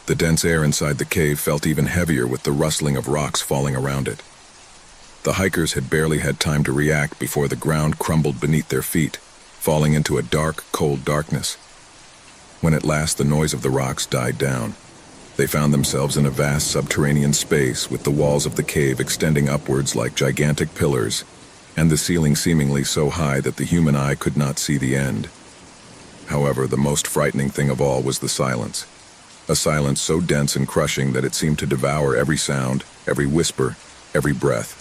The dense air inside the cave felt even heavier with the rustling of rocks falling around it. The hikers had barely had time to react before the ground crumbled beneath their feet, falling into a dark, cold darkness. When at last the noise of the rocks died down, they found themselves in a vast subterranean space with the walls of the cave extending upwards like gigantic pillars, and the ceiling seemingly so high that the human eye could not see the end. However, the most frightening thing of all was the silence. A silence so dense and crushing that it seemed to devour every sound, every whisper, every breath.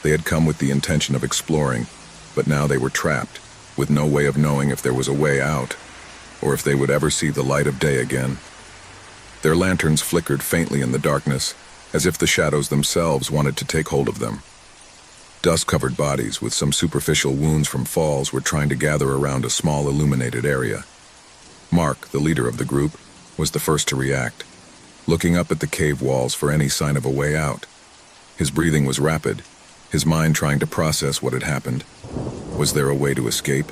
They had come with the intention of exploring, but now they were trapped, with no way of knowing if there was a way out, or if they would ever see the light of day again. Their lanterns flickered faintly in the darkness, as if the shadows themselves wanted to take hold of them. Dust-covered bodies with some superficial wounds from falls were trying to gather around a small illuminated area. Mark, the leader of the group, was the first to react, looking up at the cave walls for any sign of a way out. His breathing was rapid, his mind trying to process what had happened. Was there a way to escape?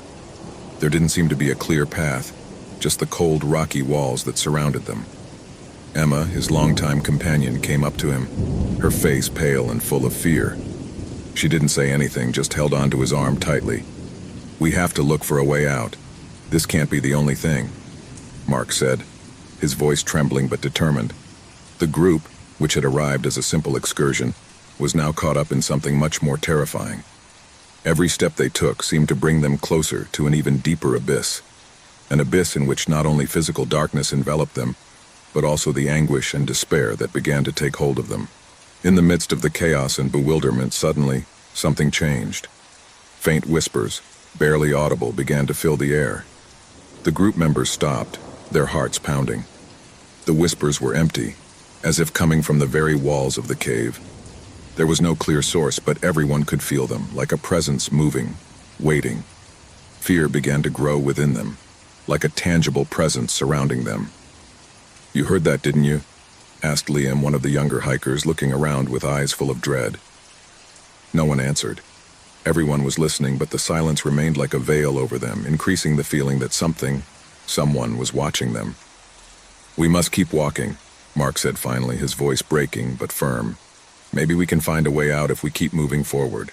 There didn't seem to be a clear path, just the cold, rocky walls that surrounded them. Emma, his longtime companion, came up to him, her face pale and full of fear. She didn't say anything, just held onto his arm tightly. "We have to look for a way out. This can't be the only thing," Mark said, his voice trembling but determined. The group, which had arrived as a simple excursion, was now caught up in something much more terrifying. Every step they took seemed to bring them closer to an even deeper abyss, an abyss in which not only physical darkness enveloped them, but also the anguish and despair that began to take hold of them. In the midst of the chaos and bewilderment, suddenly, something changed. Faint whispers, barely audible, began to fill the air. The group members stopped, their hearts pounding. The whispers were empty, as if coming from the very walls of the cave. There was no clear source, but everyone could feel them, like a presence moving, waiting. Fear began to grow within them, like a tangible presence surrounding them. "You heard that, didn't you?" asked Liam, one of the younger hikers, looking around with eyes full of dread. No one answered. Everyone was listening, but the silence remained like a veil over them, increasing the feeling that someone was watching them. "We must keep walking," Mark said finally, his voice breaking but firm. "Maybe we can find a way out if we keep moving forward."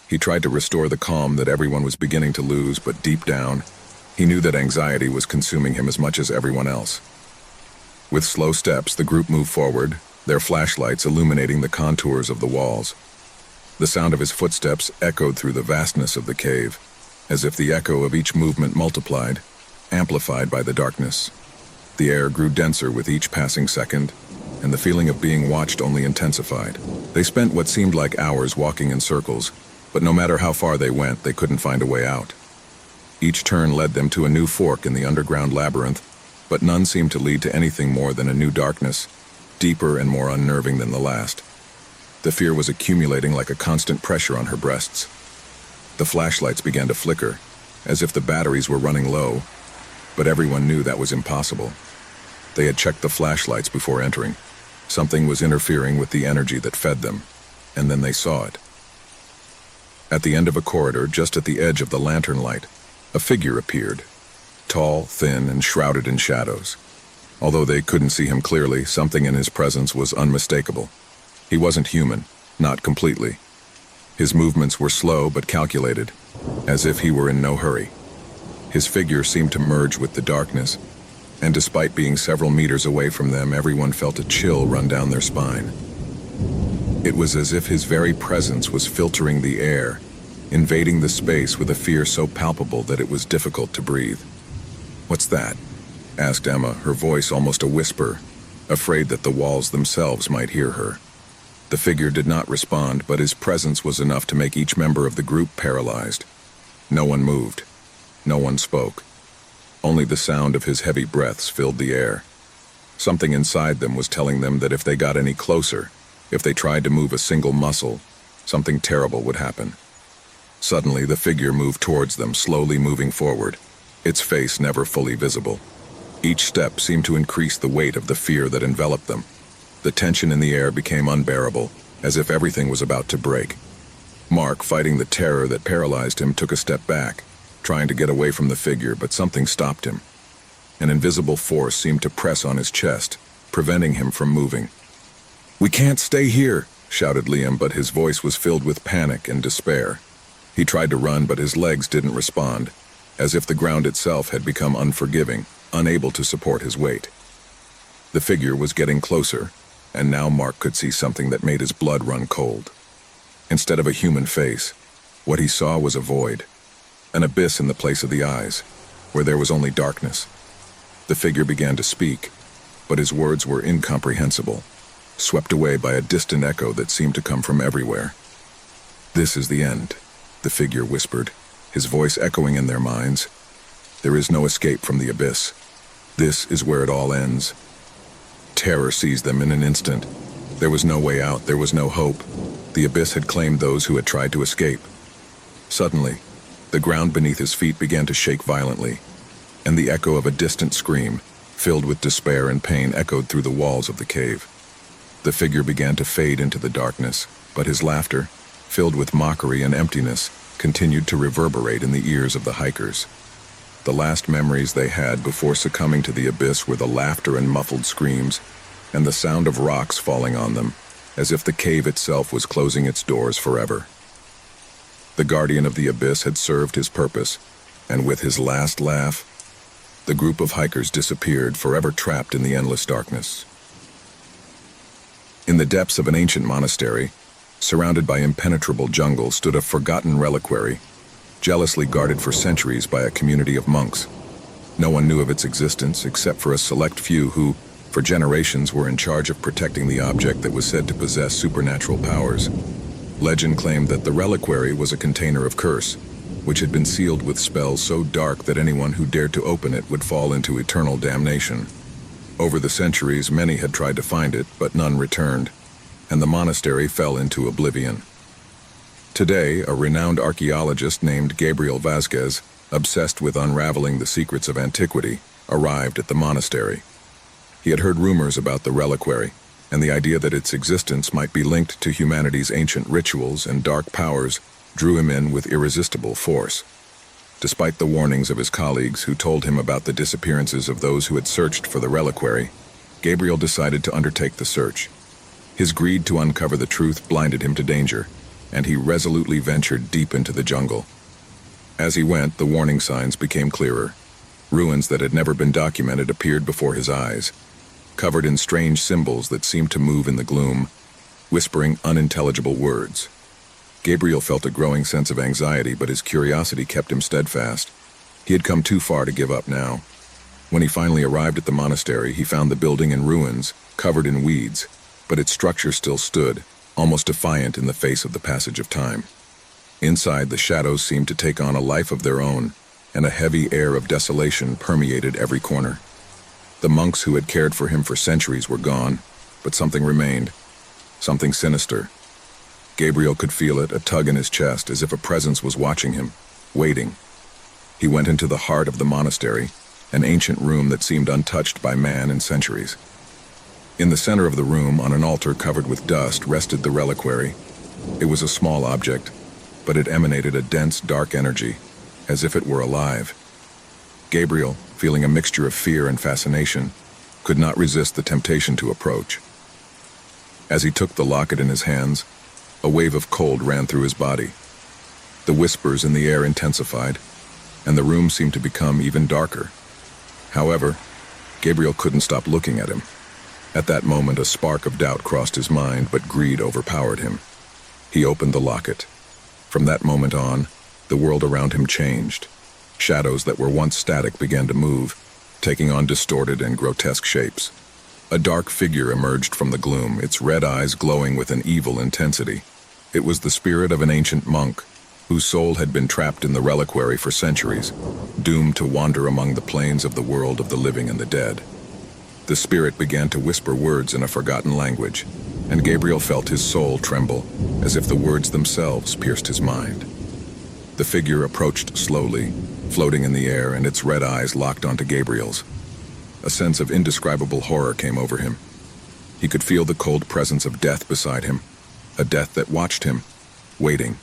He tried to restore the calm that everyone was beginning to lose, but deep down, he knew that anxiety was consuming him as much as everyone else. With slow steps, the group moved forward, their flashlights illuminating the contours of the walls. The sound of his footsteps echoed through the vastness of the cave, as if the echo of each movement multiplied, amplified by the darkness. The air grew denser with each passing second, and the feeling of being watched only intensified. They spent what seemed like hours walking in circles, but no matter how far they went, they couldn't find a way out. Each turn led them to a new fork in the underground labyrinth, but none seemed to lead to anything more than a new darkness, deeper and more unnerving than the last. The fear was accumulating like a constant pressure on her breasts. The flashlights began to flicker, as if the batteries were running low, but everyone knew that was impossible. They had checked the flashlights before entering. Something was interfering with the energy that fed them, and then they saw it. At the end of a corridor, just at the edge of the lantern light, a figure appeared. Tall, thin, and shrouded in shadows. Although they couldn't see him clearly, something in his presence was unmistakable. He wasn't human, not completely. His movements were slow but calculated, as if he were in no hurry. His figure seemed to merge with the darkness, and despite being several meters away from them, everyone felt a chill run down their spine. It was as if his very presence was filtering the air, invading the space with a fear so palpable that it was difficult to breathe. "What's that?" asked Emma, her voice almost a whisper, afraid that the walls themselves might hear her. The figure did not respond, but his presence was enough to make each member of the group paralyzed. No one moved. No one spoke. Only the sound of his heavy breaths filled the air. Something inside them was telling them that if they got any closer, if they tried to move a single muscle, something terrible would happen. Suddenly, the figure moved towards them, slowly moving forward, its face never fully visible. Each step seemed to increase the weight of the fear that enveloped them. The tension in the air became unbearable, as if everything was about to break. Mark, fighting the terror that paralyzed him, took a step back, trying to get away from the figure, but something stopped him. An invisible force seemed to press on his chest, preventing him from moving. "We can't stay here," shouted Liam, but his voice was filled with panic and despair. He tried to run, but his legs didn't respond, as if the ground itself had become unforgiving, unable to support his weight. The figure was getting closer, and now Mark could see something that made his blood run cold. Instead of a human face, what he saw was a void, an abyss in the place of the eyes, where there was only darkness. The figure began to speak, but his words were incomprehensible, swept away by a distant echo that seemed to come from everywhere. "This is the end," the figure whispered, his voice echoing in their minds. "There is no escape from the abyss. This is where it all ends." Terror seized them in an instant. There was no way out, there was no hope. The abyss had claimed those who had tried to escape. Suddenly, the ground beneath his feet began to shake violently, and the echo of a distant scream, filled with despair and pain, echoed through the walls of the cave. The figure began to fade into the darkness, but his laughter, filled with mockery and emptiness, continued to reverberate in the ears of the hikers. The last memories they had before succumbing to the abyss were the laughter and muffled screams, and the sound of rocks falling on them, as if the cave itself was closing its doors forever. The guardian of the abyss had served his purpose, and with his last laugh, the group of hikers disappeared, forever trapped in the endless darkness. In the depths of an ancient monastery, surrounded by impenetrable jungle, stood a forgotten reliquary, jealously guarded for centuries by a community of monks. No one knew of its existence except for a select few who, for generations, were in charge of protecting the object that was said to possess supernatural powers. Legend claimed that the reliquary was a container of curse, which had been sealed with spells so dark that anyone who dared to open it would fall into eternal damnation. Over the centuries, many had tried to find it, but none returned, and the monastery fell into oblivion. Today, a renowned archaeologist named Gabriel Vasquez, obsessed with unraveling the secrets of antiquity, arrived at the monastery. He had heard rumors about the reliquary, and the idea that its existence might be linked to humanity's ancient rituals and dark powers drew him in with irresistible force. Despite the warnings of his colleagues who told him about the disappearances of those who had searched for the reliquary, Gabriel decided to undertake the search. His greed to uncover the truth blinded him to danger, and he resolutely ventured deep into the jungle. As he went, the warning signs became clearer. Ruins that had never been documented appeared before his eyes, covered in strange symbols that seemed to move in the gloom, whispering unintelligible words. Gabriel felt a growing sense of anxiety, but his curiosity kept him steadfast. He had come too far to give up now. When he finally arrived at the monastery, he found the building in ruins, covered in weeds, but its structure still stood, almost defiant in the face of the passage of time. Inside, the shadows seemed to take on a life of their own, and a heavy air of desolation permeated every corner. The monks who had cared for him for centuries were gone, but something remained, something sinister. Gabriel could feel it, a tug in his chest, as if a presence was watching him, waiting. He went into the heart of the monastery, an ancient room that seemed untouched by man in centuries. In the center of the room, on an altar covered with dust, rested the reliquary. It was a small object, but it emanated a dense, dark energy, as if it were alive. Gabriel, feeling a mixture of fear and fascination, could not resist the temptation to approach. As he took the locket in his hands, a wave of cold ran through his body. The whispers in the air intensified, and the room seemed to become even darker. However, Gabriel couldn't stop looking at him. At that moment, a spark of doubt crossed his mind, but greed overpowered him. He opened the locket. From that moment on, the world around him changed. Shadows that were once static began to move, taking on distorted and grotesque shapes. A dark figure emerged from the gloom, its red eyes glowing with an evil intensity. It was the spirit of an ancient monk, whose soul had been trapped in the reliquary for centuries, doomed to wander among the planes of the world of the living and the dead. The spirit began to whisper words in a forgotten language, and Gabriel felt his soul tremble, as if the words themselves pierced his mind. The figure approached slowly, floating in the air, and its red eyes locked onto Gabriel's. A sense of indescribable horror came over him. He could feel the cold presence of death beside him, a death that watched him, waiting.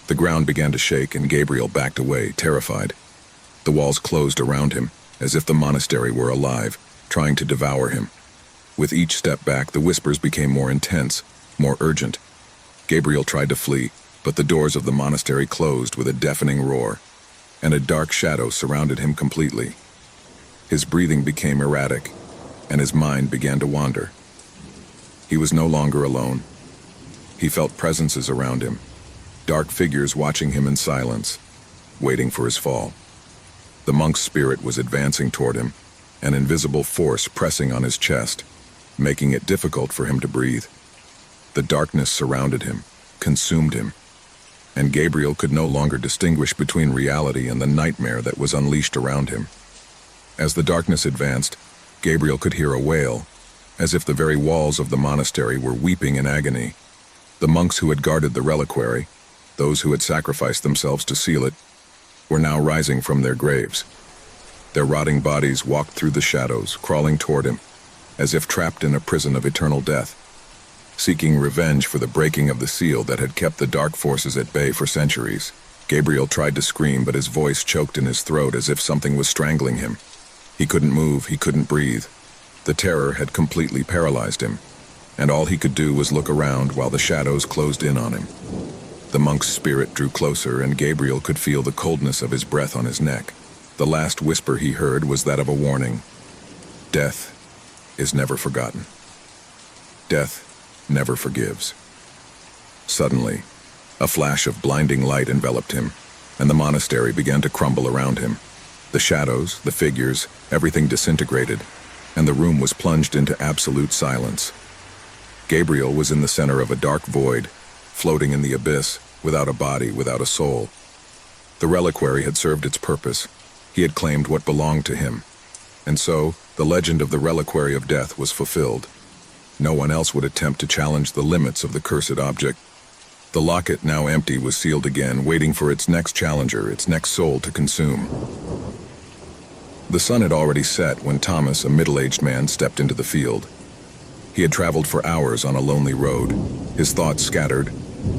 The ground began to shake, and Gabriel backed away, terrified. The walls closed around him, as if the monastery were alive, trying to devour him. With each step back, the whispers became more intense, more urgent. Gabriel tried to flee, but the doors of the monastery closed with a deafening roar, and a dark shadow surrounded him completely. His breathing became erratic, and his mind began to wander. He was no longer alone. He felt presences around him, dark figures watching him in silence, waiting for his fall. The monk's spirit was advancing toward him, an invisible force pressing on his chest, making it difficult for him to breathe. The darkness surrounded him, consumed him, and Gabriel could no longer distinguish between reality and the nightmare that was unleashed around him. As the darkness advanced, Gabriel could hear a wail, as if the very walls of the monastery were weeping in agony. The monks who had guarded the reliquary, those who had sacrificed themselves to seal it, were now rising from their graves. Their rotting bodies walked through the shadows, crawling toward him, as if trapped in a prison of eternal death, seeking revenge for the breaking of the seal that had kept the dark forces at bay for centuries. Gabriel tried to scream, but his voice choked in his throat as if something was strangling him. He couldn't move, he couldn't breathe. The terror had completely paralyzed him, and all he could do was look around while the shadows closed in on him. The monk's spirit drew closer, and Gabriel could feel the coldness of his breath on his neck. The last whisper he heard was that of a warning. Death is never forgotten. Death never forgives. Suddenly, a flash of blinding light enveloped him, and the monastery began to crumble around him. The shadows, the figures, everything disintegrated, and the room was plunged into absolute silence. Gabriel was in the center of a dark void, floating in the abyss, without a body, without a soul. The reliquary had served its purpose. He had claimed what belonged to him. And so, the legend of the reliquary of death was fulfilled. No one else would attempt to challenge the limits of the cursed object. The locket, now empty, was sealed again, waiting for its next challenger, its next soul to consume. The sun had already set when Thomas, a middle-aged man, stepped into the field. He had traveled for hours on a lonely road, his thoughts scattered,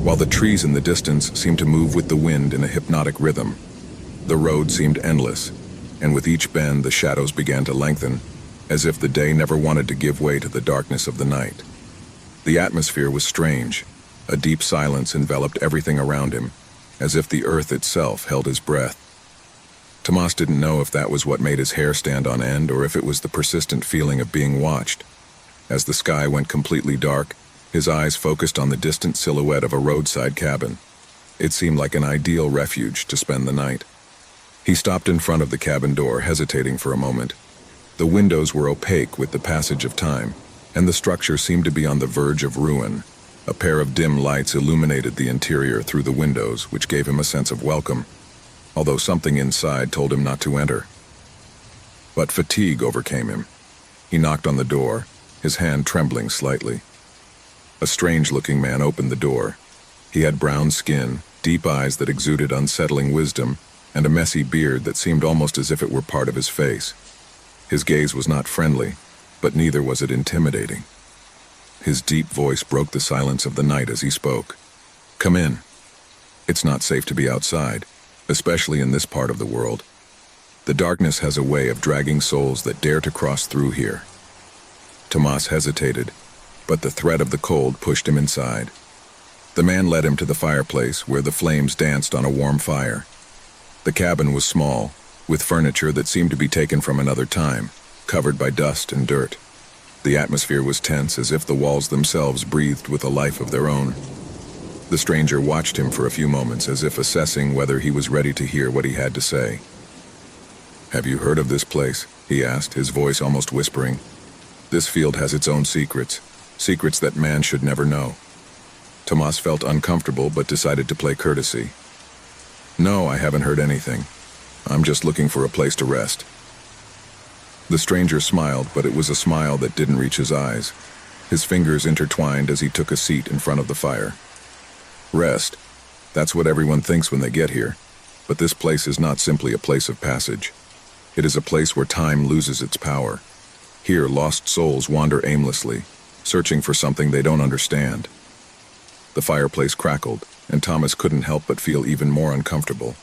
while the trees in the distance seemed to move with the wind in a hypnotic rhythm. The road seemed endless, and with each bend the shadows began to lengthen, as if the day never wanted to give way to the darkness of the night. The atmosphere was strange. A deep silence enveloped everything around him, as if the earth itself held his breath. Tomas didn't know if that was what made his hair stand on end or if it was the persistent feeling of being watched. As the sky went completely dark, his eyes focused on the distant silhouette of a roadside cabin. It seemed like an ideal refuge to spend the night. He stopped in front of the cabin door, hesitating for a moment. The windows were opaque with the passage of time, and the structure seemed to be on the verge of ruin. A pair of dim lights illuminated the interior through the windows, which gave him a sense of welcome, although something inside told him not to enter. But fatigue overcame him. He knocked on the door, his hand trembling slightly. A strange-looking man opened the door. He had brown skin, deep eyes that exuded unsettling wisdom, and a messy beard that seemed almost as if it were part of his face. His gaze was not friendly, but neither was it intimidating. His deep voice broke the silence of the night as he spoke. "Come in. It's not safe to be outside, especially in this part of the world. The darkness has a way of dragging souls that dare to cross through here." Tomas hesitated, but the threat of the cold pushed him inside. The man led him to the fireplace, where the flames danced on a warm fire. The cabin was small, with furniture that seemed to be taken from another time, covered by dust and dirt. The atmosphere was tense, as if the walls themselves breathed with a life of their own. The stranger watched him for a few moments, as if assessing whether he was ready to hear what he had to say. "Have you heard of this place?" he asked, his voice almost whispering. "This field has its own secrets, secrets that man should never know." Tomas felt uncomfortable but decided to play courtesy. "No, I haven't heard anything. I'm just looking for a place to rest." The stranger smiled, but it was a smile that didn't reach his eyes. His fingers intertwined as he took a seat in front of the fire. "Rest. That's what everyone thinks when they get here. But this place is not simply a place of passage. It is a place where time loses its power. Here, lost souls wander aimlessly, searching for something they don't understand." The fireplace crackled, and Thomas couldn't help but feel even more uncomfortable.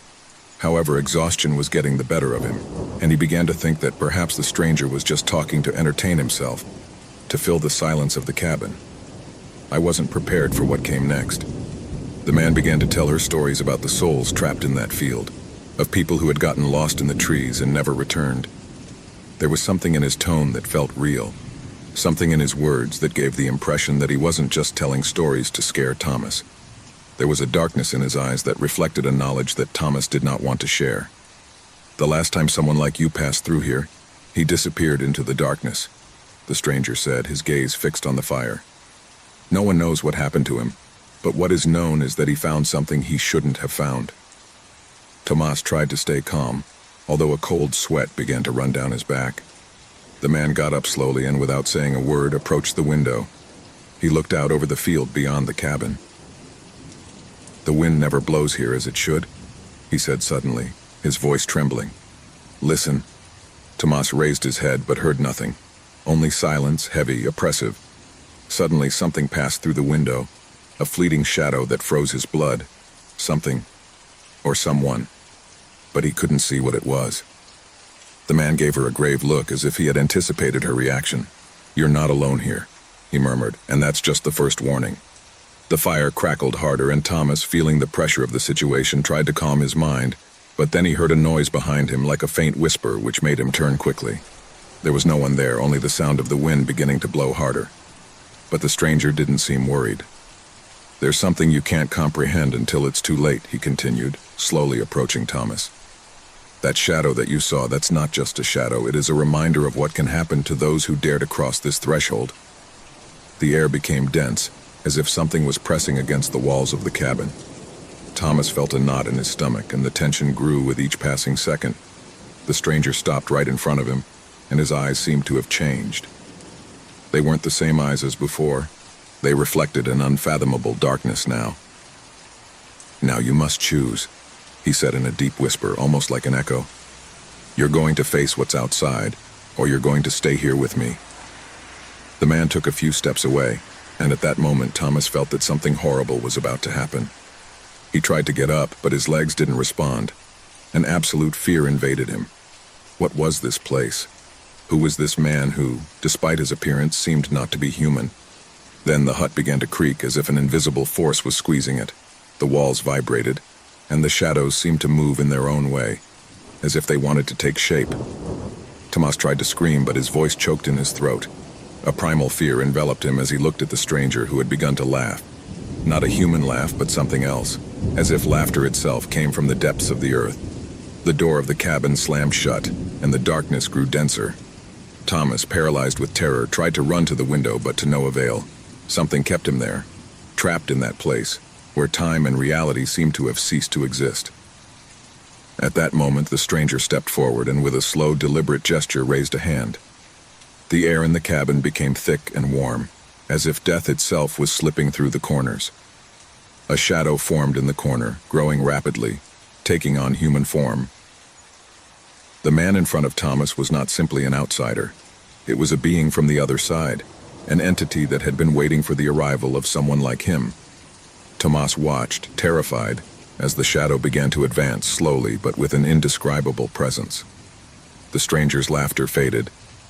However, exhaustion was getting the better of him, and he began to think that perhaps the stranger was just talking to entertain himself, to fill the silence of the cabin. I wasn't prepared for what came next. The man began to tell her stories about the souls trapped in that field, of people who had gotten lost in the trees and never returned. There was something in his tone that felt real, something in his words that gave the impression that he wasn't just telling stories to scare Thomas. There was a darkness in his eyes that reflected a knowledge that Thomas did not want to share. The last time someone like you passed through here, he disappeared into the darkness, the stranger said, his gaze fixed on the fire. No one knows what happened to him, but what is known is that he found something he shouldn't have found. Tomas tried to stay calm, although a cold sweat began to run down his back. The man got up slowly and, without saying a word, approached the window. He looked out over the field beyond the cabin. "The wind never blows here as it should," he said suddenly, his voice trembling. "Listen." Tomas raised his head but heard nothing. Only silence, heavy, oppressive. Suddenly something passed through the window, a fleeting shadow that froze his blood. Something, or someone, but he couldn't see what it was. The man gave her a grave look as if he had anticipated her reaction. "You're not alone here," he murmured, "and that's just the first warning." The fire crackled harder, and Thomas, feeling the pressure of the situation, tried to calm his mind, but then he heard a noise behind him, like a faint whisper, which made him turn quickly. There was no one there, only the sound of the wind beginning to blow harder. But the stranger didn't seem worried. "There's something you can't comprehend until it's too late," he continued, slowly approaching Thomas. "That shadow that you saw, that's not just a shadow, it is a reminder of what can happen to those who dare to cross this threshold." The air became dense, as if something was pressing against the walls of the cabin. Thomas felt a knot in his stomach, and the tension grew with each passing second. The stranger stopped right in front of him, and his eyes seemed to have changed. They weren't the same eyes as before. They reflected an unfathomable darkness now. "Now you must choose," he said in a deep whisper, almost like an echo. "You're going to face what's outside, or you're going to stay here with me." The man took a few steps away, and at that moment Thomas felt that something horrible was about to happen. He tried to get up, but his legs didn't respond. An absolute fear invaded him. What was this place? Who was this man who, despite his appearance, seemed not to be human? Then the hut began to creak as if an invisible force was squeezing it. The walls vibrated, and the shadows seemed to move in their own way, as if they wanted to take shape. Tomas tried to scream, but his voice choked in his throat. A primal fear enveloped him as he looked at the stranger, who had begun to laugh. Not a human laugh, but something else, as if laughter itself came from the depths of the earth. The door of the cabin slammed shut, and the darkness grew denser. Thomas, paralyzed with terror, tried to run to the window, but to no avail. Something kept him there, trapped in that place, where time and reality seemed to have ceased to exist. At that moment, the stranger stepped forward and, with a slow, deliberate gesture, raised a hand. The air in the cabin became thick and warm, as if death itself was slipping through the corners. A shadow formed in the corner, growing rapidly, taking on human form. The man in front of Thomas was not simply an outsider. It was a being from the other side, an entity that had been waiting for the arrival of someone like him. Tomas watched, terrified, as the shadow began to advance slowly but with an indescribable presence. The stranger's laughter faded,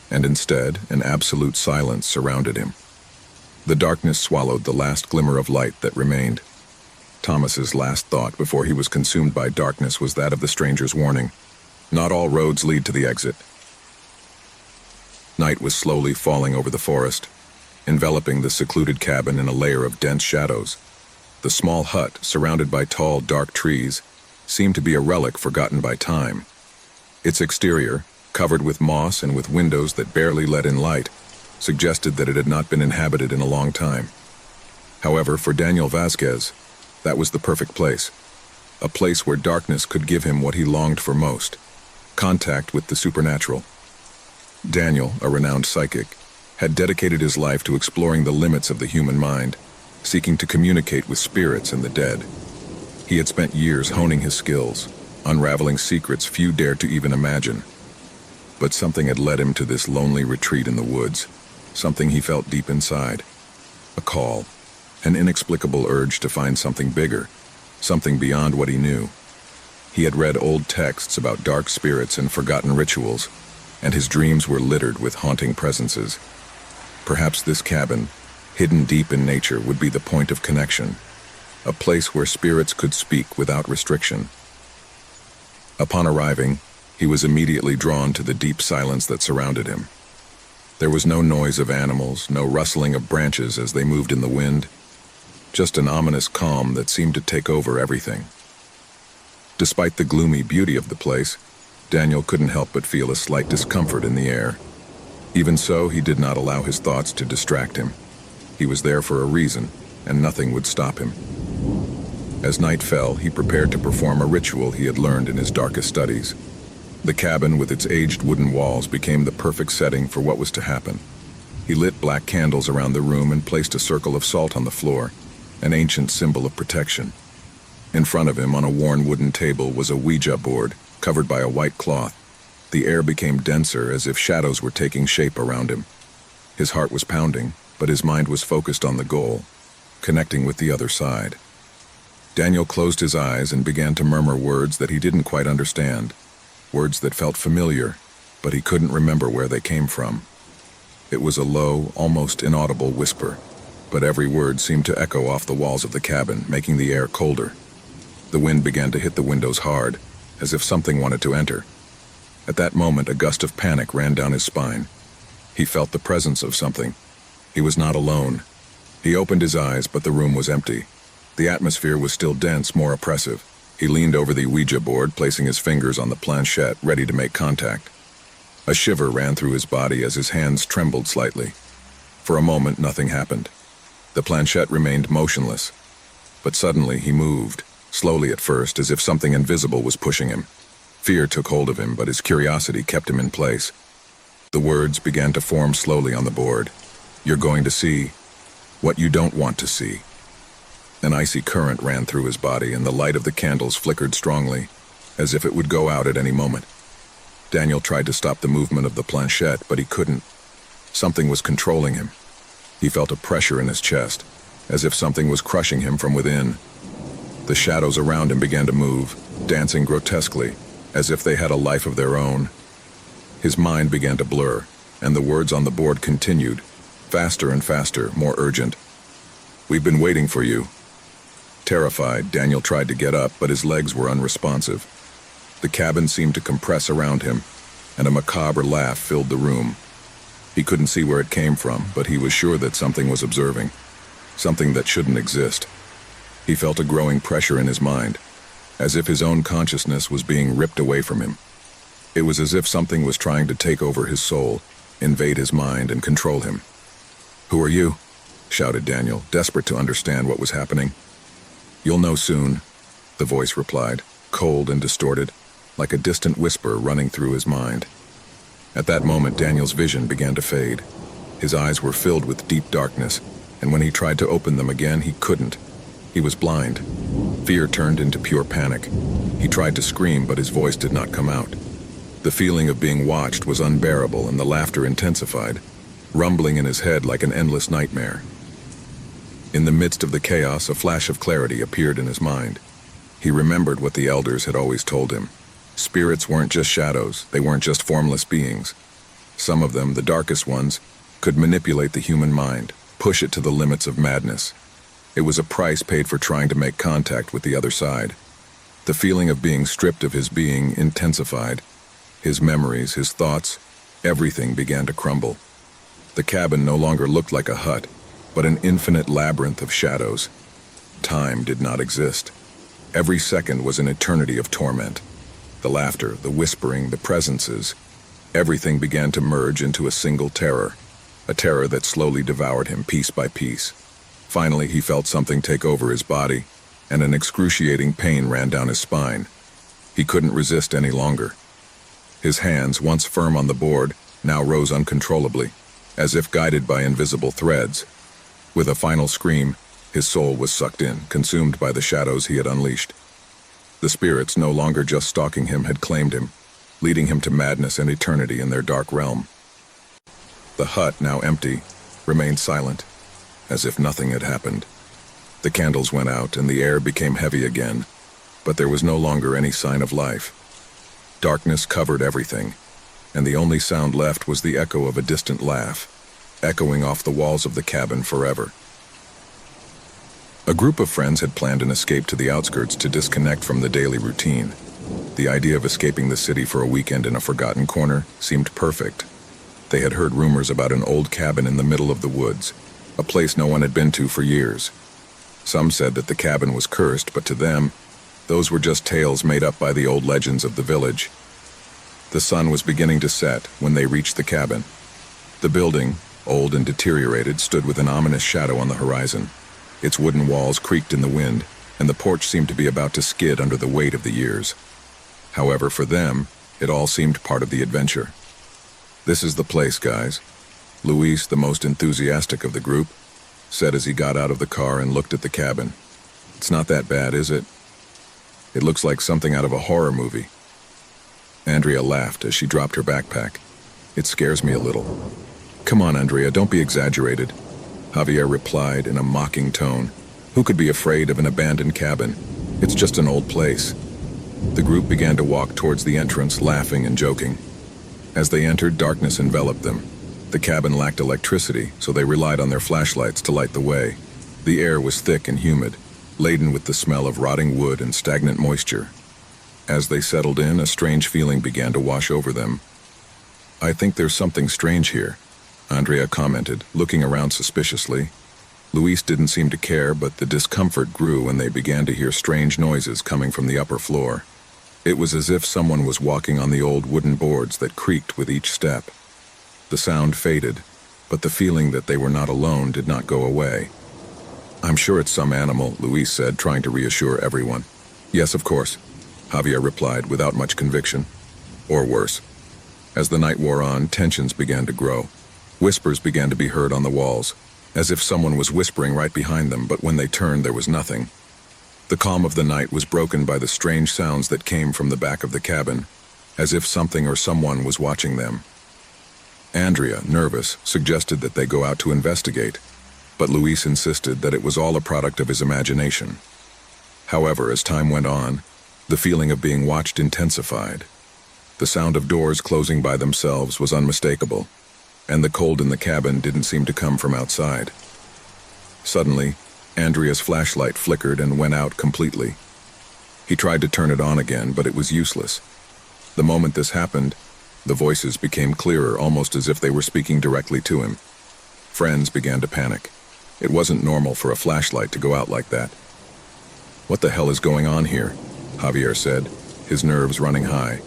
and instead, an absolute silence surrounded him. The darkness swallowed the last glimmer of light that remained. Thomas's last thought before he was consumed by darkness was that of the stranger's warning. Not all roads lead to the exit. Night was slowly falling over the forest, enveloping the secluded cabin in a layer of dense shadows. The small hut, surrounded by tall, dark trees, seemed to be a relic forgotten by time. Its exterior, covered with moss and with windows that barely let in light, suggested that it had not been inhabited in a long time. However, for Daniel Vasquez, that was the perfect place. A place where darkness could give him what he longed for most: contact with the supernatural. Daniel, a renowned psychic, had dedicated his life to exploring the limits of the human mind, seeking to communicate with spirits and the dead. He had spent years honing his skills, unraveling secrets few dared to even imagine. But something had led him to this lonely retreat in the woods, something he felt deep inside. A call, an inexplicable urge to find something bigger, something beyond what he knew. He had read old texts about dark spirits and forgotten rituals, and his dreams were littered with haunting presences. Perhaps this cabin, hidden deep in nature, would be the point of connection, a place where spirits could speak without restriction. Upon arriving, he was immediately drawn to the deep silence that surrounded him. There was no noise of animals, no rustling of branches as they moved in the wind, just an ominous calm that seemed to take over everything. Despite the gloomy beauty of the place, Daniel couldn't help but feel a slight discomfort in the air. Even so, he did not allow his thoughts to distract him. He was there for a reason, and nothing would stop him. As night fell, he prepared to perform a ritual he had learned in his darkest studies. The cabin, with its aged wooden walls, became the perfect setting for what was to happen. He lit black candles around the room and placed a circle of salt on the floor, an ancient symbol of protection. In front of him, on a worn wooden table, was a Ouija board, covered by a white cloth. The air became denser, as if shadows were taking shape around him. His heart was pounding, but his mind was focused on the goal, connecting with the other side. Daniel closed his eyes and began to murmur words that he didn't quite understand, words that felt familiar, but he couldn't remember where they came from. It was a low, almost inaudible whisper, but every word seemed to echo off the walls of the cabin, making the air colder. The wind began to hit the windows hard, as if something wanted to enter. At that moment, a gust of panic ran down his spine. He felt the presence of something. He was not alone. He opened his eyes, but the room was empty. The atmosphere was still dense, more oppressive. He leaned over the Ouija board, placing his fingers on the planchette, ready to make contact. A shiver ran through his body as his hands trembled slightly. For a moment, nothing happened. The planchette remained motionless. But suddenly, he moved, slowly at first, as if something invisible was pushing him. Fear took hold of him, but his curiosity kept him in place. The words began to form slowly on the board. "You're going to see what you don't want to see." An icy current ran through his body, and the light of the candles flickered strongly, as if it would go out at any moment. Daniel tried to stop the movement of the planchette, but he couldn't. Something was controlling him. He felt a pressure in his chest, as if something was crushing him from within. The shadows around him began to move, dancing grotesquely, as if they had a life of their own. His mind began to blur, and the words on the board continued, faster and faster, more urgent. "We've been waiting for you." Terrified, Daniel tried to get up, but his legs were unresponsive. The cabin seemed to compress around him, and a macabre laugh filled the room. He couldn't see where it came from, but he was sure that something was observing, something that shouldn't exist. He felt a growing pressure in his mind, as if his own consciousness was being ripped away from him. It was as if something was trying to take over his soul, invade his mind, and control him. "Who are you?" shouted Daniel, desperate to understand what was happening. "You'll know soon," the voice replied, cold and distorted, like a distant whisper running through his mind. At that moment, Daniel's vision began to fade. His eyes were filled with deep darkness, and when he tried to open them again, he couldn't. He was blind. Fear turned into pure panic. He tried to scream, but his voice did not come out. The feeling of being watched was unbearable, and the laughter intensified, rumbling in his head like an endless nightmare. In the midst of the chaos, a flash of clarity appeared in his mind. He remembered what the elders had always told him. Spirits weren't just shadows, they weren't just formless beings. Some of them, the darkest ones, could manipulate the human mind, push it to the limits of madness. It was a price paid for trying to make contact with the other side. The feeling of being stripped of his being intensified. His memories, his thoughts, everything began to crumble. The cabin no longer looked like a hut, but an infinite labyrinth of shadows. Time did not exist. Every second was an eternity of torment. The laughter, the whispering, the presences, everything began to merge into a single terror, a terror that slowly devoured him piece by piece. Finally, he felt something take over his body, and an excruciating pain ran down his spine. He couldn't resist any longer. His hands, once firm on the board, now rose uncontrollably, as if guided by invisible threads. With a final scream, his soul was sucked in, consumed by the shadows he had unleashed. The spirits, no longer just stalking him, had claimed him, leading him to madness and eternity in their dark realm. The hut, now empty, remained silent, as if nothing had happened. The candles went out, and the air became heavy again. but there was no longer any sign of life. Darkness covered everything, and the only sound left was the echo of a distant laugh, echoing off the walls of the cabin forever. A group of friends had planned an escape to the outskirts to disconnect from the daily routine. The idea of escaping the city for a weekend in a forgotten corner seemed perfect. They had heard rumors about an old cabin in the middle of the woods, a place no one had been to for years. Some said that the cabin was cursed, but to them, those were just tales made up by the old legends of the village. The sun was beginning to set when they reached the cabin. The building, old and deteriorated, stood with an ominous shadow on the horizon. Its wooden walls creaked in the wind, and the porch seemed to be about to skid under the weight of the years. However, for them, it all seemed part of the adventure. "This is the place, guys," Luis, the most enthusiastic of the group, said as he got out of the car and looked at the cabin. "It's not that bad, is it? It looks like something out of a horror movie." Andrea laughed as she dropped her backpack. "It scares me a little." "Come on, Andrea, don't be exaggerated," Javier replied in a mocking tone. "Who could be afraid of an abandoned cabin? It's just an old place." The group began to walk towards the entrance, laughing and joking. As they entered, darkness enveloped them. The cabin lacked electricity, so they relied on their flashlights to light the way. The air was thick and humid, laden with the smell of rotting wood and stagnant moisture. As they settled in, a strange feeling began to wash over them. "I think there's something strange here," Andrea commented, looking around suspiciously. Luis didn't seem to care, but the discomfort grew when they began to hear strange noises coming from the upper floor. It was as if someone was walking on the old wooden boards that creaked with each step. The sound faded, but the feeling that they were not alone did not go away. "I'm sure it's some animal," Luis said, trying to reassure everyone. "Yes, of course," Javier replied without much conviction. "Or worse." As the night wore on, tensions began to grow. Whispers began to be heard on the walls, as if someone was whispering right behind them, but when they turned, there was nothing. The calm of the night was broken by the strange sounds that came from the back of the cabin, as if something or someone was watching them. Andrea, nervous, suggested that they go out to investigate, but Luis insisted that it was all a product of his imagination. However, as time went on, the feeling of being watched intensified. The sound of doors closing by themselves was unmistakable, and the cold in the cabin didn't seem to come from outside. Suddenly, Andrea's flashlight flickered and went out completely. He tried to turn it on again, but it was useless. The moment this happened, the voices became clearer, almost as if they were speaking directly to him. Friends began to panic. It wasn't normal for a flashlight to go out like that. "What the hell is going on here?" Javier said, his nerves running high.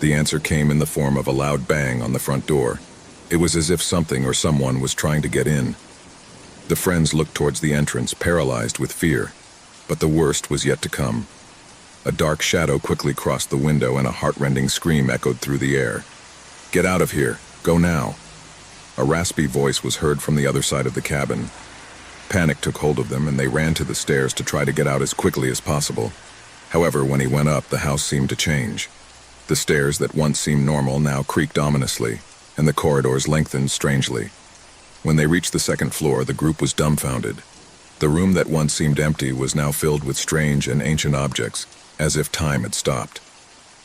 The answer came in the form of a loud bang on the front door. It was as if something or someone was trying to get in. The friends looked towards the entrance, paralyzed with fear, but the worst was yet to come. A dark shadow quickly crossed the window and a heart-rending scream echoed through the air. "Get out of here! Go now!" A raspy voice was heard from the other side of the cabin. Panic took hold of them and they ran to the stairs to try to get out as quickly as possible. However, when he went up, the house seemed to change. The stairs that once seemed normal now creaked ominously, and the corridors lengthened strangely. When they reached the second floor, the group was dumbfounded. The room that once seemed empty was now filled with strange and ancient objects, as if time had stopped.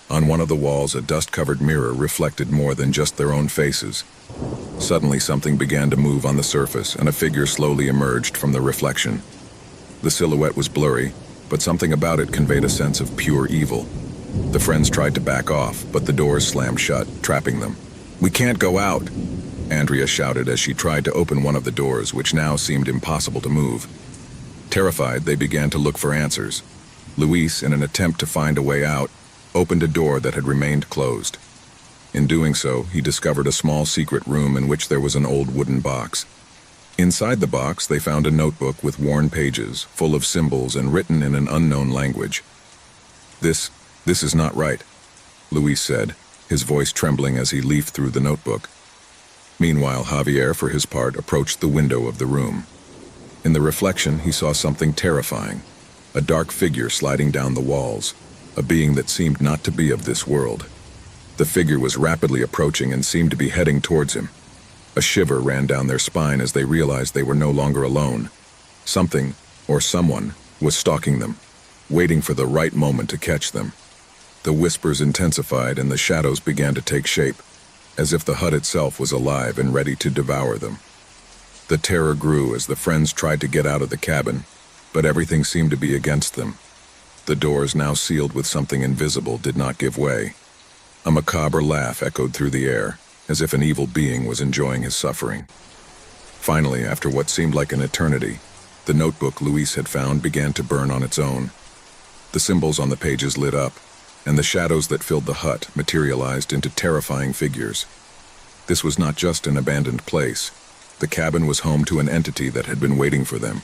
On one of the walls, a dust-covered mirror reflected more than just their own faces. Suddenly, something began to move on the surface, and a figure slowly emerged from the reflection. The silhouette was blurry, but something about it conveyed a sense of pure evil. The friends tried to back off, but the doors slammed shut, trapping them. "We can't go out!" Andrea shouted as she tried to open one of the doors, which now seemed impossible to move. Terrified, they began to look for answers. Luis, in an attempt to find a way out, opened a door that had remained closed. In doing so, he discovered a small secret room in which there was an old wooden box. Inside the box, they found a notebook with worn pages, full of symbols and written in an unknown language. This is not right," Luis said, his voice trembling as he leafed through the notebook. Meanwhile, Javier, for his part, approached the window of the room. In the reflection, he saw something terrifying, a dark figure sliding down the walls, a being that seemed not to be of this world. The figure was rapidly approaching and seemed to be heading towards him. A shiver ran down their spine as they realized they were no longer alone. Something, or someone, was stalking them. waiting for the right moment to catch them. The whispers intensified and the shadows began to take shape, as if the hut itself was alive and ready to devour them. The terror grew as the friends tried to get out of the cabin, but everything seemed to be against them. The doors, now sealed with something invisible, did not give way. A macabre laugh echoed through the air, as if an evil being was enjoying his suffering. Finally, after what seemed like an eternity, the notebook Luis had found began to burn on its own. The symbols on the pages lit up, and the shadows that filled the hut materialized into terrifying figures. This was not just an abandoned place. The cabin was home to an entity that had been waiting for them.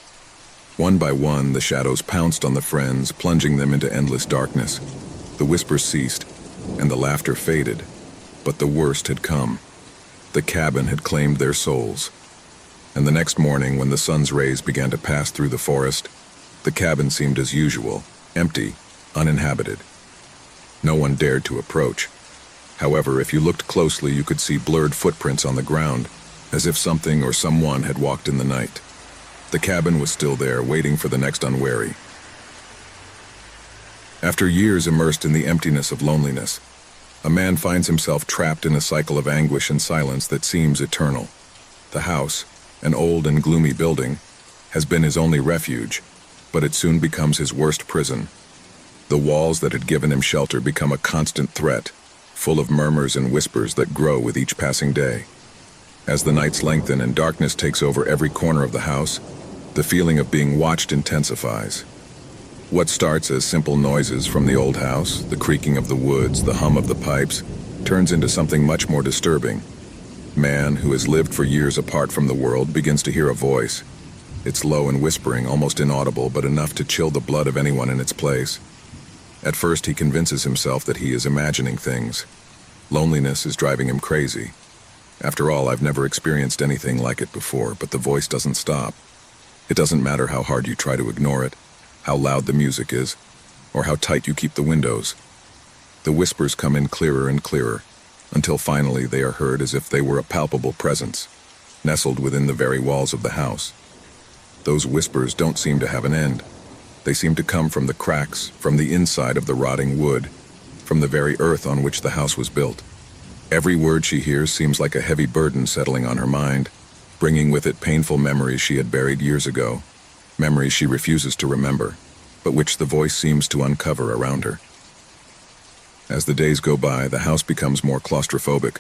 One by one, the shadows pounced on the friends, plunging them into endless darkness. The whispers ceased, and the laughter faded. But the worst had come. The cabin had claimed their souls. And the next morning, when the sun's rays began to pass through the forest, the cabin seemed as usual, empty, uninhabited. No one dared to approach. However, if you looked closely, you could see blurred footprints on the ground, as if something or someone had walked in the night. The cabin was still there, waiting for the next unwary. After years immersed in the emptiness of loneliness, a man finds himself trapped in a cycle of anguish and silence that seems eternal. The house, an old and gloomy building, has been his only refuge, but it soon becomes his worst prison. The walls that had given him shelter become a constant threat, full of murmurs and whispers that grow with each passing day. As the nights lengthen and darkness takes over every corner of the house, the feeling of being watched intensifies. What starts as simple noises from the old house, the creaking of the woods, the hum of the pipes, turns into something much more disturbing. Man, who has lived for years apart from the world, begins to hear a voice. It's low and whispering, almost inaudible, but enough to chill the blood of anyone in its place. At first, he convinces himself that he is imagining things. Loneliness is driving him crazy. After all, I've never experienced anything like it before, but the voice doesn't stop. It doesn't matter how hard you try to ignore it, how loud the music is, or how tight you keep the windows. The whispers come in clearer and clearer, until finally they are heard as if they were a palpable presence, nestled within the very walls of the house. Those whispers don't seem to have an end. They seem to come from the cracks, from the inside of the rotting wood, from the very earth on which the house was built. Every word she hears seems like a heavy burden settling on her mind, bringing with it painful memories she had buried years ago, memories she refuses to remember, but which the voice seems to uncover around her. As the days go by, the house becomes more claustrophobic.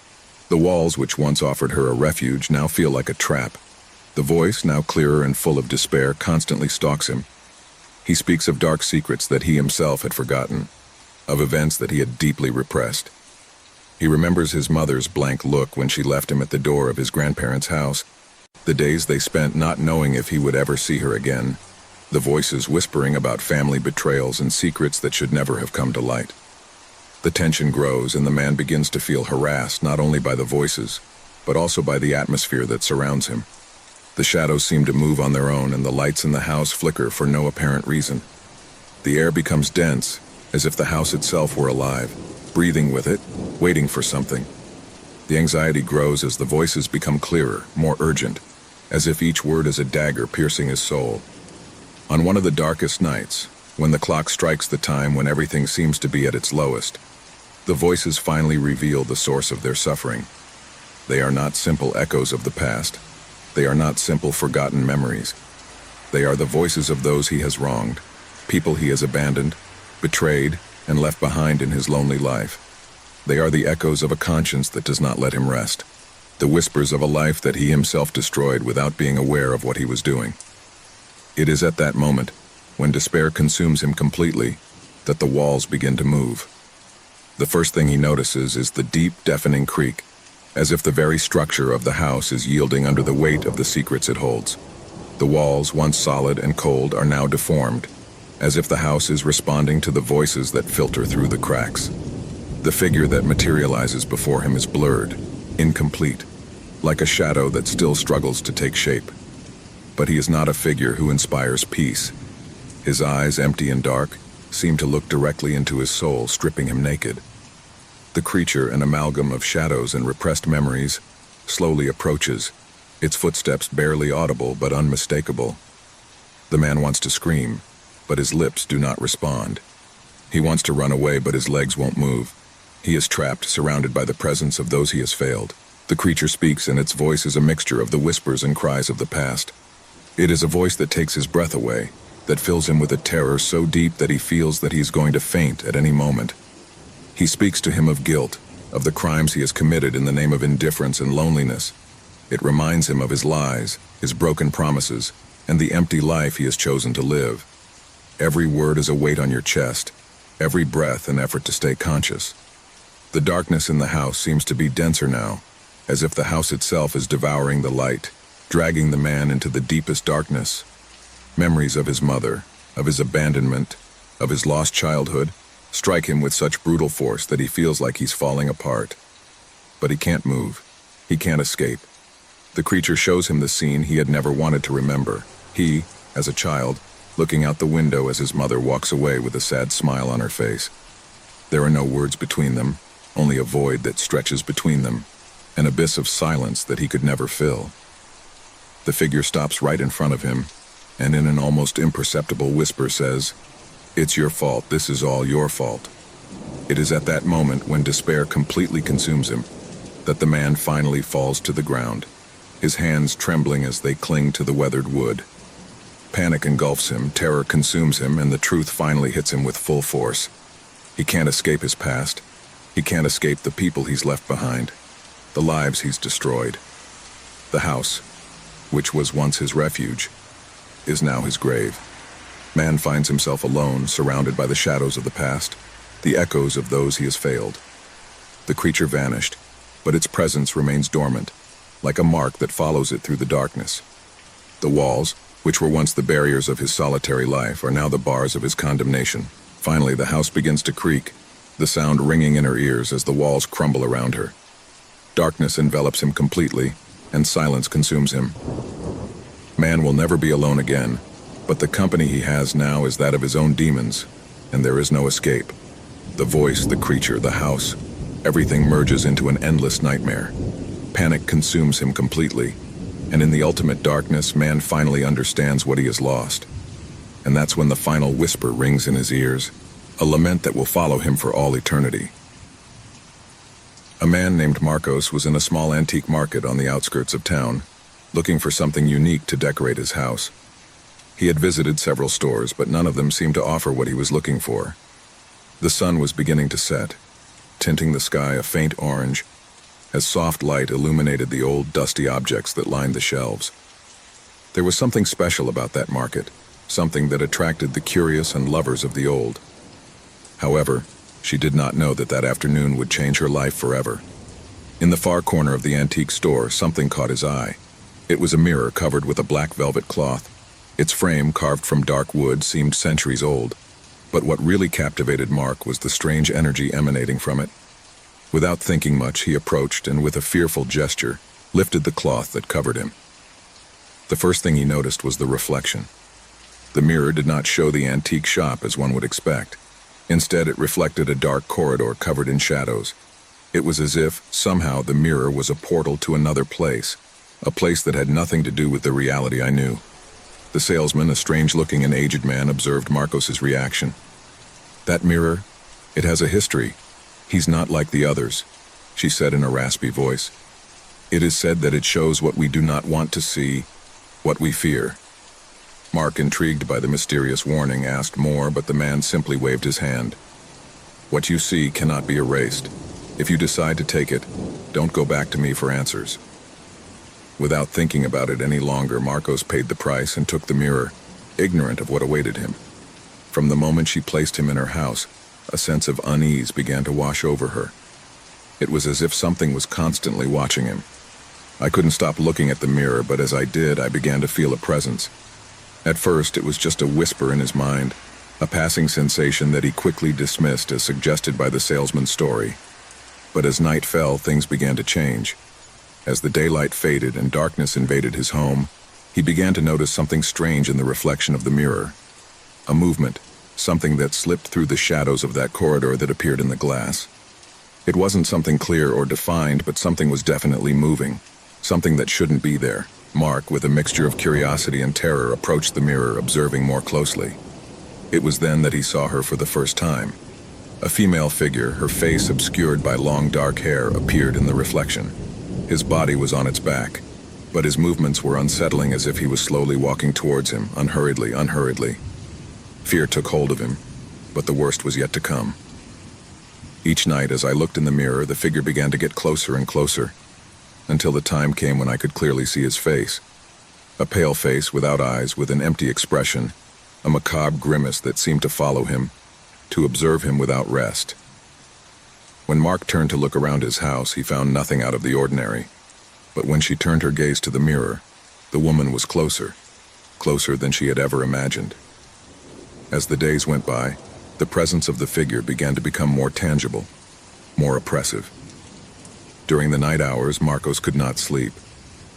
The walls, which once offered her a refuge, now feel like a trap. The voice, now clearer and full of despair, constantly stalks him. He speaks of dark secrets that he himself had forgotten, of events that he had deeply repressed. He remembers his mother's blank look when she left him at the door of his grandparents' house, the days they spent not knowing if he would ever see her again, the voices whispering about family betrayals and secrets that should never have come to light. The tension grows and the man begins to feel harassed not only by the voices, but also by the atmosphere that surrounds him. The shadows seem to move on their own and the lights in the house flicker for no apparent reason. The air becomes dense, as if the house itself were alive, breathing with it, waiting for something. The anxiety grows as the voices become clearer, more urgent, as if each word is a dagger piercing his soul. On one of the darkest nights, when the clock strikes the time when everything seems to be at its lowest, the voices finally reveal the source of their suffering. They are not simple echoes of the past. They are not simple forgotten memories. They are the voices of those he has wronged, people he has abandoned, betrayed, and left behind in his lonely life. They are the echoes of a conscience that does not let him rest, the whispers of a life that he himself destroyed without being aware of what he was doing. It is at that moment, when despair consumes him completely, that the walls begin to move. The first thing he notices is the deep, deafening creak, as if the very structure of the house is yielding under the weight of the secrets it holds. The walls, once solid and cold, are now deformed, as if the house is responding to the voices that filter through the cracks. The figure that materializes before him is blurred, incomplete, like a shadow that still struggles to take shape. But he is not a figure who inspires peace. His eyes, empty and dark, seem to look directly into his soul, stripping him naked. The creature, an amalgam of shadows and repressed memories, slowly approaches, its footsteps barely audible but unmistakable. The man wants to scream, but his lips do not respond. He wants to run away, but his legs won't move. He is trapped, surrounded by the presence of those he has failed. The creature speaks, and its voice is a mixture of the whispers and cries of the past. It is a voice that takes his breath away, that fills him with a terror so deep that he feels that he's going to faint at any moment. He speaks to him of guilt, of the crimes he has committed in the name of indifference and loneliness. It reminds him of his lies, his broken promises, and the empty life he has chosen to live. Every word is a weight on your chest, every breath an effort to stay conscious. The darkness in the house seems to be denser now, as if the house itself is devouring the light, dragging the man into the deepest darkness. Memories of his mother, of his abandonment, of his lost childhood, strike him with such brutal force that he feels like he's falling apart. But he can't move. He can't escape. The creature shows him the scene he had never wanted to remember. He, as a child, looking out the window as his mother walks away with a sad smile on her face. There are no words between them, only a void that stretches between them, an abyss of silence that he could never fill. The figure stops right in front of him, and in an almost imperceptible whisper says, "It's your fault, this is all your fault." It is at that moment, when despair completely consumes him, that the man finally falls to the ground, his hands trembling as they cling to the weathered wood. Panic engulfs him, terror consumes him, and the truth finally hits him with full force. He can't escape his past. He can't escape the people he's left behind, the lives he's destroyed. The house, which was once his refuge, is now his grave. Man finds himself alone, surrounded by the shadows of the past, the echoes of those he has failed. The creature vanished, but its presence remains dormant, like a mark that follows it through the darkness. The walls, which were once the barriers of his solitary life, are now the bars of his condemnation. Finally, the house begins to creak, the sound ringing in her ears as the walls crumble around her. Darkness envelops him completely, and silence consumes him. Man will never be alone again, but the company he has now is that of his own demons, and there is no escape. The voice, the creature, the house, everything merges into an endless nightmare. Panic consumes him completely, and in the ultimate darkness, man finally understands what he has lost. And that's when the final whisper rings in his ears, a lament that will follow him for all eternity. A man named Marcos was in a small antique market on the outskirts of town, looking for something unique to decorate his house. He had visited several stores, but none of them seemed to offer what he was looking for. The sun was beginning to set, tinting the sky a faint orange, as soft light illuminated the old, dusty objects that lined the shelves. There was something special about that market, something that attracted the curious and lovers of the old. However, she did not know that that afternoon would change her life forever. In the far corner of the antique store, something caught his eye. It was a mirror covered with a black velvet cloth. Its frame, carved from dark wood, seemed centuries old. But what really captivated Mark was the strange energy emanating from it. Without thinking much, he approached and, with a fearful gesture, lifted the cloth that covered him. The first thing he noticed was the reflection. The mirror did not show the antique shop as one would expect. Instead, it reflected a dark corridor covered in shadows. It was as if, somehow, the mirror was a portal to another place, a place that had nothing to do with the reality I knew. The salesman, a strange-looking and aged man, observed Marcos's reaction. "That mirror, it has a history. He's not like the others," she said in a raspy voice. "It is said that it shows what we do not want to see, what we fear." Mark, intrigued by the mysterious warning, asked more, but the man simply waved his hand. "What you see cannot be erased. If you decide to take it, don't go back to me for answers." Without thinking about it any longer, Marcos paid the price and took the mirror, ignorant of what awaited him. From the moment she placed him in her house, a sense of unease began to wash over her. It was as if something was constantly watching him. I couldn't stop looking at the mirror, but as I did, I began to feel a presence. At first, it was just a whisper in his mind, a passing sensation that he quickly dismissed as suggested by the salesman's story. But as night fell, things began to change. As the daylight faded and darkness invaded his home, he began to notice something strange in the reflection of the mirror. A movement, something that slipped through the shadows of that corridor that appeared in the glass. It wasn't something clear or defined, but something was definitely moving, something that shouldn't be there. Mark, with a mixture of curiosity and terror, approached the mirror, observing more closely. It was then that he saw her for the first time. A female figure, her face obscured by long dark hair, appeared in the reflection. His body was on its back, but his movements were unsettling, as if he was slowly walking towards him, unhurriedly. Fear took hold of him, but the worst was yet to come. Each night, as I looked in the mirror, the figure began to get closer and closer, until the time came when I could clearly see his face. A pale face without eyes, with an empty expression, a macabre grimace that seemed to follow him, to observe him without rest. When Mark turned to look around his house, he found nothing out of the ordinary. But when she turned her gaze to the mirror, the woman was closer than she had ever imagined. As the days went by, the presence of the figure began to become more tangible, more oppressive. During the night hours, Marcos could not sleep.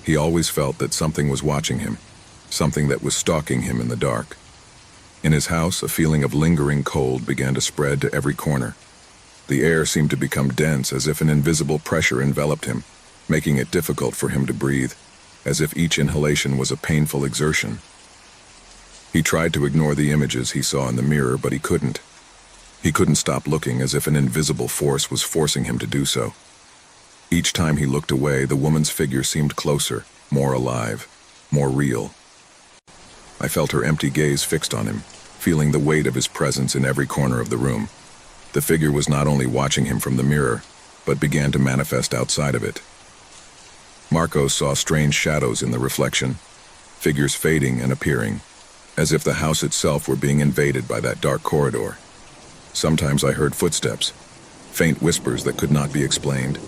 He always felt that something was watching him, something that was stalking him in the dark. In his house, a feeling of lingering cold began to spread to every corner. The air seemed to become dense, as if an invisible pressure enveloped him, making it difficult for him to breathe, as if each inhalation was a painful exertion. He tried to ignore the images he saw in the mirror, but he couldn't. He couldn't stop looking, as if an invisible force was forcing him to do so. Each time he looked away, the woman's figure seemed closer, more alive, more real. I felt her empty gaze fixed on him, feeling the weight of his presence in every corner of the room. The figure was not only watching him from the mirror, but began to manifest outside of it. Marcos saw strange shadows in the reflection, figures fading and appearing, as if the house itself were being invaded by that dark corridor. Sometimes I heard footsteps, faint whispers that could not be explained.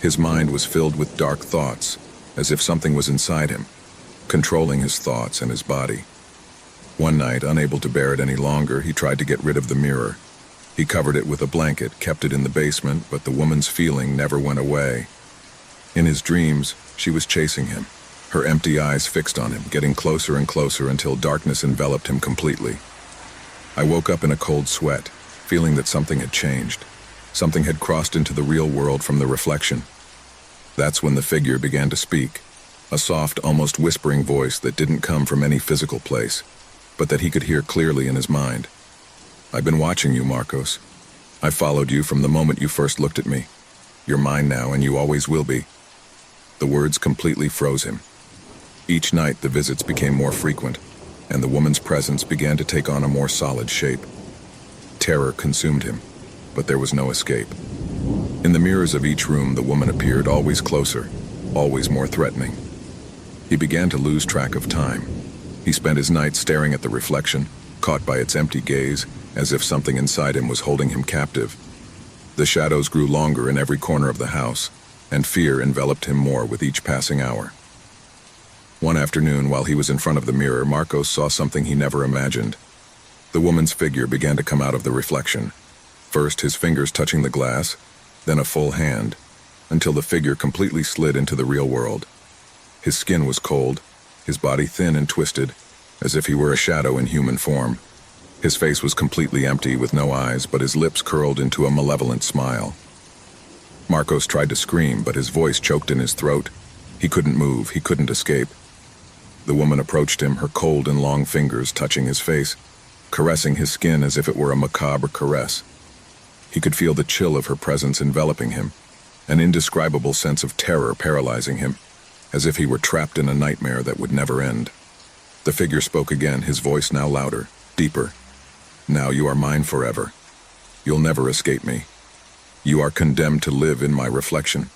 His mind was filled with dark thoughts, as if something was inside him, controlling his thoughts and his body. One night, unable to bear it any longer, he tried to get rid of the mirror. He covered it with a blanket, kept it in the basement, but the woman's feeling never went away. In his dreams, she was chasing him, her empty eyes fixed on him, getting closer and closer until darkness enveloped him completely. I woke up in a cold sweat, feeling that something had changed. Something had crossed into the real world from the reflection. That's when the figure began to speak, a soft, almost whispering voice that didn't come from any physical place, but that he could hear clearly in his mind. "I've been watching you, Marcos. I followed you from the moment you first looked at me. You're mine now, and you always will be." The words completely froze him. Each night, the visits became more frequent, and the woman's presence began to take on a more solid shape. Terror consumed him, but there was no escape. In the mirrors of each room, the woman appeared, always closer, always more threatening. He began to lose track of time. He spent his nights staring at the reflection, caught by its empty gaze, as if something inside him was holding him captive. The shadows grew longer in every corner of the house, and fear enveloped him more with each passing hour. One afternoon, while he was in front of the mirror, Marcos saw something he never imagined. The woman's figure began to come out of the reflection. First, his fingers touching the glass, then a full hand, until the figure completely slid into the real world. His skin was cold, his body thin and twisted, as if he were a shadow in human form. His face was completely empty, with no eyes, but his lips curled into a malevolent smile. Marcos tried to scream, but his voice choked in his throat. He couldn't move, he couldn't escape. The woman approached him, her cold and long fingers touching his face, caressing his skin as if it were a macabre caress. He could feel the chill of her presence enveloping him, an indescribable sense of terror paralyzing him, as if he were trapped in a nightmare that would never end. The figure spoke again, his voice now louder, deeper. "Now you are mine forever. You'll never escape me. You are condemned to live in my reflection."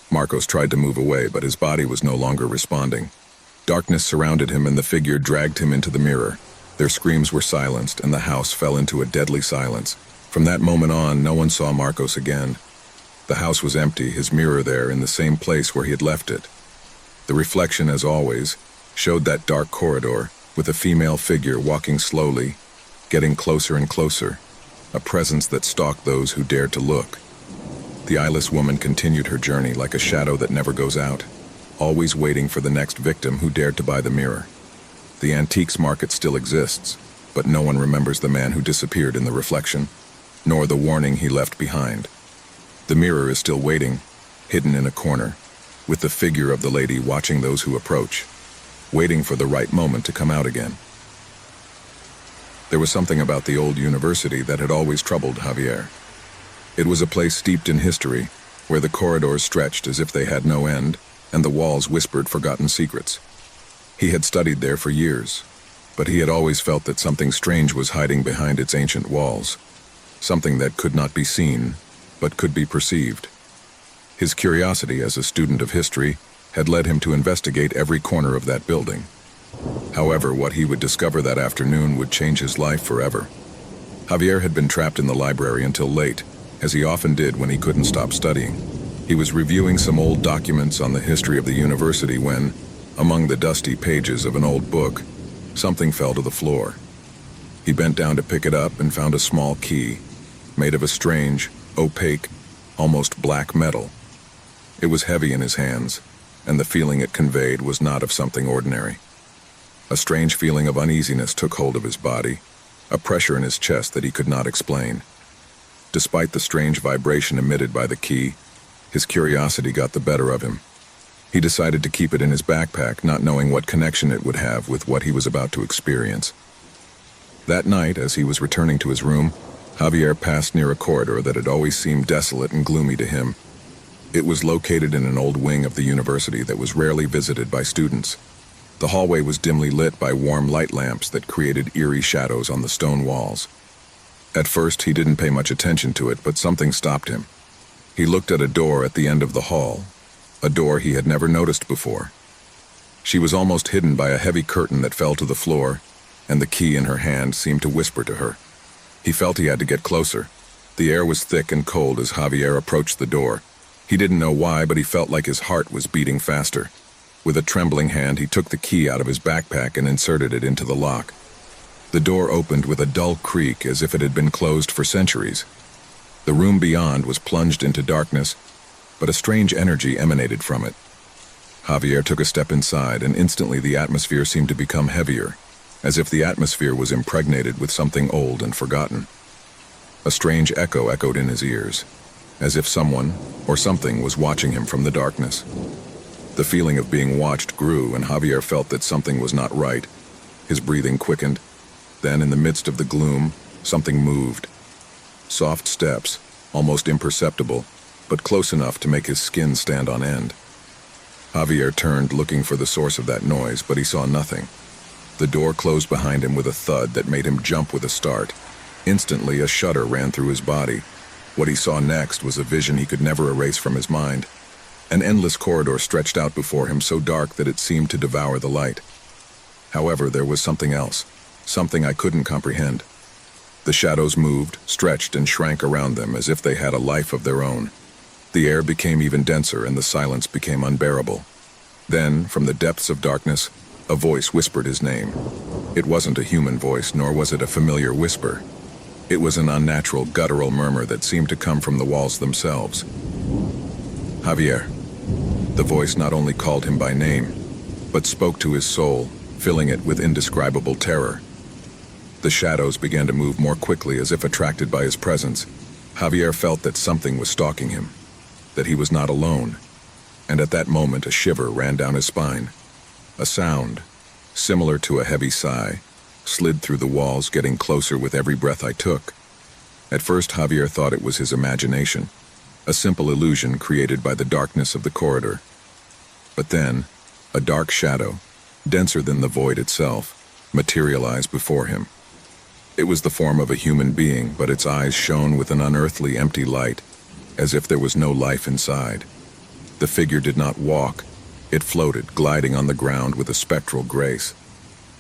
Marcos tried to move away, but his body was no longer responding. Darkness surrounded him, and the figure dragged him into the mirror. Their screams were silenced, and the house fell into a deadly silence. From that moment on, no one saw Marcos again. The house was empty, his mirror there in the same place where he had left it. The reflection, as always, showed that dark corridor, with a female figure walking slowly, getting closer and closer, a presence that stalked those who dared to look. The eyeless woman continued her journey like a shadow that never goes out, always waiting for the next victim who dared to buy the mirror. The antiques market still exists, but no one remembers the man who disappeared in the reflection, nor the warning he left behind. The mirror is still waiting, hidden in a corner, with the figure of the lady watching those who approach, waiting for the right moment to come out again. There was something about the old university that had always troubled Javier. It was a place steeped in history, where the corridors stretched as if they had no end, and the walls whispered forgotten secrets. He had studied there for years, but he had always felt that something strange was hiding behind its ancient walls, something that could not be seen, but could be perceived. His curiosity as a student of history had led him to investigate every corner of that building. However, what he would discover that afternoon would change his life forever. Javier had been trapped in the library until late, as he often did when he couldn't stop studying. He was reviewing some old documents on the history of the university when, among the dusty pages of an old book, something fell to the floor. He bent down to pick it up and found a small key, made of a strange, opaque, almost black metal. It was heavy in his hands, and the feeling it conveyed was not of something ordinary. A strange feeling of uneasiness took hold of his body, a pressure in his chest that he could not explain. Despite the strange vibration emitted by the key, his curiosity got the better of him. He decided to keep it in his backpack, not knowing what connection it would have with what he was about to experience. That night, as he was returning to his room, Javier passed near a corridor that had always seemed desolate and gloomy to him. It was located in an old wing of the university that was rarely visited by students. The hallway was dimly lit by warm light lamps that created eerie shadows on the stone walls. At first, he didn't pay much attention to it, but something stopped him. He looked at a door at the end of the hall, a door he had never noticed before. She was almost hidden by a heavy curtain that fell to the floor, and the key in her hand seemed to whisper to her. He felt he had to get closer. The air was thick and cold as Javier approached the door. He didn't know why, but he felt like his heart was beating faster. With a trembling hand, he took the key out of his backpack and inserted it into the lock. The door opened with a dull creak as if it had been closed for centuries. The room beyond was plunged into darkness, but a strange energy emanated from it. Javier took a step inside, and instantly the atmosphere seemed to become heavier, as if the atmosphere was impregnated with something old and forgotten. A strange echo echoed in his ears, as if someone or something was watching him from the darkness. The feeling of being watched grew, and Javier felt that something was not right. His breathing quickened. Then, in the midst of the gloom, something moved. Soft steps, almost imperceptible, but close enough to make his skin stand on end. Javier turned, looking for the source of that noise, but he saw nothing. The door closed behind him with a thud that made him jump with a start. Instantly, a shudder ran through his body. What he saw next was a vision he could never erase from his mind. An endless corridor stretched out before him, so dark that it seemed to devour the light. However, there was something else, something I couldn't comprehend. The shadows moved, stretched, and shrank around them as if they had a life of their own. The air became even denser, and the silence became unbearable. Then, from the depths of darkness, a voice whispered his name. It wasn't a human voice, nor was it a familiar whisper. It was an unnatural, guttural murmur that seemed to come from the walls themselves. Javier. The voice not only called him by name, but spoke to his soul, filling it with indescribable terror. The shadows began to move more quickly as if attracted by his presence. Javier felt that something was stalking him, that he was not alone, and at that moment a shiver ran down his spine. A sound, similar to a heavy sigh, slid through the walls, getting closer with every breath I took. At first, Javier thought it was his imagination, a simple illusion created by the darkness of the corridor. But then, a dark shadow, denser than the void itself, materialized before him. It was the form of a human being, but its eyes shone with an unearthly empty light, as if there was no life inside. The figure did not walk. It floated, gliding on the ground with a spectral grace.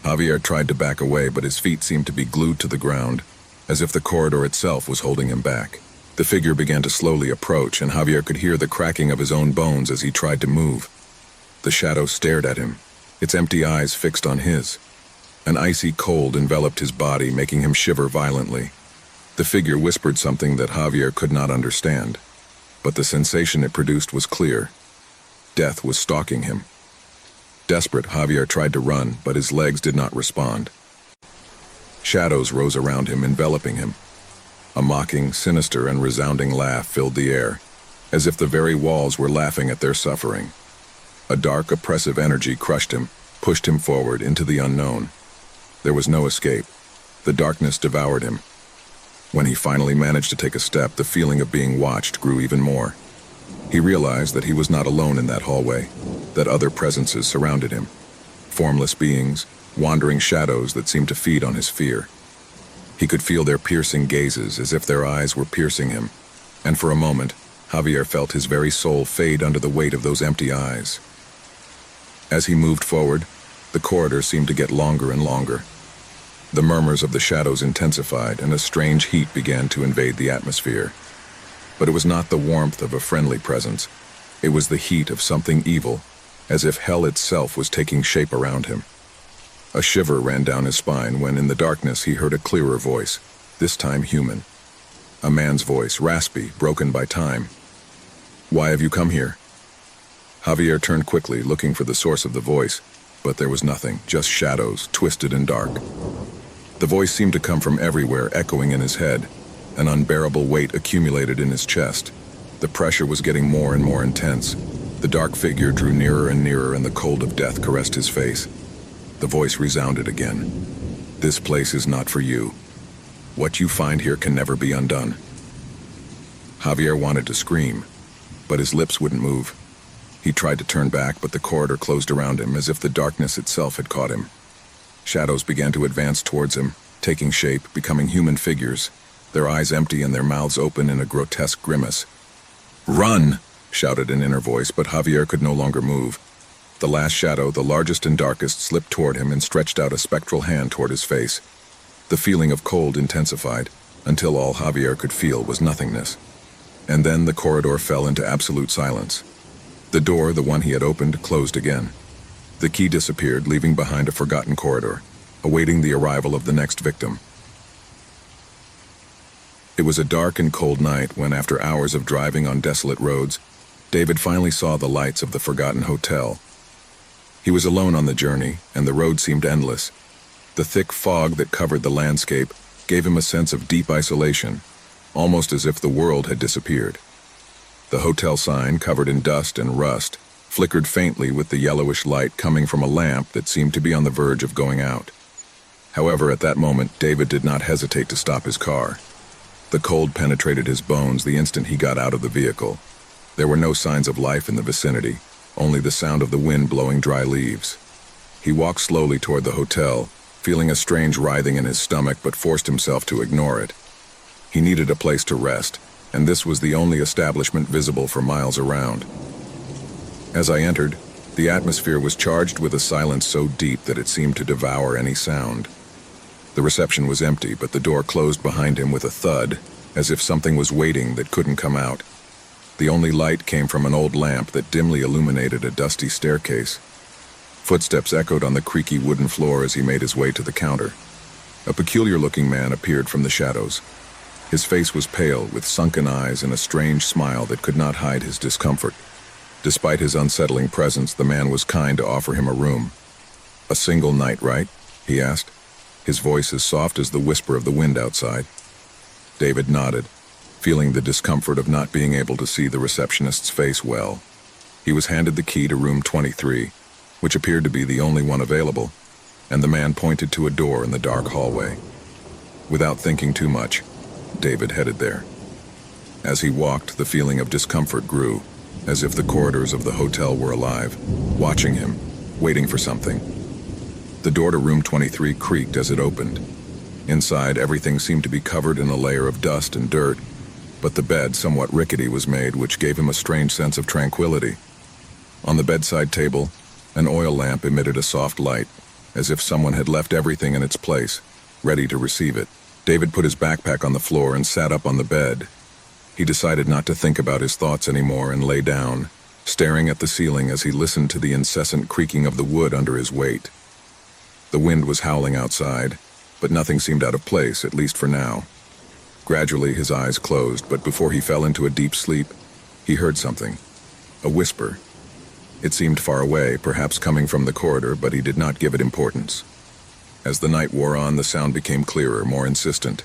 Javier tried to back away, but his feet seemed to be glued to the ground, as if the corridor itself was holding him back. The figure began to slowly approach, and Javier could hear the cracking of his own bones as he tried to move. The shadow stared at him, its empty eyes fixed on his. An icy cold enveloped his body, making him shiver violently. The figure whispered something that Javier could not understand, but the sensation it produced was clear. Death was stalking him. Desperate, Javier tried to run, but his legs did not respond. Shadows rose around him, enveloping him. A mocking, sinister, and resounding laugh filled the air, as if the very walls were laughing at their suffering. A dark, oppressive energy crushed him, pushed him forward into the unknown. There was no escape. The darkness devoured him. When he finally managed to take a step, the feeling of being watched grew even more. He realized that he was not alone in that hallway, that other presences surrounded him. Formless beings, wandering shadows that seemed to feed on his fear. He could feel their piercing gazes as if their eyes were piercing him, and for a moment, Javier felt his very soul fade under the weight of those empty eyes. As he moved forward, the corridor seemed to get longer and longer. The murmurs of the shadows intensified, and a strange heat began to invade the atmosphere. But it was not the warmth of a friendly presence. It was the heat of something evil, as if hell itself was taking shape around him. A shiver ran down his spine when, in the darkness, he heard a clearer voice, this time human. A man's voice, raspy, broken by time. "Why have you come here?" Javier turned quickly, looking for the source of the voice, but there was nothing, just shadows, twisted and dark. The voice seemed to come from everywhere, echoing in his head. An unbearable weight accumulated in his chest. The pressure was getting more and more intense. The dark figure drew nearer and nearer, and the cold of death caressed his face. The voice resounded again. "This place is not for you. What you find here can never be undone." Javier wanted to scream, but his lips wouldn't move. He tried to turn back, but the corridor closed around him as if the darkness itself had caught him. Shadows began to advance towards him, taking shape, becoming human figures, their eyes empty and their mouths open in a grotesque grimace. "Run!" shouted an inner voice, but Javier could no longer move. The last shadow, the largest and darkest, slipped toward him and stretched out a spectral hand toward his face. The feeling of cold intensified, until all Javier could feel was nothingness. And then the corridor fell into absolute silence. The door, the one he had opened, closed again. The key disappeared, leaving behind a forgotten corridor, awaiting the arrival of the next victim. It was a dark and cold night when, after hours of driving on desolate roads, David finally saw the lights of the forgotten hotel. He was alone on the journey, and the road seemed endless. The thick fog that covered the landscape gave him a sense of deep isolation, almost as if the world had disappeared. The hotel sign, covered in dust and rust, flickered faintly with the yellowish light coming from a lamp that seemed to be on the verge of going out. However, at that moment, David did not hesitate to stop his car. The cold penetrated his bones the instant he got out of the vehicle. There were no signs of life in the vicinity, only the sound of the wind blowing dry leaves. He walked slowly toward the hotel, feeling a strange writhing in his stomach, but forced himself to ignore it. He needed a place to rest, and this was the only establishment visible for miles around. As I entered, the atmosphere was charged with a silence so deep that it seemed to devour any sound. The reception was empty, but the door closed behind him with a thud, as if something was waiting that couldn't come out. The only light came from an old lamp that dimly illuminated a dusty staircase. Footsteps echoed on the creaky wooden floor as he made his way to the counter. A peculiar-looking man appeared from the shadows. His face was pale, with sunken eyes and a strange smile that could not hide his discomfort. Despite his unsettling presence, the man was kind to offer him a room. "A single night, right?" he asked, his voice as soft as the whisper of the wind outside. David nodded, feeling the discomfort of not being able to see the receptionist's face well. He was handed the key to room 23, which appeared to be the only one available, and the man pointed to a door in the dark hallway. Without thinking too much, David headed there. As he walked, the feeling of discomfort grew, as if the corridors of the hotel were alive, watching him, waiting for something. The door to room 23 creaked as it opened. Inside, everything seemed to be covered in a layer of dust and dirt, but the bed, somewhat rickety, was made, which gave him a strange sense of tranquility. On the bedside table, an oil lamp emitted a soft light, as if someone had left everything in its place, ready to receive it. David put his backpack on the floor and sat up on the bed. He decided not to think about his thoughts anymore and lay down, staring at the ceiling as he listened to the incessant creaking of the wood under his weight. The wind was howling outside, but nothing seemed out of place, at least for now. Gradually, his eyes closed, but before he fell into a deep sleep, he heard something. A whisper. It seemed far away, perhaps coming from the corridor, but he did not give it importance. As the night wore on, the sound became clearer, more insistent.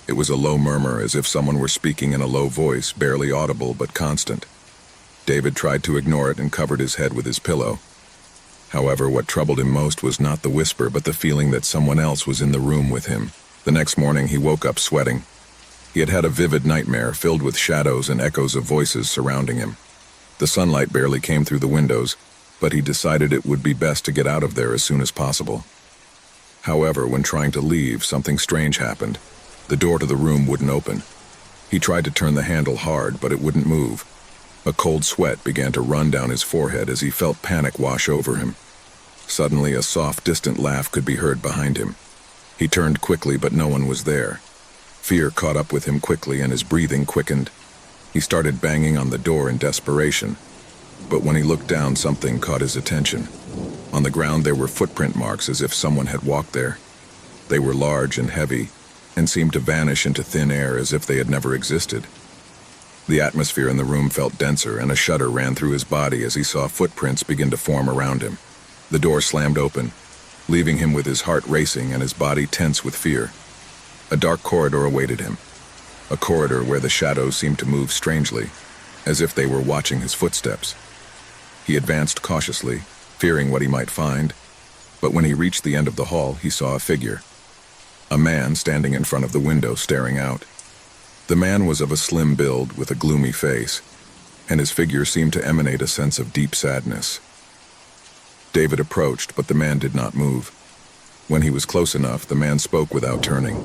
It was a low murmur, as if someone were speaking in a low voice, barely audible but constant. David tried to ignore it and covered his head with his pillow. However, what troubled him most was not the whisper, but the feeling that someone else was in the room with him, The next morning he woke up sweating. He had had a vivid nightmare filled with shadows and echoes of voices surrounding him. The sunlight barely came through the windows, but he decided it would be best to get out of there as soon as possible. However, when trying to leave, something strange happened. The door to the room wouldn't open. He tried to turn the handle hard, but it wouldn't move. A cold sweat began to run down his forehead as he felt panic wash over him. Suddenly, a soft, distant laugh could be heard behind him. He turned quickly, but no one was there. Fear caught up with him quickly and his breathing quickened. He started banging on the door in desperation. But when he looked down, something caught his attention. On the ground there were footprint marks as if someone had walked there. They were large and heavy, and seemed to vanish into thin air as if they had never existed. The atmosphere in the room felt denser, and a shudder ran through his body as he saw footprints begin to form around him. The door slammed open, leaving him with his heart racing and his body tense with fear. A dark corridor awaited him. A corridor where the shadows seemed to move strangely, as if they were watching his footsteps. He advanced cautiously, fearing what he might find, but when he reached the end of the hall, he saw a figure. A man standing in front of the window, staring out. The man was of a slim build with a gloomy face, and his figure seemed to emanate a sense of deep sadness. David approached, but the man did not move. When he was close enough, the man spoke without turning.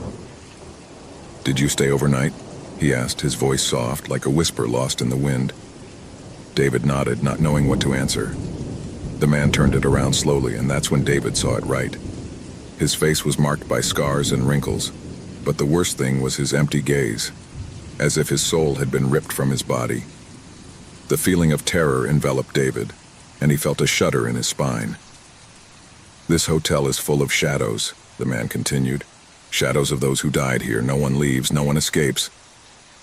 "Did you stay overnight?" he asked, his voice soft, like a whisper lost in the wind. David nodded, not knowing what to answer. The man turned it around slowly, and that's when David saw it right. His face was marked by scars and wrinkles, but the worst thing was his empty gaze, as if his soul had been ripped from his body. The feeling of terror enveloped David, and he felt a shudder in his spine. "This hotel is full of shadows," the man continued. "Shadows of those who died here. No one leaves, no one escapes."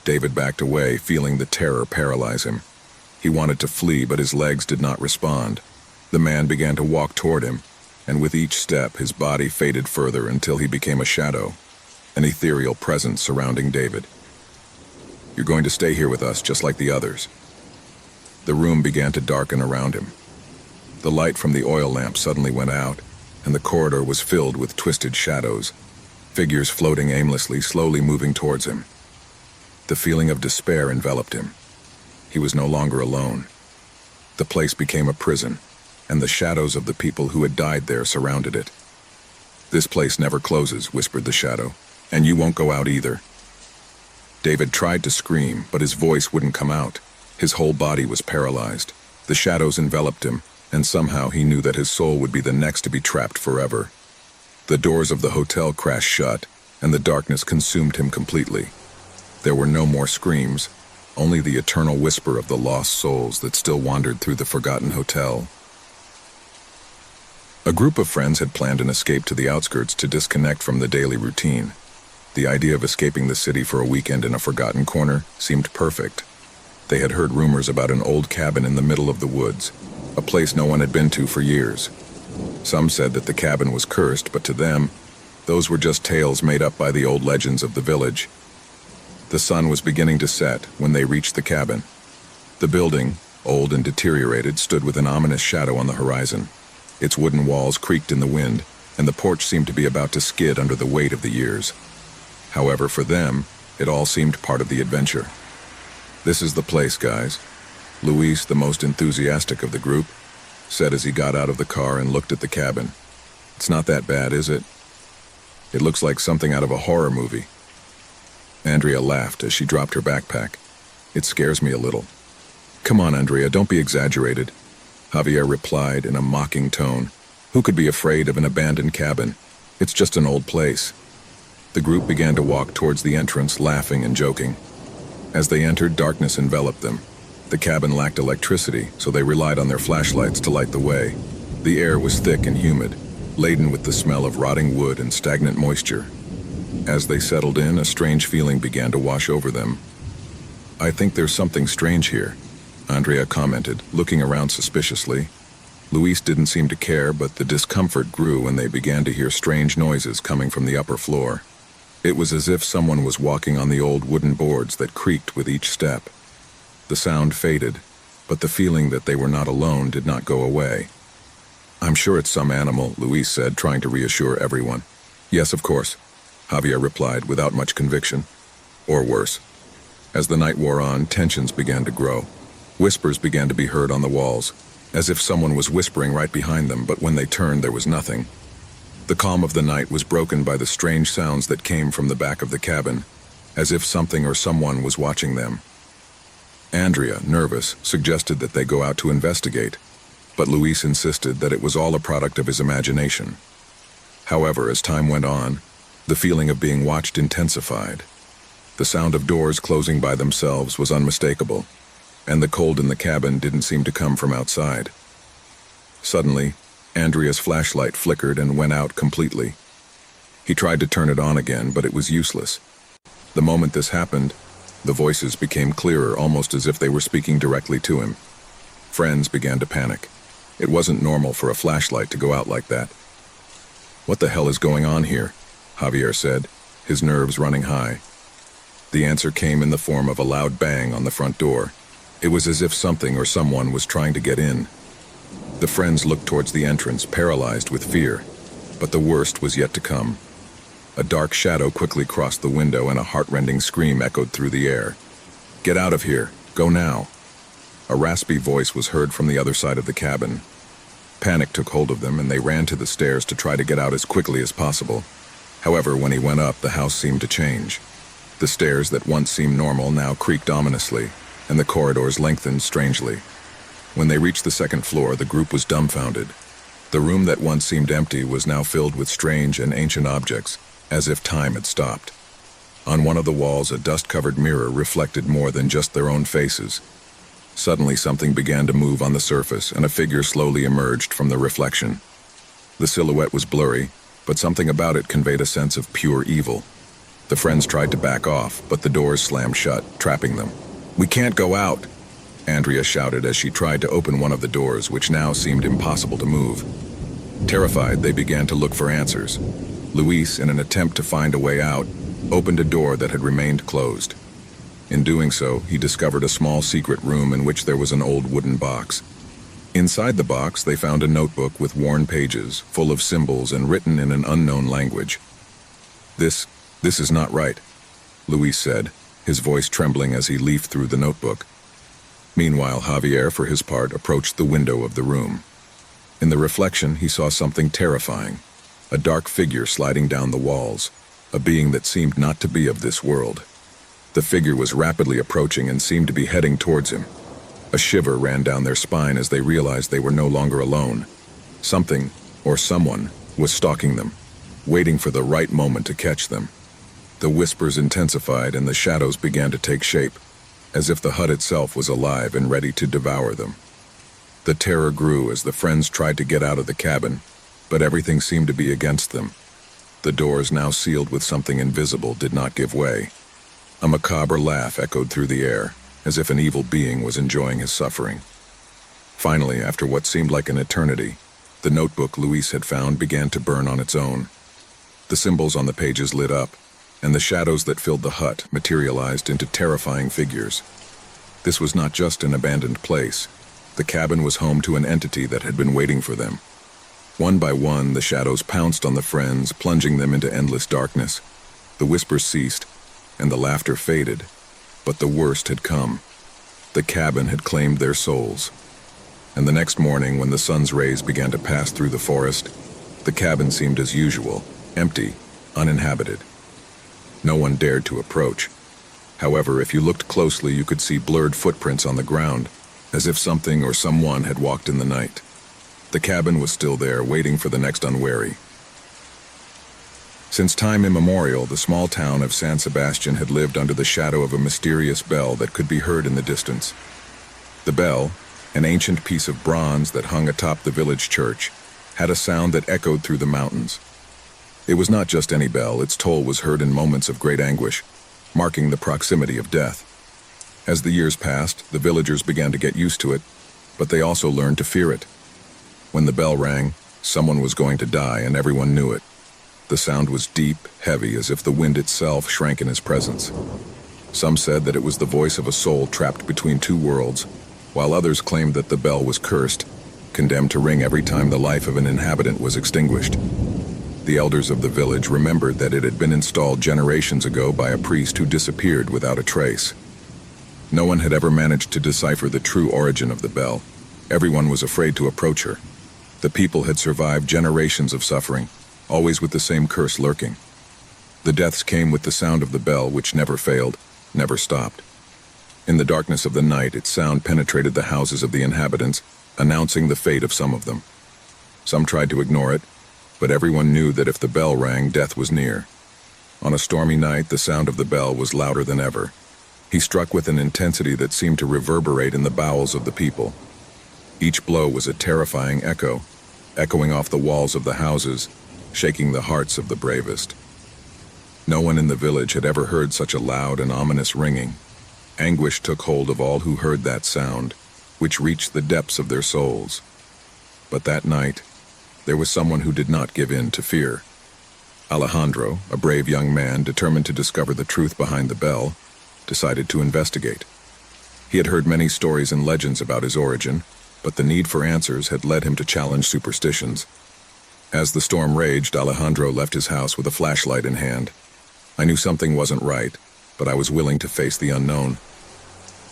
David backed away, feeling the terror paralyze him. He wanted to flee, but his legs did not respond. The man began to walk toward him, and with each step his body faded further until he became a shadow, an ethereal presence surrounding David. "You're going to stay here with us, just like the others." The room began to darken around him. The light from the oil lamp suddenly went out, and the corridor was filled with twisted shadows, figures floating aimlessly, slowly moving towards him. The feeling of despair enveloped him. He was no longer alone. The place became a prison, and the shadows of the people who had died there surrounded it. "This place never closes," whispered the shadow, "and you won't go out either." David tried to scream, but his voice wouldn't come out. His whole body was paralyzed. The shadows enveloped him, and somehow he knew that his soul would be the next to be trapped forever. The doors of the hotel crashed shut, and the darkness consumed him completely. There were no more screams, only the eternal whisper of the lost souls that still wandered through the forgotten hotel. A group of friends had planned an escape to the outskirts to disconnect from the daily routine. The idea of escaping the city for a weekend in a forgotten corner seemed perfect. They had heard rumors about an old cabin in the middle of the woods, a place no one had been to for years. Some said that the cabin was cursed, but to them, those were just tales made up by the old legends of the village. The sun was beginning to set when they reached the cabin. The building, old and deteriorated, stood with an ominous shadow on the horizon. Its wooden walls creaked in the wind, and the porch seemed to be about to skid under the weight of the years. However, for them, it all seemed part of the adventure. "This is the place, guys," Luis, the most enthusiastic of the group, said as he got out of the car and looked at the cabin. "It's not that bad, is it? It looks like something out of a horror movie." Andrea laughed as she dropped her backpack. "It scares me a little." "Come on, Andrea, don't be exaggerated," Javier replied in a mocking tone. "Who could be afraid of an abandoned cabin? It's just an old place." The group began to walk towards the entrance, laughing and joking. As they entered, darkness enveloped them. The cabin lacked electricity, so they relied on their flashlights to light the way. The air was thick and humid, laden with the smell of rotting wood and stagnant moisture. As they settled in, a strange feeling began to wash over them. "I think there's something strange here," Andrea commented, looking around suspiciously. Luis didn't seem to care, but the discomfort grew when they began to hear strange noises coming from the upper floor. It was as if someone was walking on the old wooden boards that creaked with each step. The sound faded, but the feeling that they were not alone did not go away. "I'm sure it's some animal," Luis said, trying to reassure everyone. "Yes, of course," Javier replied without much conviction. Or worse. As the night wore on, tensions began to grow. Whispers began to be heard on the walls, as if someone was whispering right behind them, but when they turned, there was nothing. The calm of the night was broken by the strange sounds that came from the back of the cabin, as if something or someone was watching them. Andrea, nervous, suggested that they go out to investigate, but Luis insisted that it was all a product of his imagination. However, as time went on, the feeling of being watched intensified. The sound of doors closing by themselves was unmistakable, and the cold in the cabin didn't seem to come from outside. Suddenly, Andrea's flashlight flickered and went out completely. He tried to turn it on again, but it was useless. The moment this happened, the voices became clearer, almost as if they were speaking directly to him. Friends began to panic. It wasn't normal for a flashlight to go out like that. "What the hell is going on here?" Javier said, his nerves running high. The answer came in the form of a loud bang on the front door. It was as if something or someone was trying to get in. The friends looked towards the entrance, paralyzed with fear, but the worst was yet to come. A dark shadow quickly crossed the window and a heart-rending scream echoed through the air. "Get out of here! Go now!" A raspy voice was heard from the other side of the cabin. Panic took hold of them and they ran to the stairs to try to get out as quickly as possible. However, when he went up, the house seemed to change. The stairs that once seemed normal now creaked ominously, and the corridors lengthened strangely. When they reached the second floor, the group was dumbfounded. The room that once seemed empty was now filled with strange and ancient objects, as if time had stopped. On one of the walls, a dust-covered mirror reflected more than just their own faces. Suddenly, something began to move on the surface, and a figure slowly emerged from the reflection. The silhouette was blurry, but something about it conveyed a sense of pure evil. The friends tried to back off, but the doors slammed shut, trapping them. "We can't go out!" Andrea shouted as she tried to open one of the doors, which now seemed impossible to move. Terrified, they began to look for answers. Luis, in an attempt to find a way out, opened a door that had remained closed. In doing so, he discovered a small secret room in which there was an old wooden box. Inside the box, they found a notebook with worn pages, full of symbols and written in an unknown language. This is not right," Luis said, his voice trembling as he leafed through the notebook. Meanwhile, Javier, for his part, approached the window of the room. In the reflection, he saw something terrifying, a dark figure sliding down the walls, a being that seemed not to be of this world. The figure was rapidly approaching and seemed to be heading towards him. A shiver ran down their spine as they realized they were no longer alone. Something, or someone, was stalking them, waiting for the right moment to catch them. The whispers intensified and the shadows began to take shape, as if the hut itself was alive and ready to devour them. The terror grew as the friends tried to get out of the cabin, but everything seemed to be against them. The doors, now sealed with something invisible, did not give way. A macabre laugh echoed through the air, as if an evil being was enjoying his suffering. Finally, after what seemed like an eternity, the notebook Luis had found began to burn on its own. The symbols on the pages lit up, and the shadows that filled the hut materialized into terrifying figures. This was not just an abandoned place. The cabin was home to an entity that had been waiting for them. One by one, the shadows pounced on the friends, plunging them into endless darkness. The whispers ceased, and the laughter faded, but the worst had come. The cabin had claimed their souls. And the next morning, when the sun's rays began to pass through the forest, the cabin seemed as usual, empty, uninhabited. No one dared to approach. However, if you looked closely, you could see blurred footprints on the ground, as if something or someone had walked in the night. The cabin was still there, waiting for the next unwary. Since time immemorial, the small town of San Sebastian had lived under the shadow of a mysterious bell that could be heard in the distance. The bell, an ancient piece of bronze that hung atop the village church, had a sound that echoed through the mountains. It was not just any bell, its toll was heard in moments of great anguish, marking the proximity of death. As the years passed, the villagers began to get used to it, but they also learned to fear it. When the bell rang, someone was going to die, and everyone knew it. The sound was deep, heavy, as if the wind itself shrank in his presence. Some said that it was the voice of a soul trapped between two worlds, while others claimed that the bell was cursed, condemned to ring every time the life of an inhabitant was extinguished. The elders of the village remembered that it had been installed generations ago by a priest who disappeared without a trace. No one had ever managed to decipher the true origin of the bell. Everyone was afraid to approach her. The people had survived generations of suffering, always with the same curse lurking. The deaths came with the sound of the bell, which never failed, never stopped. In the darkness of the night, its sound penetrated the houses of the inhabitants, announcing the fate of some of them. Some tried to ignore it, but everyone knew that if the bell rang, death was near. On a stormy night, the sound of the bell was louder than ever. He struck with an intensity that seemed to reverberate in the bowels of the people. Each blow was a terrifying echo, echoing off the walls of the houses, shaking the hearts of the bravest. No one in the village had ever heard such a loud and ominous ringing. Anguish took hold of all who heard that sound, which reached the depths of their souls. But that night, there was someone who did not give in to fear. Alejandro, a brave young man determined to discover the truth behind the bell, decided to investigate. He had heard many stories and legends about his origin, but the need for answers had led him to challenge superstitions. As the storm raged, Alejandro left his house with a flashlight in hand. I knew something wasn't right, but I was willing to face the unknown.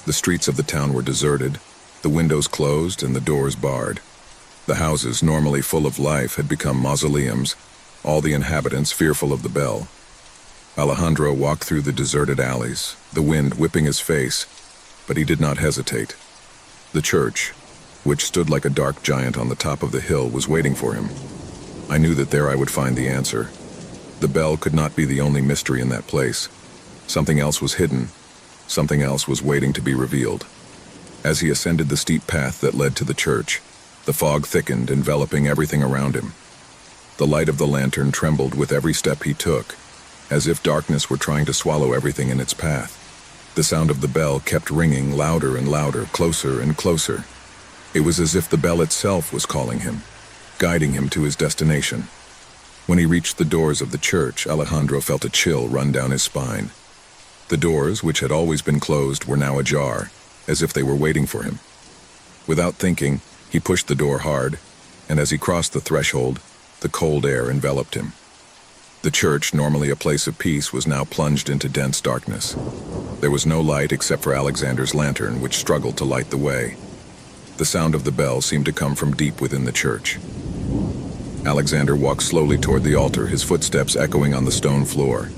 The streets of the town were deserted, the windows closed and the doors barred. The houses, normally full of life, had become mausoleums, all the inhabitants fearful of the bell. Alejandro walked through the deserted alleys, the wind whipping his face, but he did not hesitate. The church, which stood like a dark giant on the top of the hill, was waiting for him. I knew that there I would find the answer. The bell could not be the only mystery in that place. Something else was hidden. Something else was waiting to be revealed. As he ascended the steep path that led to the church, the fog thickened, enveloping everything around him. The light of the lantern trembled with every step he took, as if darkness were trying to swallow everything in its path. The sound of the bell kept ringing louder and louder, closer and closer. It was as if the bell itself was calling him, guiding him to his destination. When he reached the doors of the church, Alejandro felt a chill run down his spine. The doors, which had always been closed, were now ajar, as if they were waiting for him. Without thinking, he pushed the door hard, and as he crossed the threshold, the cold air enveloped him. The church, normally a place of peace, was now plunged into dense darkness. There was no light except for Alexander's lantern, which struggled to light the way. The sound of the bell seemed to come from deep within the church. Alexander walked slowly toward the altar, his footsteps echoing on the stone floor.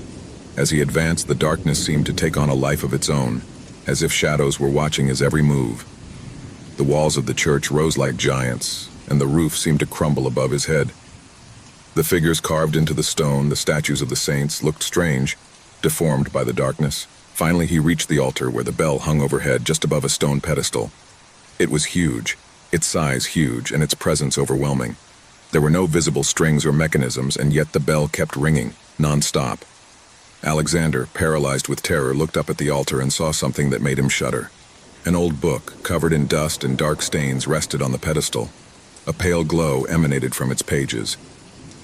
As he advanced, the darkness seemed to take on a life of its own, as if shadows were watching his every move. The walls of the church rose like giants, and the roof seemed to crumble above his head. The figures carved into the stone, the statues of the saints, looked strange, deformed by the darkness. Finally, he reached the altar where the bell hung overhead just above a stone pedestal. It was huge, its size huge, and its presence overwhelming. There were no visible strings or mechanisms, and yet the bell kept ringing, non-stop. Alexander, paralyzed with terror, looked up at the altar and saw something that made him shudder. An old book, covered in dust and dark stains, rested on the pedestal. A pale glow emanated from its pages.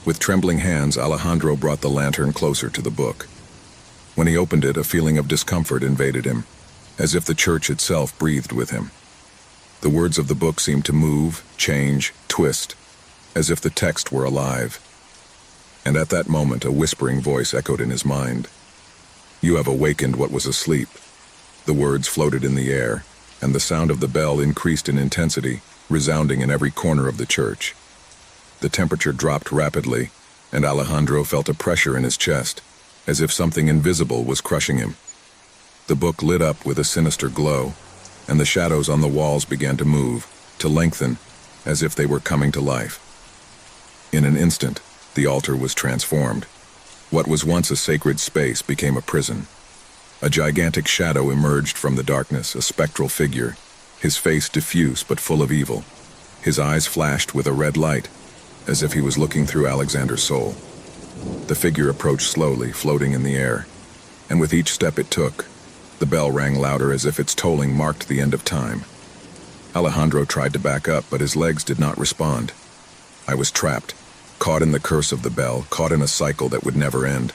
With trembling hands, Alejandro brought the lantern closer to the book. When he opened it, a feeling of discomfort invaded him, as if the church itself breathed with him. The words of the book seemed to move, change, twist, as if the text were alive. And at that moment, a whispering voice echoed in his mind. "You have awakened what was asleep." The words floated in the air, and the sound of the bell increased in intensity, resounding in every corner of the church. The temperature dropped rapidly, and Alejandro felt a pressure in his chest, as if something invisible was crushing him. The book lit up with a sinister glow, and the shadows on the walls began to move, to lengthen, as if they were coming to life. In an instant, the altar was transformed. What was once a sacred space became a prison. A gigantic shadow emerged from the darkness, a spectral figure, his face diffuse but full of evil. His eyes flashed with a red light, as if he was looking through Alexander's soul. The figure approached slowly, floating in the air, and with each step it took, the bell rang louder as if its tolling marked the end of time. Alejandro tried to back up, but his legs did not respond. I was trapped, caught in the curse of the bell, caught in a cycle that would never end.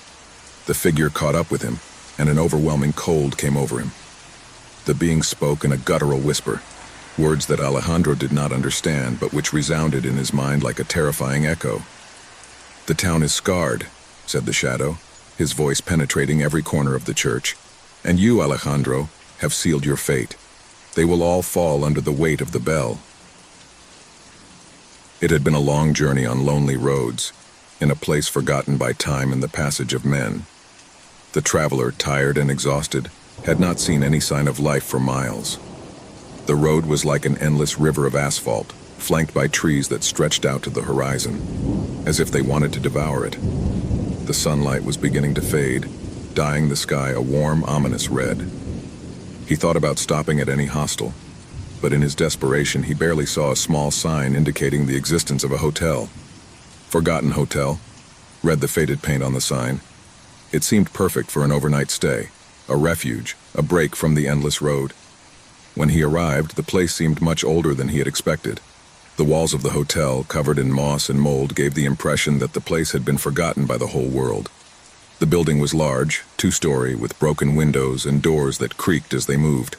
The figure caught up with him, and an overwhelming cold came over him. The being spoke in a guttural whisper, words that Alejandro did not understand, but which resounded in his mind like a terrifying echo. "The town is scarred," said the shadow, his voice penetrating every corner of the church. "And you, Alejandro, have sealed your fate. They will all fall under the weight of the bell." It had been a long journey on lonely roads, in a place forgotten by time and the passage of men. The traveler, tired and exhausted, had not seen any sign of life for miles. The road was like an endless river of asphalt, flanked by trees that stretched out to the horizon, as if they wanted to devour it. The sunlight was beginning to fade, dyeing the sky a warm, ominous red. He thought about stopping at any hostel, but in his desperation he barely saw a small sign indicating the existence of a hotel. "Forgotten Hotel," read the faded paint on the sign. It seemed perfect for an overnight stay, a refuge, a break from the endless road. When he arrived, the place seemed much older than he had expected. The walls of the hotel, covered in moss and mold, gave the impression that the place had been forgotten by the whole world. The building was large, two-story, with broken windows and doors that creaked as they moved.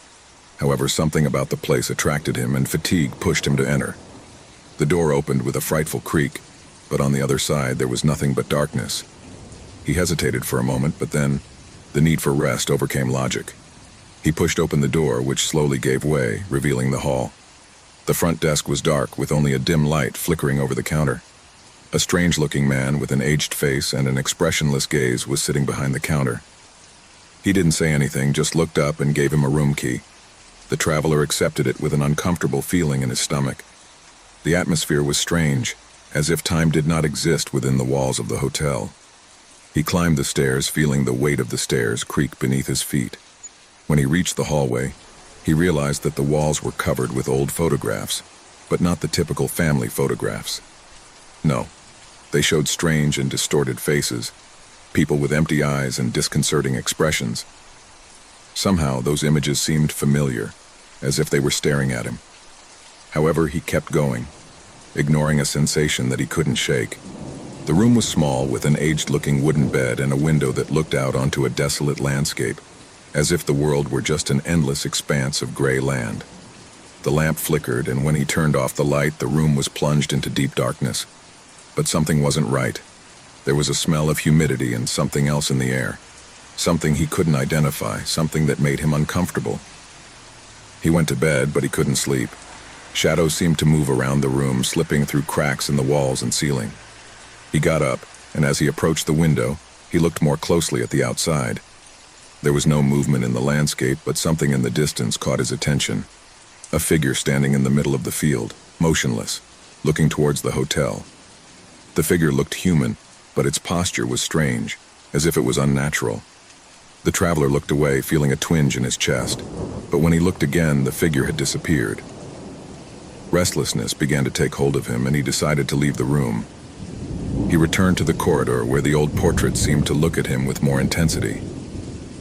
However, something about the place attracted him, and fatigue pushed him to enter. The door opened with a frightful creak, but on the other side there was nothing but darkness. He hesitated for a moment, but then the need for rest overcame logic. He pushed open the door, which slowly gave way, revealing the hall. The front desk was dark, with only a dim light flickering over the counter. A strange-looking man with an aged face and an expressionless gaze was sitting behind the counter. He didn't say anything, just looked up and gave him a room key. The traveler accepted it with an uncomfortable feeling in his stomach. The atmosphere was strange, as if time did not exist within the walls of the hotel. He climbed the stairs, feeling the weight of the stairs creak beneath his feet. When he reached the hallway, he realized that the walls were covered with old photographs, but not the typical family photographs. No, they showed strange and distorted faces, people with empty eyes and disconcerting expressions. Somehow, those images seemed familiar, as if they were staring at him. However, he kept going, ignoring a sensation that he couldn't shake. The room was small, with an aged-looking wooden bed and a window that looked out onto a desolate landscape, as if the world were just an endless expanse of gray land. The lamp flickered, and when he turned off the light, the room was plunged into deep darkness. But something wasn't right. There was a smell of humidity and something else in the air. Something he couldn't identify, something that made him uncomfortable. He went to bed, but he couldn't sleep. Shadows seemed to move around the room, slipping through cracks in the walls and ceiling. He got up, and as he approached the window, he looked more closely at the outside. There was no movement in the landscape, but something in the distance caught his attention. A figure standing in the middle of the field, motionless, looking towards the hotel. The figure looked human, but its posture was strange, as if it was unnatural. The traveler looked away, feeling a twinge in his chest, but when he looked again, the figure had disappeared. Restlessness began to take hold of him, and he decided to leave the room. He returned to the corridor, where the old portrait seemed to look at him with more intensity.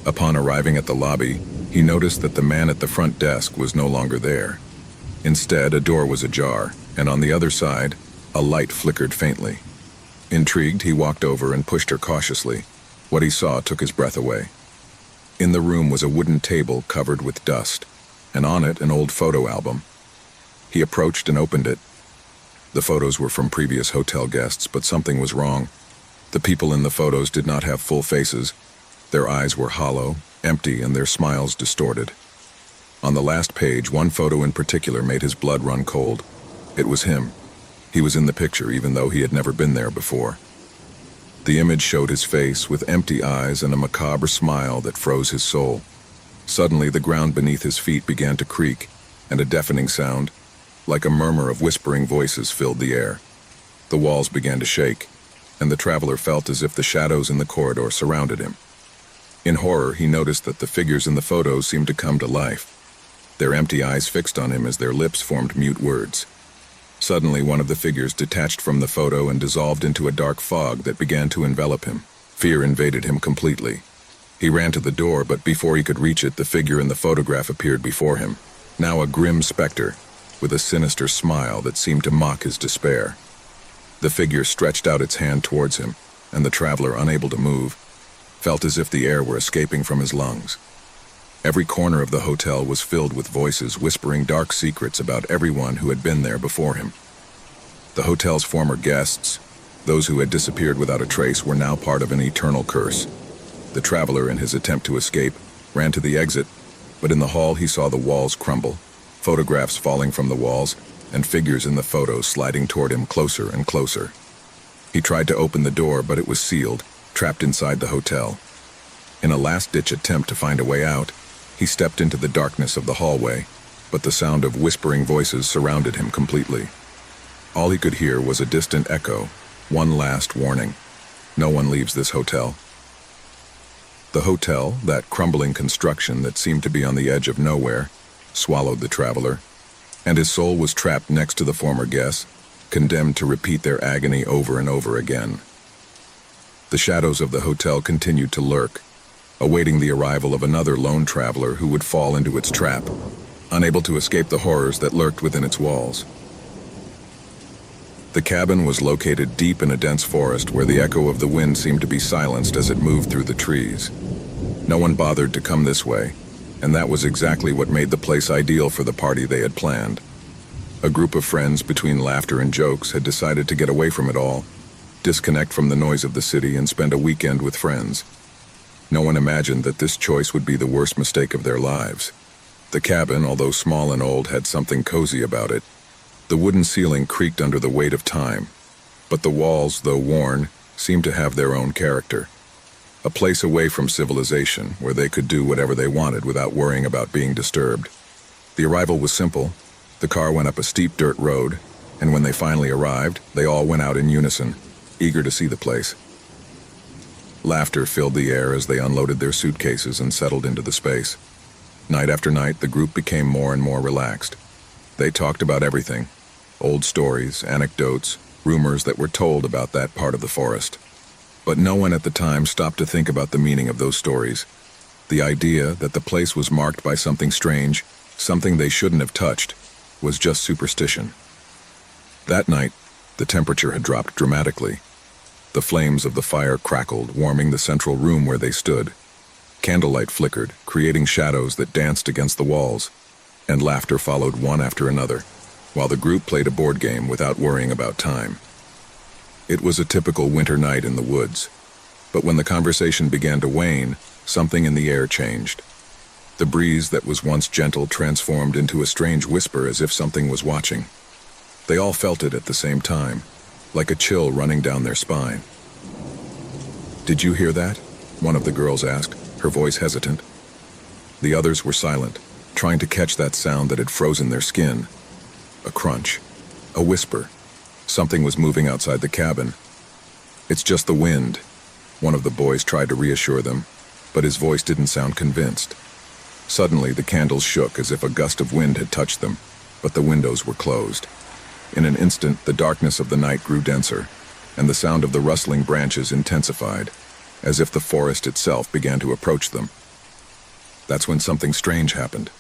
Upon arriving at the lobby, he noticed that the man at the front desk was no longer there. Instead, a door was ajar, and on the other side, a light flickered faintly. Intrigued, he walked over and pushed her cautiously. What he saw took his breath away. In the room was a wooden table covered with dust, and on it an old photo album. He approached and opened it. The photos were from previous hotel guests, but something was wrong. The people in the photos did not have full faces. Their eyes were hollow, empty, and their smiles distorted. On the last page, one photo in particular made his blood run cold. It was him. He was in the picture, even though he had never been there before. The image showed his face with empty eyes and a macabre smile that froze his soul. Suddenly, the ground beneath his feet began to creak, and a deafening sound, like a murmur of whispering voices, filled the air. The walls began to shake, and the traveler felt as if the shadows in the corridor surrounded him. In horror, he noticed that the figures in the photos seemed to come to life, their empty eyes fixed on him as their lips formed mute words. Suddenly, one of the figures detached from the photo and dissolved into a dark fog that began to envelop him. Fear invaded him completely. He ran to the door, but before he could reach it, the figure in the photograph appeared before him, now a grim specter, with a sinister smile that seemed to mock his despair. The figure stretched out its hand towards him, and the traveler, unable to move, felt as if the air were escaping from his lungs. Every corner of the hotel was filled with voices whispering dark secrets about everyone who had been there before him. The hotel's former guests, Those who had disappeared without a trace were now part of an eternal curse. The traveler, in his attempt to escape, ran to the exit, but in the hall he saw the walls crumble, photographs falling from the walls, and figures in the photos sliding toward him closer and closer. He tried to open the door, but it was sealed, trapped inside the hotel. In a last-ditch attempt to find a way out, he stepped into the darkness of the hallway, but the sound of whispering voices surrounded him completely. All he could hear was a distant echo, one last warning. No one leaves this hotel. The hotel, that crumbling construction that seemed to be on the edge of nowhere, swallowed the traveler, and his soul was trapped next to the former guests, condemned to repeat their agony over and over again. The shadows of the hotel continued to lurk, awaiting the arrival of another lone traveler who would fall into its trap, unable to escape the horrors that lurked within its walls. The cabin was located deep in a dense forest where the echo of the wind seemed to be silenced as it moved through the trees. No one bothered to come this way, and that was exactly what made the place ideal for the party they had planned. A group of friends, between laughter and jokes, had decided to get away from it all, disconnect from the noise of the city, and spend a weekend with friends. No one imagined that this choice would be the worst mistake of their lives. The cabin, although small and old, had something cozy about it. The wooden ceiling creaked under the weight of time, but the walls, though worn, seemed to have their own character. A place away from civilization, where they could do whatever they wanted without worrying about being disturbed. The arrival was simple. The car went up a steep dirt road, and when they finally arrived, they all went out in unison, eager to see the place. Laughter filled the air as they unloaded their suitcases and settled into the space. Night after night, the group became more and more relaxed. They talked about everything: old stories, anecdotes, rumors that were told about that part of the forest. But no one at the time stopped to think about the meaning of those stories. The idea that the place was marked by something strange, something they shouldn't have touched, was just superstition. That night, the temperature had dropped dramatically. The flames of the fire crackled, warming the central room where they stood. Candlelight flickered, creating shadows that danced against the walls, and laughter followed one after another, while the group played a board game without worrying about time. It was a typical winter night in the woods, but when the conversation began to wane, something in the air changed. The breeze that was once gentle transformed into a strange whisper, as if something was watching. They all felt it at the same time, like a chill running down their spine. "Did you hear that?" one of the girls asked, her voice hesitant. The others were silent, trying to catch that sound that had frozen their skin. A crunch, a whisper. Something was moving outside the cabin. "It's just the wind," one of the boys tried to reassure them, but his voice didn't sound convinced. Suddenly, the candles shook as if a gust of wind had touched them, but the windows were closed. In an instant, the darkness of the night grew denser, and the sound of the rustling branches intensified, as if the forest itself began to approach them. That's when something strange happened.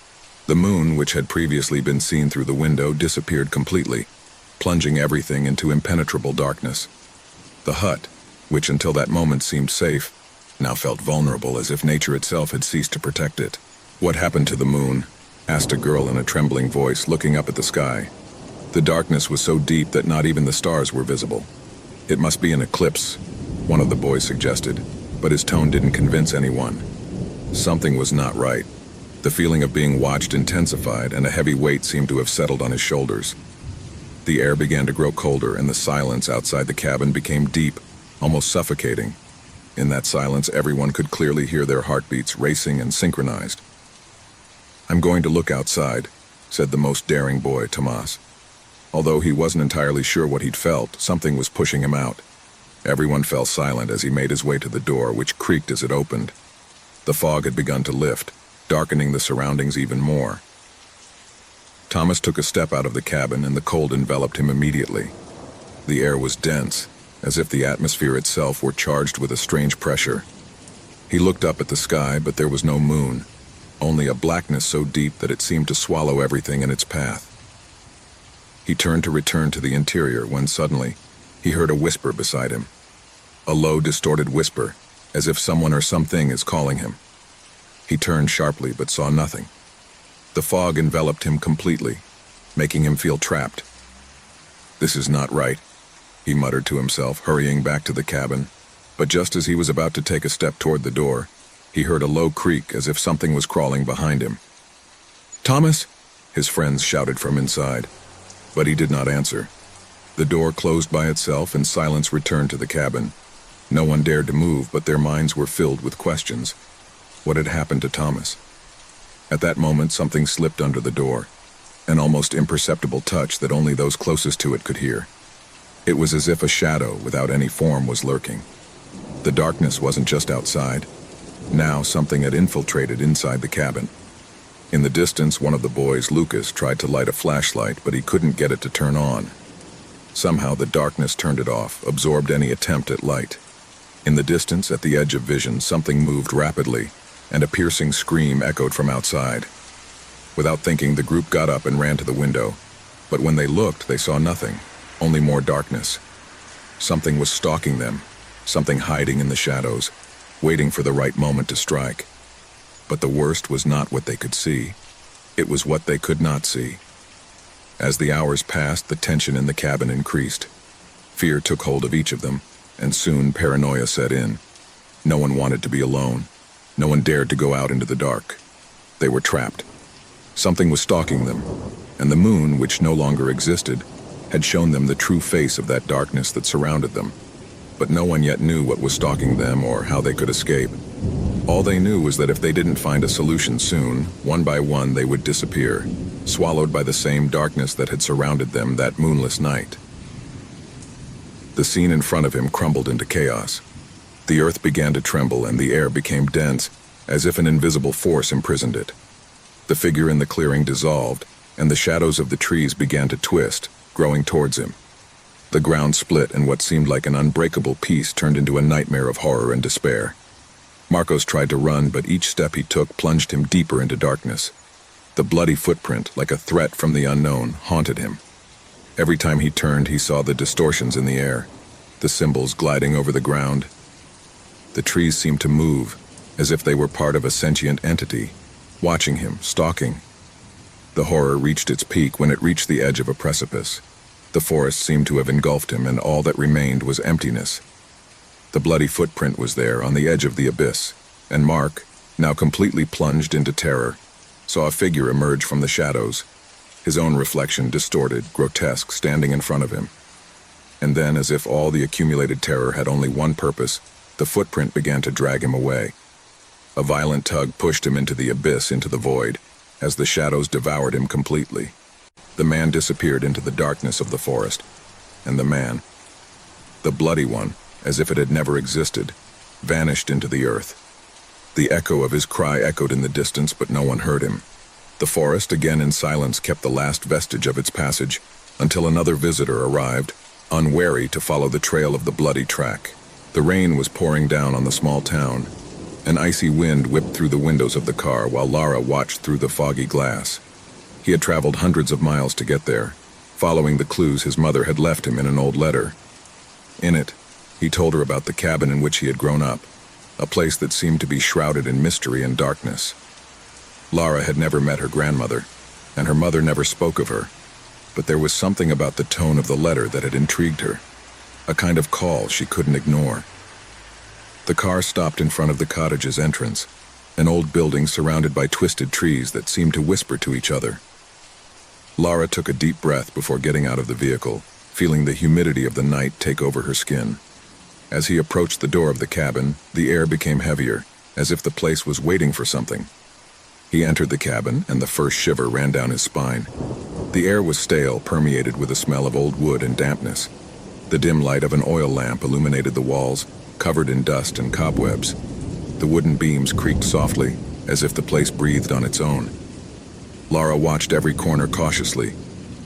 The moon, which had previously been seen through the window, disappeared completely, plunging everything into impenetrable darkness. The hut, which until that moment seemed safe, now felt vulnerable, as if nature itself had ceased to protect it. "What happened to the moon?" asked a girl in a trembling voice, looking up at the sky. The darkness was so deep that not even the stars were visible. "It must be an eclipse," one of the boys suggested, but his tone didn't convince anyone. Something was not right. The feeling of being watched intensified, and a heavy weight seemed to have settled on his shoulders. The air began to grow colder, and the silence outside the cabin became deep, almost suffocating. In that silence, everyone could clearly hear their heartbeats racing and synchronized. "I'm going to look outside," said the most daring boy, Tomas. Although he wasn't entirely sure what he'd felt, something was pushing him out. Everyone fell silent as he made his way to the door, which creaked as it opened. The fog had begun to lift, darkening the surroundings even more. Thomas took a step out of the cabin, and the cold enveloped him immediately. The air was dense, as if the atmosphere itself were charged with a strange pressure. He looked up at the sky, but there was no moon, only a blackness so deep that it seemed to swallow everything in its path. He turned to return to the interior when suddenly he heard a whisper beside him. A low, distorted whisper, as if someone or something is calling him. He turned sharply but saw nothing. The fog enveloped him completely, making him feel trapped. "This is not right," he muttered to himself, hurrying back to the cabin. But just as he was about to take a step toward the door, he heard a low creak as if something was crawling behind him. "Thomas!" his friends shouted from inside, but he did not answer. The door closed by itself and silence returned to the cabin. No one dared to move, but their minds were filled with questions. What had happened to Thomas? At that moment, something slipped under the door, an almost imperceptible touch that only those closest to it could hear. It was as if a shadow without any form was lurking. The darkness wasn't just outside. Now something had infiltrated inside the cabin. In the distance, one of the boys, Lucas, tried to light a flashlight, but he couldn't get it to turn on. Somehow the darkness turned it off, absorbed any attempt at light. In the distance, at the edge of vision, something moved rapidly, and a piercing scream echoed from outside. Without thinking, the group got up and ran to the window. But when they looked, they saw nothing, only more darkness. Something was stalking them, something hiding in the shadows, waiting for the right moment to strike. But the worst was not what they could see. It was what they could not see. As the hours passed, the tension in the cabin increased. Fear took hold of each of them, and soon paranoia set in. No one wanted to be alone. No one dared to go out into the dark. They were trapped. Something was stalking them, and the moon, which no longer existed, had shown them the true face of that darkness that surrounded them. But no one yet knew what was stalking them or how they could escape. All they knew was that if they didn't find a solution soon, one by one they would disappear, swallowed by the same darkness that had surrounded them that moonless night. The scene in front of him crumbled into chaos. The earth began to tremble and the air became dense, as if an invisible force imprisoned it. The figure in the clearing dissolved, and the shadows of the trees began to twist, growing towards him. The ground split, and what seemed like an unbreakable peace turned into a nightmare of horror and despair. Marcos tried to run, but each step he took plunged him deeper into darkness. The bloody footprint, like a threat from the unknown, haunted him. Every time he turned, he saw the distortions in the air, the symbols gliding over the ground. The trees seemed to move, as if they were part of a sentient entity, watching him, stalking. The horror reached its peak when it reached the edge of a precipice. The forest seemed to have engulfed him, and all that remained was emptiness. The bloody footprint was there on the edge of the abyss, and Mark, now completely plunged into terror, saw a figure emerge from the shadows, his own reflection distorted, grotesque, standing in front of him. And then, as if all the accumulated terror had only one purpose, the footprint began to drag him away. A violent tug pushed him into the abyss, into the void, as the shadows devoured him completely. The man disappeared into the darkness of the forest, and the man, the bloody one, as if it had never existed, vanished into the earth. The echo of his cry echoed in the distance, but no one heard him. The forest, again in silence, kept the last vestige of its passage, until another visitor arrived, unwary to follow the trail of the bloody track. The rain was pouring down on the small town. An icy wind whipped through the windows of the car while Lara watched through the foggy glass. He had traveled hundreds of miles to get there, following the clues his mother had left him in an old letter. In it, he told her about the cabin in which he had grown up, a place that seemed to be shrouded in mystery and darkness. Lara had never met her grandmother, and her mother never spoke of her, but there was something about the tone of the letter that had intrigued her, a kind of call she couldn't ignore. The car stopped in front of the cottage's entrance, an old building surrounded by twisted trees that seemed to whisper to each other. Lara took a deep breath before getting out of the vehicle, feeling the humidity of the night take over her skin. As he approached the door of the cabin, the air became heavier, as if the place was waiting for something. He entered the cabin, and the first shiver ran down his spine. The air was stale, permeated with a smell of old wood and dampness. The dim light of an oil lamp illuminated the walls, covered in dust and cobwebs. The wooden beams creaked softly, as if the place breathed on its own. Lara watched every corner cautiously,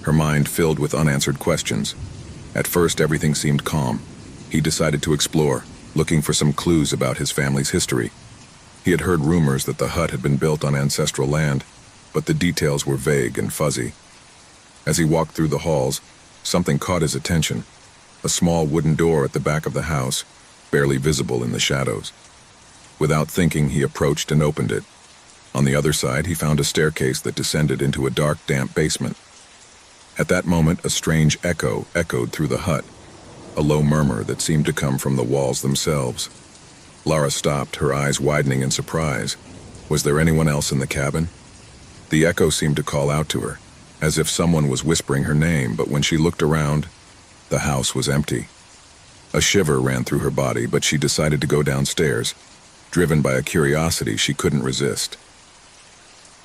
her mind filled with unanswered questions. At first, everything seemed calm. He decided to explore, looking for some clues about his family's history. He had heard rumors that the hut had been built on ancestral land, but the details were vague and fuzzy. As he walked through the halls, something caught his attention. A small wooden door at the back of the house, barely visible in the shadows. Without thinking, he approached and opened it. On the other side, he found a staircase that descended into a dark, damp basement. At that moment, a strange echo echoed through the hut. a low murmur that seemed to come from the walls themselves. Lara stopped, her eyes widening in surprise. Was there anyone else in the cabin? The echo seemed to call out to her, as if someone was whispering her name, but when she looked around, the house was empty. A shiver ran through her body, but she decided to go downstairs, driven by a curiosity she couldn't resist.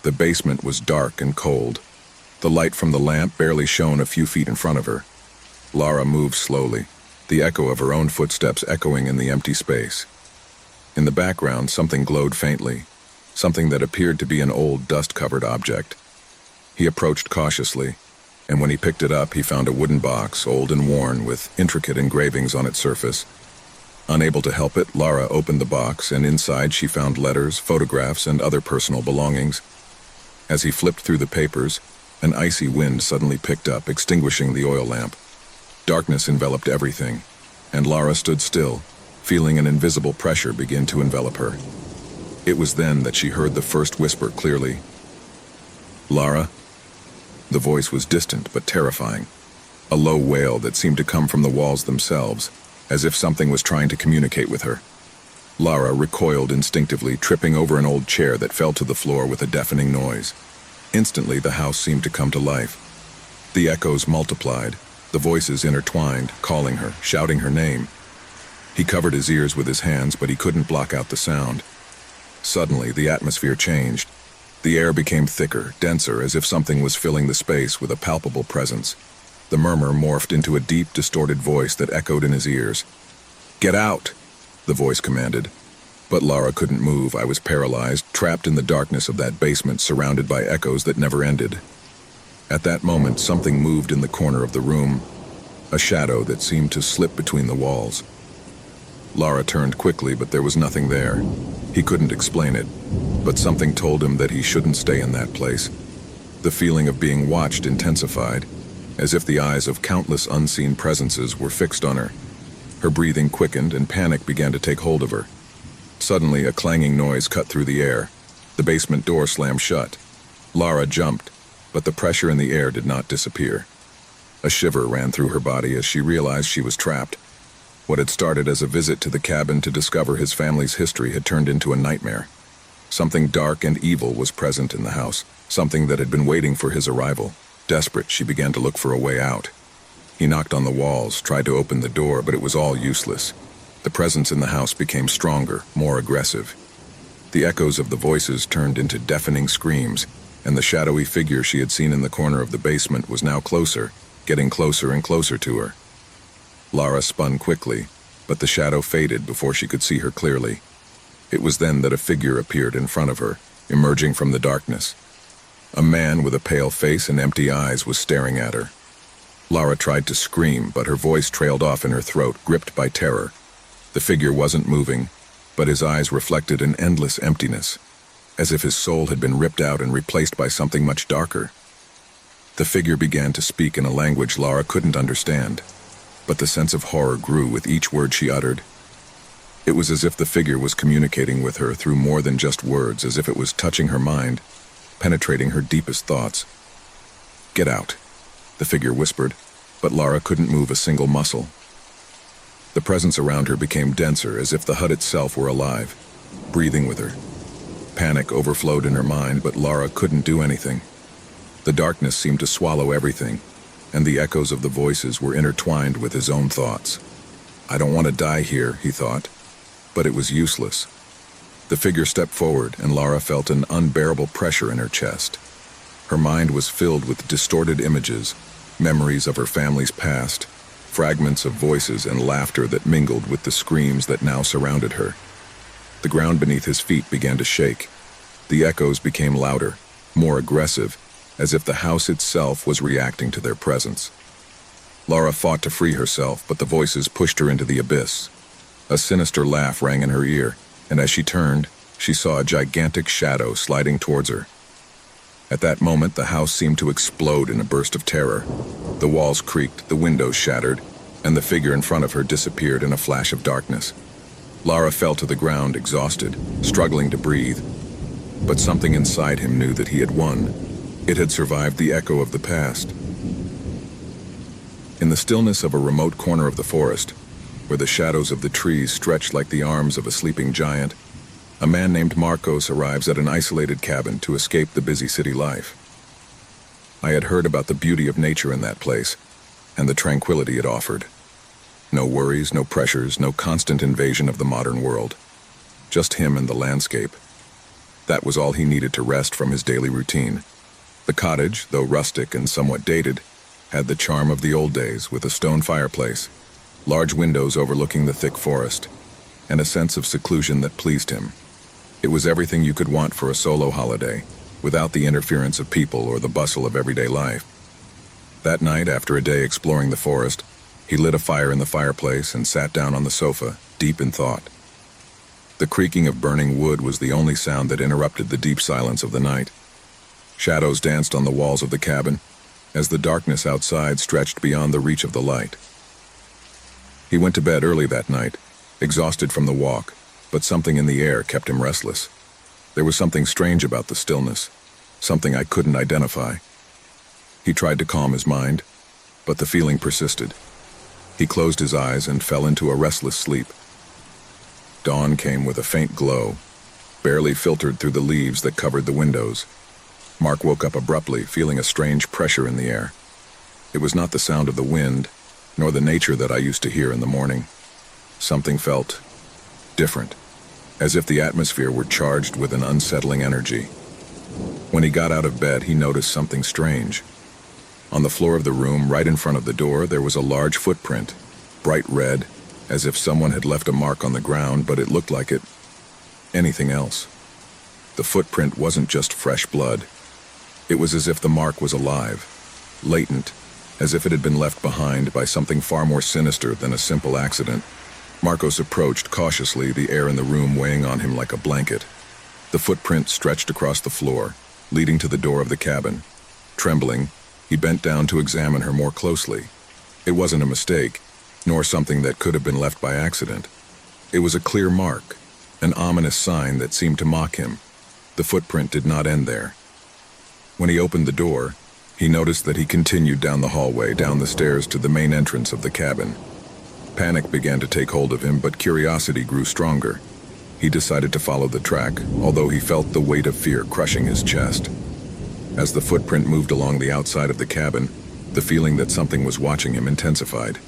The basement was dark and cold. The light from the lamp barely shone a few feet in front of her. Lara moved slowly, the echo of her own footsteps echoing in the empty space. In the background, something glowed faintly, something that appeared to be an old, dust-covered object. He approached cautiously, and when he picked it up, he found a wooden box, old and worn, with intricate engravings on its surface. Unable to help it, Lara opened the box, and inside she found letters, photographs, and other personal belongings. As he flipped through the papers, an icy wind suddenly picked up, extinguishing the oil lamp. Darkness enveloped everything, and Lara stood still, feeling an invisible pressure begin to envelop her. It was then that she heard the first whisper clearly. "Lara?" The voice was distant but terrifying, a low wail that seemed to come from the walls themselves, as if something was trying to communicate with her. Lara recoiled instinctively, tripping over an old chair that fell to the floor with a deafening noise. Instantly, the house seemed to come to life. The echoes multiplied, the voices intertwined, calling her, shouting her name. He covered his ears with his hands, but he couldn't block out the sound. Suddenly, the atmosphere changed. The air became thicker, denser, as if something was filling the space with a palpable presence. The murmur morphed into a deep, distorted voice that echoed in his ears. "Get out!" the voice commanded. But Lara couldn't move. I was paralyzed, trapped in the darkness of that basement, surrounded by echoes that never ended. At that moment, something moved in the corner of the room, a shadow that seemed to slip between the walls. Lara turned quickly, but there was nothing there. He couldn't explain it, but something told him that he shouldn't stay in that place. The feeling of being watched intensified, as if the eyes of countless unseen presences were fixed on her. Her breathing quickened and panic began to take hold of her. Suddenly, a clanging noise cut through the air. The basement door slammed shut. Lara jumped, but the pressure in the air did not disappear. A shiver ran through her body as she realized she was trapped. What had started as a visit to the cabin to discover his family's history had turned into a nightmare. Something dark and evil was present in the house, something that had been waiting for his arrival. Desperate, she began to look for a way out. He knocked on the walls, tried to open the door, but it was all useless. The presence in the house became stronger, more aggressive. The echoes of the voices turned into deafening screams, and the shadowy figure she had seen in the corner of the basement was now closer, getting closer and closer to her. Lara spun quickly, but the shadow faded before she could see her clearly. It was then that a figure appeared in front of her, emerging from the darkness. A man with a pale face and empty eyes was staring at her. Lara tried to scream, but her voice trailed off in her throat, gripped by terror. The figure wasn't moving, but his eyes reflected an endless emptiness, as if his soul had been ripped out and replaced by something much darker. The figure began to speak in a language Lara couldn't understand, but the sense of horror grew with each word she uttered. It was as if the figure was communicating with her through more than just words, as if it was touching her mind, penetrating her deepest thoughts. "Get out," the figure whispered, but Lara couldn't move a single muscle. The presence around her became denser, as if the hut itself were alive, breathing with her. Panic overflowed in her mind, but Lara couldn't do anything. The darkness seemed to swallow everything, and the echoes of the voices were intertwined with his own thoughts. "I don't want to die here," he thought, but it was useless. The figure stepped forward, and Lara felt an unbearable pressure in her chest. Her mind was filled with distorted images, memories of her family's past, fragments of voices and laughter that mingled with the screams that now surrounded her. The ground beneath his feet began to shake. The echoes became louder, more aggressive, as if the house itself was reacting to their presence. Lara fought to free herself, but the voices pushed her into the abyss. A sinister laugh rang in her ear, and as she turned, she saw a gigantic shadow sliding towards her. At that moment, the house seemed to explode in a burst of terror. The walls creaked, the windows shattered, and the figure in front of her disappeared in a flash of darkness. Lara fell to the ground, exhausted, struggling to breathe. But something inside him knew that he had won. It had survived the echo of the past. In the stillness of a remote corner of the forest, where the shadows of the trees stretched like the arms of a sleeping giant, a man named Marcos arrives at an isolated cabin to escape the busy city life. I had heard about the beauty of nature in that place, and the tranquility it offered. No worries, no pressures, no constant invasion of the modern world. Just him and the landscape. That was all he needed to rest from his daily routine. The cottage, though rustic and somewhat dated, had the charm of the old days with a stone fireplace, large windows overlooking the thick forest, and a sense of seclusion that pleased him. It was everything you could want for a solo holiday, without the interference of people or the bustle of everyday life. That night, after a day exploring the forest, he lit a fire in the fireplace and sat down on the sofa, deep in thought. The creaking of burning wood was the only sound that interrupted the deep silence of the night. Shadows danced on the walls of the cabin, as the darkness outside stretched beyond the reach of the light. He went to bed early that night, exhausted from the walk, but something in the air kept him restless. There was something strange about the stillness, something I couldn't identify. He tried to calm his mind, but the feeling persisted. He closed his eyes and fell into a restless sleep. Dawn came with a faint glow, barely filtered through the leaves that covered the windows. Mark woke up abruptly, feeling a strange pressure in the air. It was not the sound of the wind, nor the nature that I used to hear in the morning. Something felt different, as if the atmosphere were charged with an unsettling energy. When he got out of bed, he noticed something strange. On the floor of the room, right in front of the door, there was a large footprint, bright red, as if someone had left a mark on the ground, but it looked like anything else. The footprint wasn't just fresh blood. It was as if the mark was alive, latent, as if it had been left behind by something far more sinister than a simple accident. Marcos approached cautiously, the air in the room weighing on him like a blanket. The footprint stretched across the floor, leading to the door of the cabin. Trembling, he bent down to examine her more closely. It wasn't a mistake, nor something that could have been left by accident. It was a clear mark, an ominous sign that seemed to mock him. The footprint did not end there. When he opened the door, he noticed that he continued down the hallway, down the stairs to the main entrance of the cabin. Panic began to take hold of him, but curiosity grew stronger. He decided to follow the track, although he felt the weight of fear crushing his chest. As the footprint moved along the outside of the cabin, the feeling that something was watching him intensified.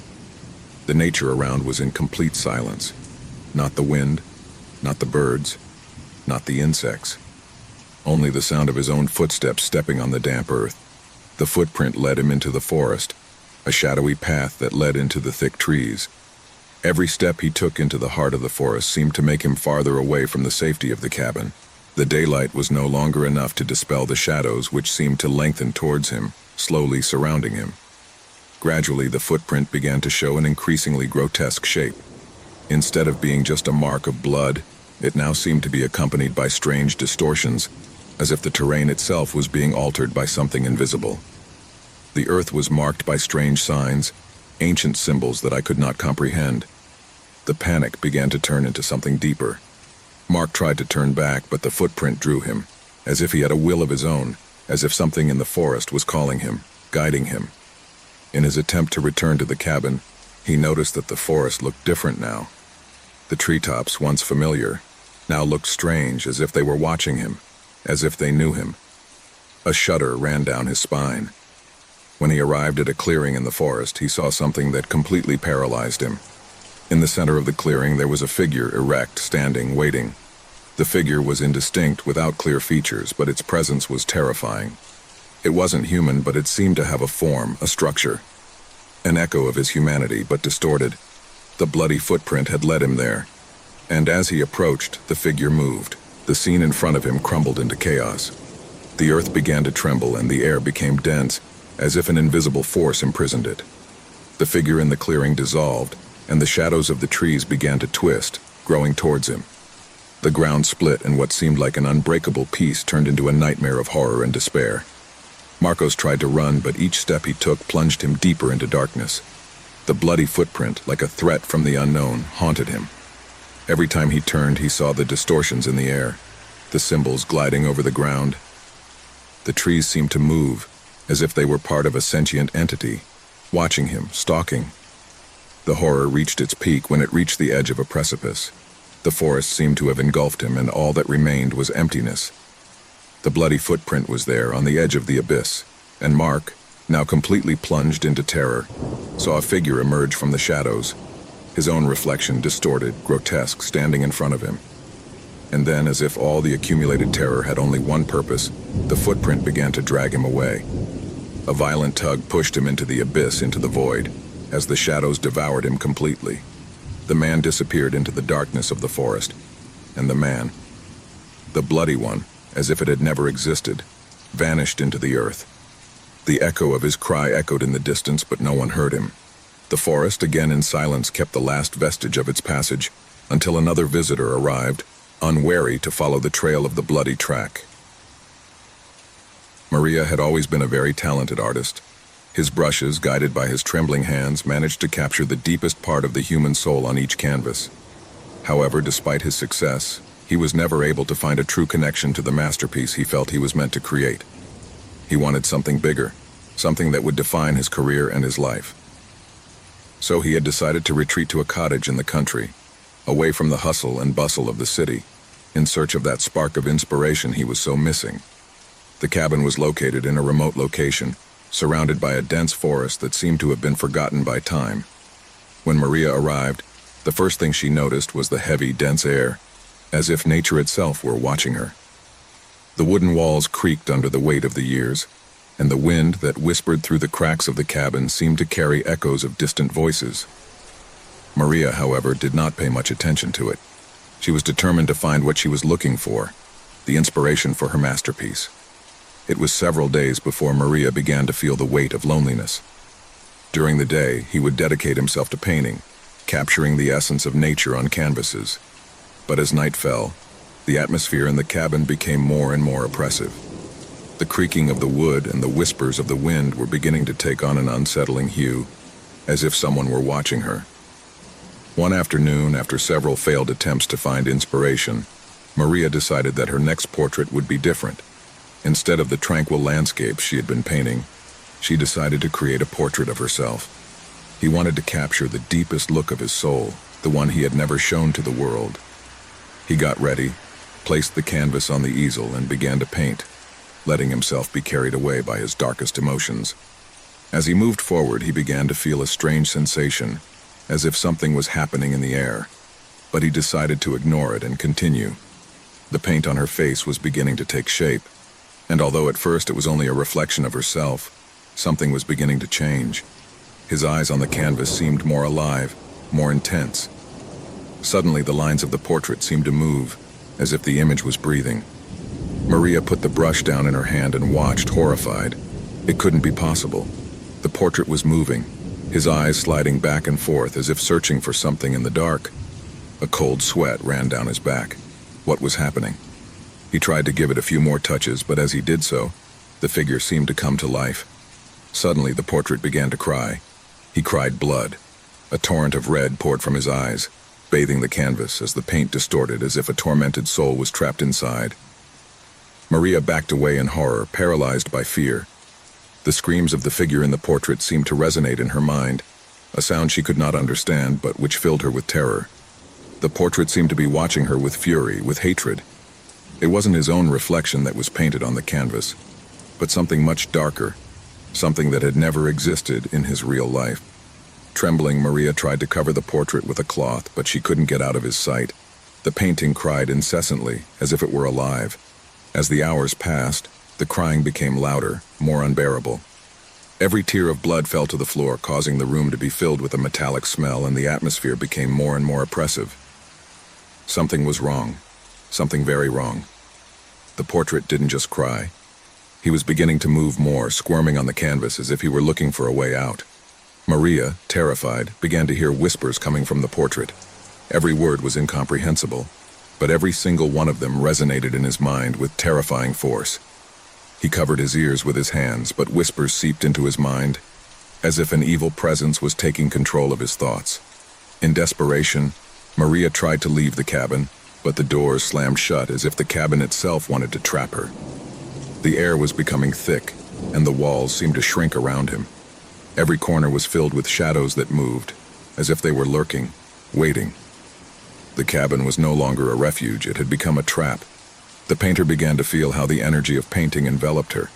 The nature around was in complete silence. Not the wind, not the birds, not the insects. Only the sound of his own footsteps stepping on the damp earth. The footprint led him into the forest, a shadowy path that led into the thick trees. Every step he took into the heart of the forest seemed to make him farther away from the safety of the cabin. The daylight was no longer enough to dispel the shadows which seemed to lengthen towards him, slowly surrounding him. Gradually, the footprint began to show an increasingly grotesque shape. Instead of being just a mark of blood, it now seemed to be accompanied by strange distortions, as if the terrain itself was being altered by something invisible. The earth was marked by strange signs, ancient symbols that I could not comprehend. The panic began to turn into something deeper. Mark tried to turn back, but the footprint drew him, as if he had a will of his own, as if something in the forest was calling him, guiding him. In his attempt to return to the cabin, he noticed that the forest looked different now. The treetops, once familiar, now looked strange, as if they were watching him, as if they knew him. A shudder ran down his spine. When he arrived at a clearing in the forest, he saw something that completely paralyzed him. In the center of the clearing, there was a figure erect, standing, waiting. The figure was indistinct, without clear features, but its presence was terrifying. It wasn't human, but it seemed to have a form, a structure. An echo of his humanity, but distorted. The bloody footprint had led him there. And as he approached, the figure moved. The scene in front of him crumbled into chaos. The earth began to tremble and the air became dense, as if an invisible force imprisoned it. The figure in the clearing dissolved, and the shadows of the trees began to twist, growing towards him. The ground split, and what seemed like an unbreakable peace turned into a nightmare of horror and despair. Marcos tried to run, but each step he took plunged him deeper into darkness. The bloody footprint, like a threat from the unknown, haunted him. Every time he turned, he saw the distortions in the air, the symbols gliding over the ground. The trees seemed to move, as if they were part of a sentient entity, watching him, stalking. The horror reached its peak when it reached the edge of a precipice. The forest seemed to have engulfed him, and all that remained was emptiness. The bloody footprint was there on the edge of the abyss, and Mark, now completely plunged into terror, saw a figure emerge from the shadows, his own reflection distorted, grotesque, standing in front of him. And then, as if all the accumulated terror had only one purpose, the footprint began to drag him away. A violent tug pushed him into the abyss, into the void, as the shadows devoured him completely. The man disappeared into the darkness of the forest, and the man, the bloody one, as if it had never existed, vanished into the earth. The echo of his cry echoed in the distance, but no one heard him. The forest, again in silence, kept the last vestige of its passage, until another visitor arrived, unwary to follow the trail of the bloody track. Maria had always been a very talented artist. His brushes, guided by his trembling hands, managed to capture the deepest part of the human soul on each canvas. However, despite his success, he was never able to find a true connection to the masterpiece he felt he was meant to create. He wanted something bigger, something that would define his career and his life. So he had decided to retreat to a cottage in the country, away from the hustle and bustle of the city, in search of that spark of inspiration he was so missing. The cabin was located in a remote location, surrounded by a dense forest that seemed to have been forgotten by time. When Maria arrived, the first thing she noticed was the heavy, dense air, as if nature itself were watching her. The wooden walls creaked under the weight of the years, and the wind that whispered through the cracks of the cabin seemed to carry echoes of distant voices. Maria, however, did not pay much attention to it. She was determined to find what she was looking for, the inspiration for her masterpiece. It was several days before Maria began to feel the weight of loneliness. During the day, he would dedicate himself to painting, capturing the essence of nature on canvases. But as night fell, the atmosphere in the cabin became more and more oppressive. The creaking of the wood and the whispers of the wind were beginning to take on an unsettling hue, as if someone were watching her. One afternoon, after several failed attempts to find inspiration, Maria decided that her next portrait would be different. Instead of the tranquil landscape she had been painting, she decided to create a portrait of herself. He wanted to capture the deepest look of his soul, the one he had never shown to the world. He got ready, placed the canvas on the easel, and began to paint, letting himself be carried away by his darkest emotions. As he moved forward, he began to feel a strange sensation, as if something was happening in the air, but he decided to ignore it and continue. The paint on her face was beginning to take shape, and although at first it was only a reflection of herself, something was beginning to change. His eyes on the canvas seemed more alive, more intense. Suddenly, the lines of the portrait seemed to move, as if the image was breathing. Maria put the brush down in her hand and watched, horrified. It couldn't be possible. The portrait was moving, his eyes sliding back and forth as if searching for something in the dark. A cold sweat ran down his back. What was happening? He tried to give it a few more touches, but as he did so, the figure seemed to come to life. Suddenly, the portrait began to cry. He cried blood. A torrent of red poured from his eyes, bathing the canvas as the paint distorted as if a tormented soul was trapped inside. Maria backed away in horror, paralyzed by fear. The screams of the figure in the portrait seemed to resonate in her mind, a sound she could not understand, but which filled her with terror. The portrait seemed to be watching her with fury, with hatred. It wasn't his own reflection that was painted on the canvas, but something much darker, something that had never existed in his real life. Trembling, Maria tried to cover the portrait with a cloth, but she couldn't get out of his sight. The painting cried incessantly, as if it were alive. As the hours passed, the crying became louder, more unbearable. Every tear of blood fell to the floor, causing the room to be filled with a metallic smell, and the atmosphere became more and more oppressive. Something was wrong. Something very wrong. The portrait didn't just cry. He was beginning to move more, squirming on the canvas as if he were looking for a way out. Maria, terrified, began to hear whispers coming from the portrait. Every word was incomprehensible, but every single one of them resonated in his mind with terrifying force. He covered his ears with his hands, but whispers seeped into his mind, as if an evil presence was taking control of his thoughts. In desperation, Maria tried to leave the cabin, but the doors slammed shut as if the cabin itself wanted to trap her. The air was becoming thick, and the walls seemed to shrink around him. Every corner was filled with shadows that moved, as if they were lurking, waiting. The cabin was no longer a refuge, it had become a trap. The painter began to feel how the energy of painting enveloped her.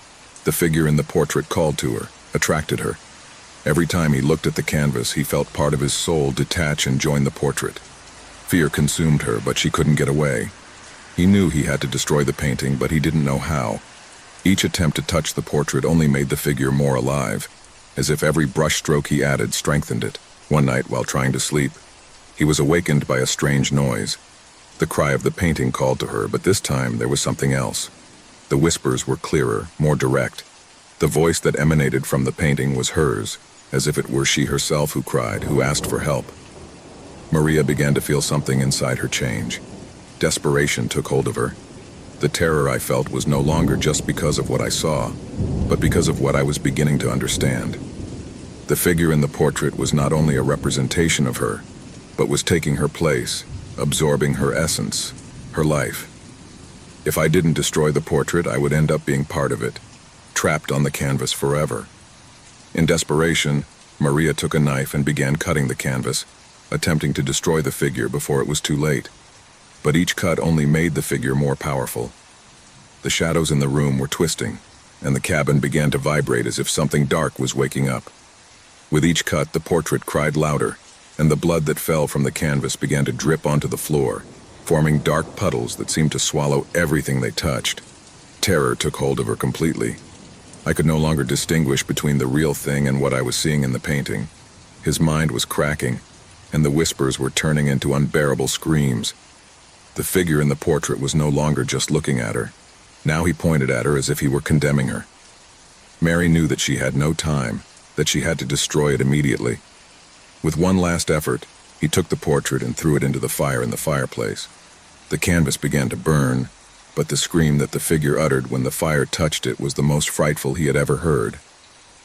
The figure in the portrait called to her, attracted her. Every time he looked at the canvas, he felt part of his soul detach and join the portrait. Fear consumed her, but she couldn't get away. He knew he had to destroy the painting, but he didn't know how. Each attempt to touch the portrait only made the figure more alive, as if every brushstroke he added strengthened it. One night, while trying to sleep, he was awakened by a strange noise. The cry of the painting called to her, but this time there was something else. The whispers were clearer, more direct. The voice that emanated from the painting was hers, as if it were she herself who cried, who asked for help. Maria began to feel something inside her change. Desperation took hold of her. The terror I felt was no longer just because of what I saw, but because of what I was beginning to understand. The figure in the portrait was not only a representation of her, but was taking her place, absorbing her essence, her life. If I didn't destroy the portrait, I would end up being part of it, trapped on the canvas forever. In desperation, Maria took a knife and began cutting the canvas, attempting to destroy the figure before it was too late. But each cut only made the figure more powerful. The shadows in the room were twisting, and the cabin began to vibrate as if something dark was waking up. With each cut, the portrait cried louder, and the blood that fell from the canvas began to drip onto the floor, forming dark puddles that seemed to swallow everything they touched. Terror took hold of her completely. I could no longer distinguish between the real thing and what I was seeing in the painting. His mind was cracking, and the whispers were turning into unbearable screams. The figure in the portrait was no longer just looking at her. Now he pointed at her as if he were condemning her. Mary knew that she had no time, that she had to destroy it immediately. With one last effort, he took the portrait and threw it into the fire in the fireplace. The canvas began to burn, but the scream that the figure uttered when the fire touched it was the most frightful he had ever heard.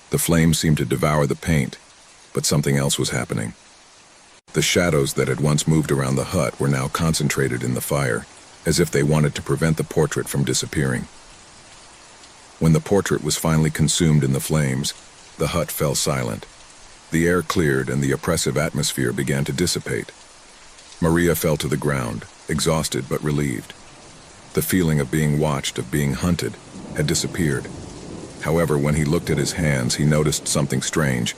The flames seemed to devour the paint, but something else was happening. The shadows that had once moved around the hut were now concentrated in the fire, as if they wanted to prevent the portrait from disappearing. When the portrait was finally consumed in the flames, the hut fell silent. The air cleared and the oppressive atmosphere began to dissipate. Maria fell to the ground, exhausted but relieved. The feeling of being watched, of being hunted, had disappeared. However, when he looked at his hands, he noticed something strange.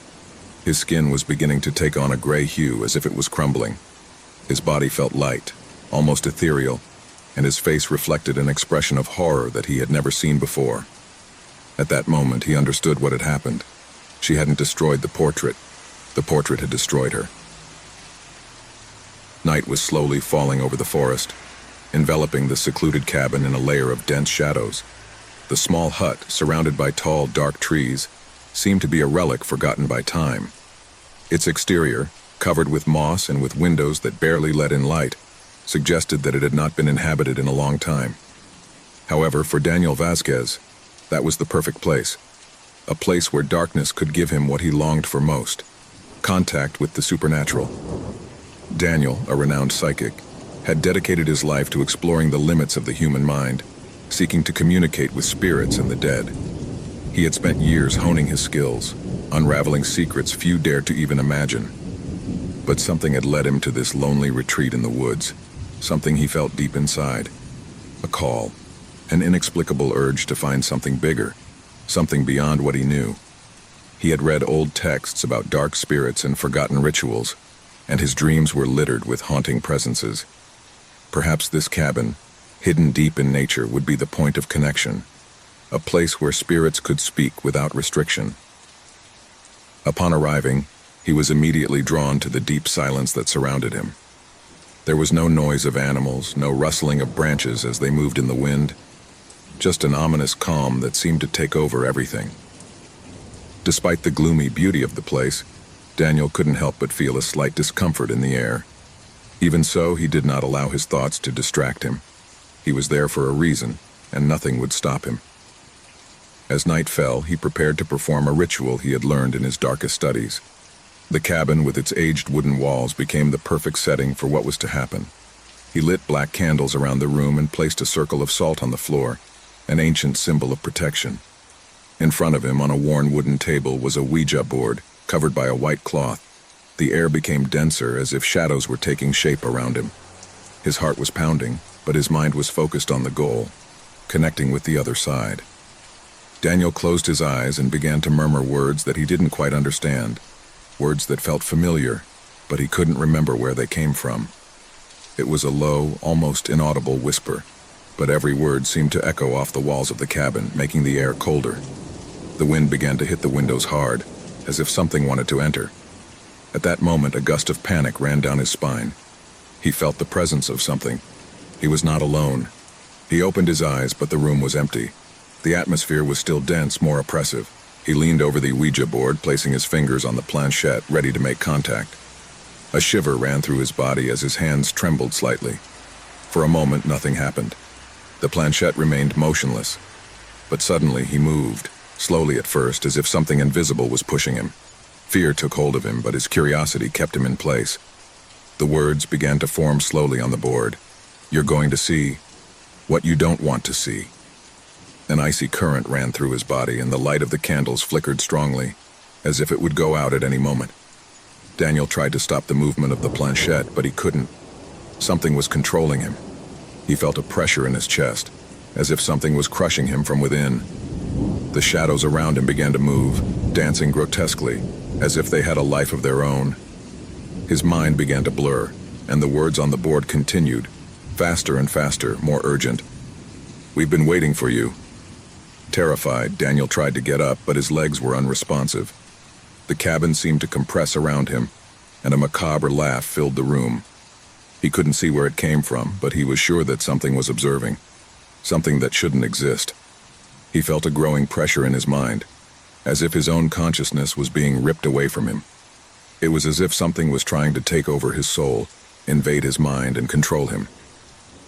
His skin was beginning to take on a gray hue as if it was crumbling. His body felt light, almost ethereal, and his face reflected an expression of horror that he had never seen before. At that moment, he understood what had happened. She hadn't destroyed the portrait. The portrait had destroyed her. Night was slowly falling over the forest, enveloping the secluded cabin in a layer of dense shadows. The small hut, surrounded by tall, dark trees, seemed to be a relic forgotten by time. Its exterior, covered with moss and with windows that barely let in light, suggested that it had not been inhabited in a long time. However, for Daniel Vasquez, that was the perfect place. A place where darkness could give him what he longed for most: contact with the supernatural. Daniel, a renowned psychic, had dedicated his life to exploring the limits of the human mind, seeking to communicate with spirits and the dead. He had spent years honing his skills, unraveling secrets few dared to even imagine. But something had led him to this lonely retreat in the woods, something he felt deep inside. A call, an inexplicable urge to find something bigger, something beyond what he knew. He had read old texts about dark spirits and forgotten rituals, and his dreams were littered with haunting presences. Perhaps this cabin, hidden deep in nature, would be the point of connection, a place where spirits could speak without restriction. Upon arriving, he was immediately drawn to the deep silence that surrounded him. There was no noise of animals, no rustling of branches as they moved in the wind, just an ominous calm that seemed to take over everything. Despite the gloomy beauty of the place, Daniel couldn't help but feel a slight discomfort in the air. Even so, he did not allow his thoughts to distract him. He was there for a reason, and nothing would stop him. As night fell, he prepared to perform a ritual he had learned in his darkest studies. The cabin, with its aged wooden walls, became the perfect setting for what was to happen. He lit black candles around the room and placed a circle of salt on the floor, an ancient symbol of protection. In front of him, on a worn wooden table, was a Ouija board, covered by a white cloth. The air became denser, as if shadows were taking shape around him. His heart was pounding, but his mind was focused on the goal, connecting with the other side. Daniel closed his eyes and began to murmur words that he didn't quite understand, words that felt familiar, but he couldn't remember where they came from. It was a low, almost inaudible whisper, but every word seemed to echo off the walls of the cabin, making the air colder. The wind began to hit the windows hard, as if something wanted to enter. At that moment, a gust of panic ran down his spine. He felt the presence of something. He was not alone. He opened his eyes, but the room was empty. The atmosphere was still dense, more oppressive. He leaned over the Ouija board, placing his fingers on the planchette, ready to make contact. A shiver ran through his body as his hands trembled slightly. For a moment, nothing happened. The planchette remained motionless. But suddenly he moved, slowly at first, as if something invisible was pushing him. Fear took hold of him, but his curiosity kept him in place. The words began to form slowly on the board. "You're going to see what you don't want to see." An icy current ran through his body, and the light of the candles flickered strongly, as if it would go out at any moment. Daniel tried to stop the movement of the planchette, but he couldn't. Something was controlling him. He felt a pressure in his chest, as if something was crushing him from within. The shadows around him began to move, dancing grotesquely, as if they had a life of their own. His mind began to blur, and the words on the board continued, faster and faster, more urgent. "We've been waiting for you." Terrified, Daniel tried to get up, but his legs were unresponsive. The cabin seemed to compress around him, and a macabre laugh filled the room. He couldn't see where it came from, but he was sure that something was observing, something that shouldn't exist. He felt a growing pressure in his mind, as if his own consciousness was being ripped away from him. It was as if something was trying to take over his soul, invade his mind, and control him.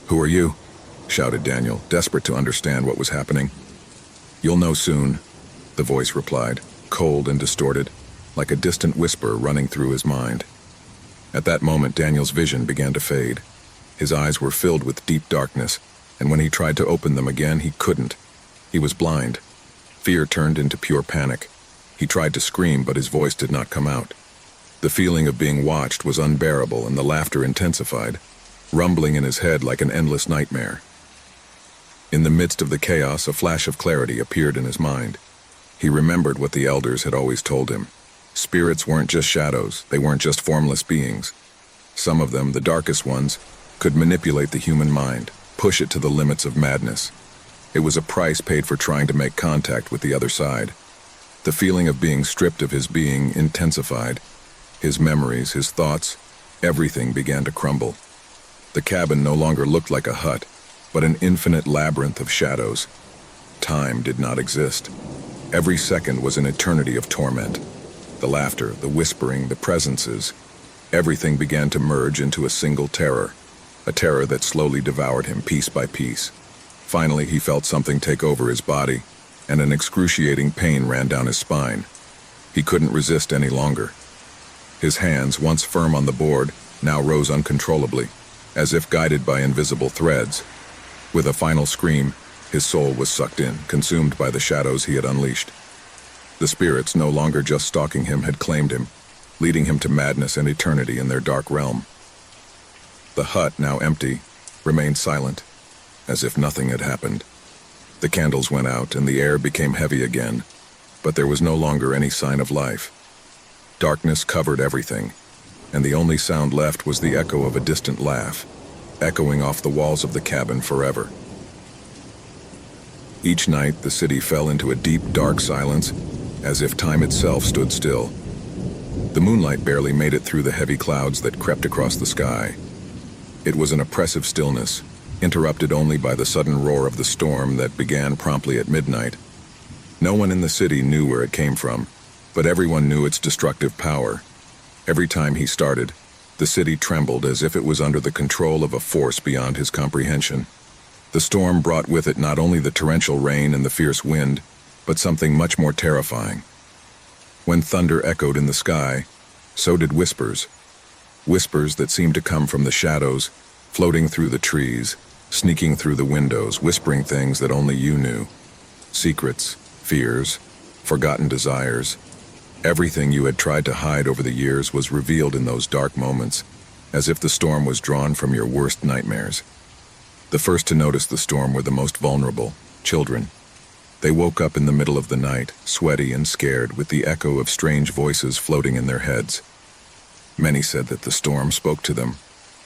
"Who are you?" shouted Daniel, desperate to understand what was happening. "You'll know soon," the voice replied, cold and distorted, like a distant whisper running through his mind. At that moment, Daniel's vision began to fade. His eyes were filled with deep darkness, and when he tried to open them again, he couldn't. He was blind. Fear turned into pure panic. He tried to scream, but his voice did not come out. The feeling of being watched was unbearable, and the laughter intensified, rumbling in his head like an endless nightmare. In the midst of the chaos, a flash of clarity appeared in his mind. He remembered what the elders had always told him. Spirits weren't just shadows, they weren't just formless beings. Some of them, the darkest ones, could manipulate the human mind, push it to the limits of madness. It was a price paid for trying to make contact with the other side. The feeling of being stripped of his being intensified. His memories, his thoughts, everything began to crumble. The cabin no longer looked like a hut, but an infinite labyrinth of shadows. Time did not exist. Every second was an eternity of torment. The laughter, the whispering, the presences, everything began to merge into a single terror, a terror that slowly devoured him piece by piece. Finally, he felt something take over his body, and an excruciating pain ran down his spine. He couldn't resist any longer. His hands, once firm on the board, now rose uncontrollably, as if guided by invisible threads. With a final scream, his soul was sucked in, consumed by the shadows he had unleashed. The spirits, no longer just stalking him, had claimed him, leading him to madness and eternity in their dark realm. The hut, now empty, remained silent, as if nothing had happened. The candles went out and the air became heavy again, but there was no longer any sign of life. Darkness covered everything, and the only sound left was the echo of a distant laugh, echoing off the walls of the cabin forever. Each night, the city fell into a deep, dark silence, as if time itself stood still. The moonlight barely made it through the heavy clouds that crept across the sky. It was an oppressive stillness, interrupted only by the sudden roar of the storm that began promptly at midnight. No one in the city knew where it came from, but everyone knew its destructive power. Every time he started, the city trembled as if it was under the control of a force beyond his comprehension. The storm brought with it not only the torrential rain and the fierce wind, but something much more terrifying. When thunder echoed in the sky, so did whispers. Whispers that seemed to come from the shadows, floating through the trees, sneaking through the windows, whispering things that only you knew. Secrets, fears, forgotten desires. Everything you had tried to hide over the years was revealed in those dark moments, as if the storm was drawn from your worst nightmares. The first to notice the storm were the most vulnerable, children. They woke up in the middle of the night, sweaty and scared, with the echo of strange voices floating in their heads. Many said that the storm spoke to them,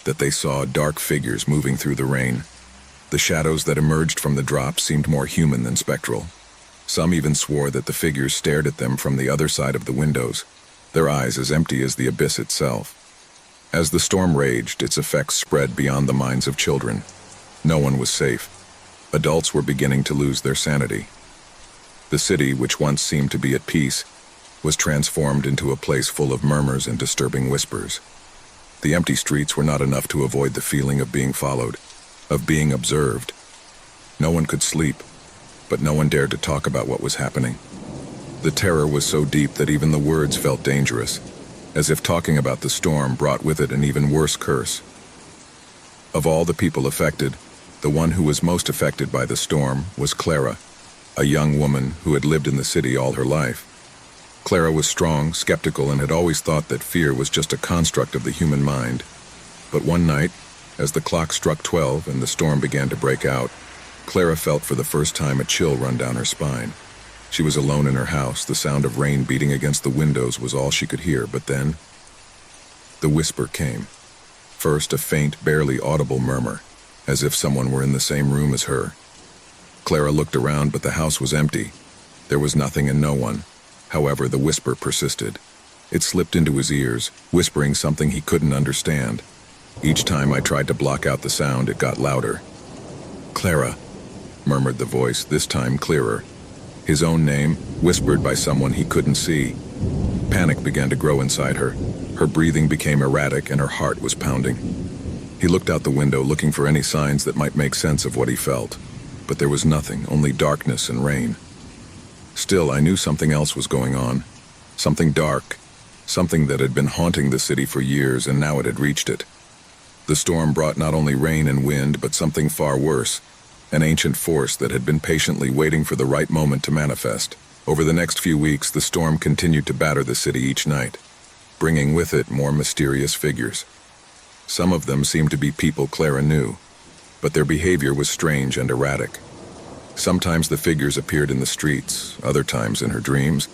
that they saw dark figures moving through the rain. The shadows that emerged from the drops seemed more human than spectral. Some even swore that the figures stared at them from the other side of the windows, their eyes as empty as the abyss itself. As the storm raged, its effects spread beyond the minds of children. No one was safe. Adults were beginning to lose their sanity. The city, which once seemed to be at peace, was transformed into a place full of murmurs and disturbing whispers. The empty streets were not enough to avoid the feeling of being followed, of being observed. No one could sleep, but no one dared to talk about what was happening. The terror was so deep that even the words felt dangerous, as if talking about the storm brought with it an even worse curse. Of all the people affected, the one who was most affected by the storm was Clara, a young woman who had lived in the city all her life. Clara was strong, skeptical, and had always thought that fear was just a construct of the human mind. But one night, as the clock struck 12 and the storm began to break out, Clara felt for the first time a chill run down her spine. She was alone in her house. The sound of rain beating against the windows was all she could hear, but then the whisper came. First, a faint, barely audible murmur, as if someone were in the same room as her. Clara looked around, but the house was empty. There was nothing and no one. However, the whisper persisted. It slipped into his ears, whispering something he couldn't understand. Each time I tried to block out the sound, it got louder. "Clara," murmured the voice, this time clearer. His own name, whispered by someone he couldn't see. Panic began to grow inside her. Her breathing became erratic and her heart was pounding. He looked out the window, looking for any signs that might make sense of what he felt. But there was nothing, only darkness and rain. Still, I knew something else was going on. Something dark. Something that had been haunting the city for years, and now it had reached it. The storm brought not only rain and wind, but something far worse. An ancient force that had been patiently waiting for the right moment to manifest. Over the next few weeks, the storm continued to batter the city each night, bringing with it more mysterious figures. Some of them seemed to be people Clara knew, but their behavior was strange and erratic. Sometimes the figures appeared in the streets, other times in her dreams,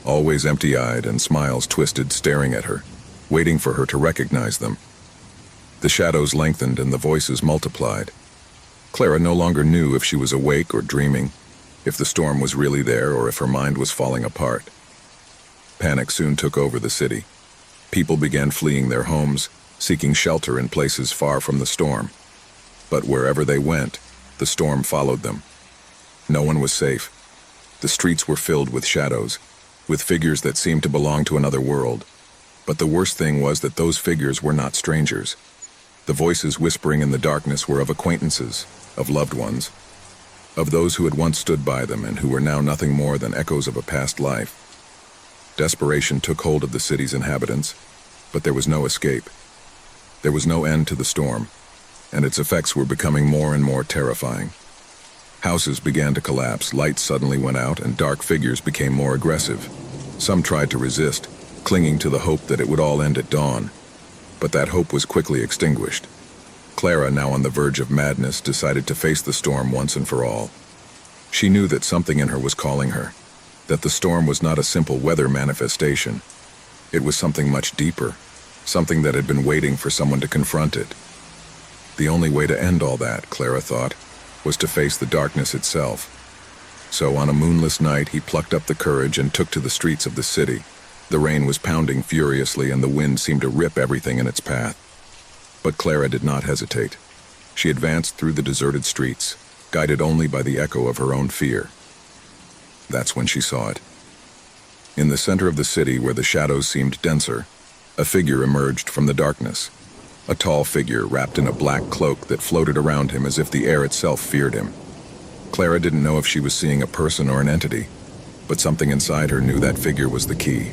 always empty-eyed and smiles twisted, staring at her, waiting for her to recognize them. The shadows lengthened and the voices multiplied. Clara no longer knew if she was awake or dreaming, if the storm was really there or if her mind was falling apart. Panic soon took over the city. People began fleeing their homes, seeking shelter in places far from the storm. But wherever they went, the storm followed them. No one was safe. The streets were filled with shadows, with figures that seemed to belong to another world. But the worst thing was that those figures were not strangers. The voices whispering in the darkness were of acquaintances, of loved ones, of those who had once stood by them and who were now nothing more than echoes of a past life. Desperation took hold of the city's inhabitants, but there was no escape. There was no end to the storm, and its effects were becoming more and more terrifying. Houses began to collapse, lights suddenly went out, and dark figures became more aggressive. Some tried to resist, clinging to the hope that it would all end at dawn. But that hope was quickly extinguished. Clara, now on the verge of madness, decided to face the storm once and for all. She knew that something in her was calling her, that the storm was not a simple weather manifestation. It was something much deeper, something that had been waiting for someone to confront it. The only way to end all that, Clara thought, was to face the darkness itself. So on a moonless night, he plucked up the courage and took to the streets of the city. The rain was pounding furiously and the wind seemed to rip everything in its path. But Clara did not hesitate. She advanced through the deserted streets, guided only by the echo of her own fear. That's when she saw it. In the center of the city, where the shadows seemed denser, a figure emerged from the darkness. A tall figure wrapped in a black cloak that floated around him as if the air itself feared him. Clara didn't know if she was seeing a person or an entity, but something inside her knew that figure was the key.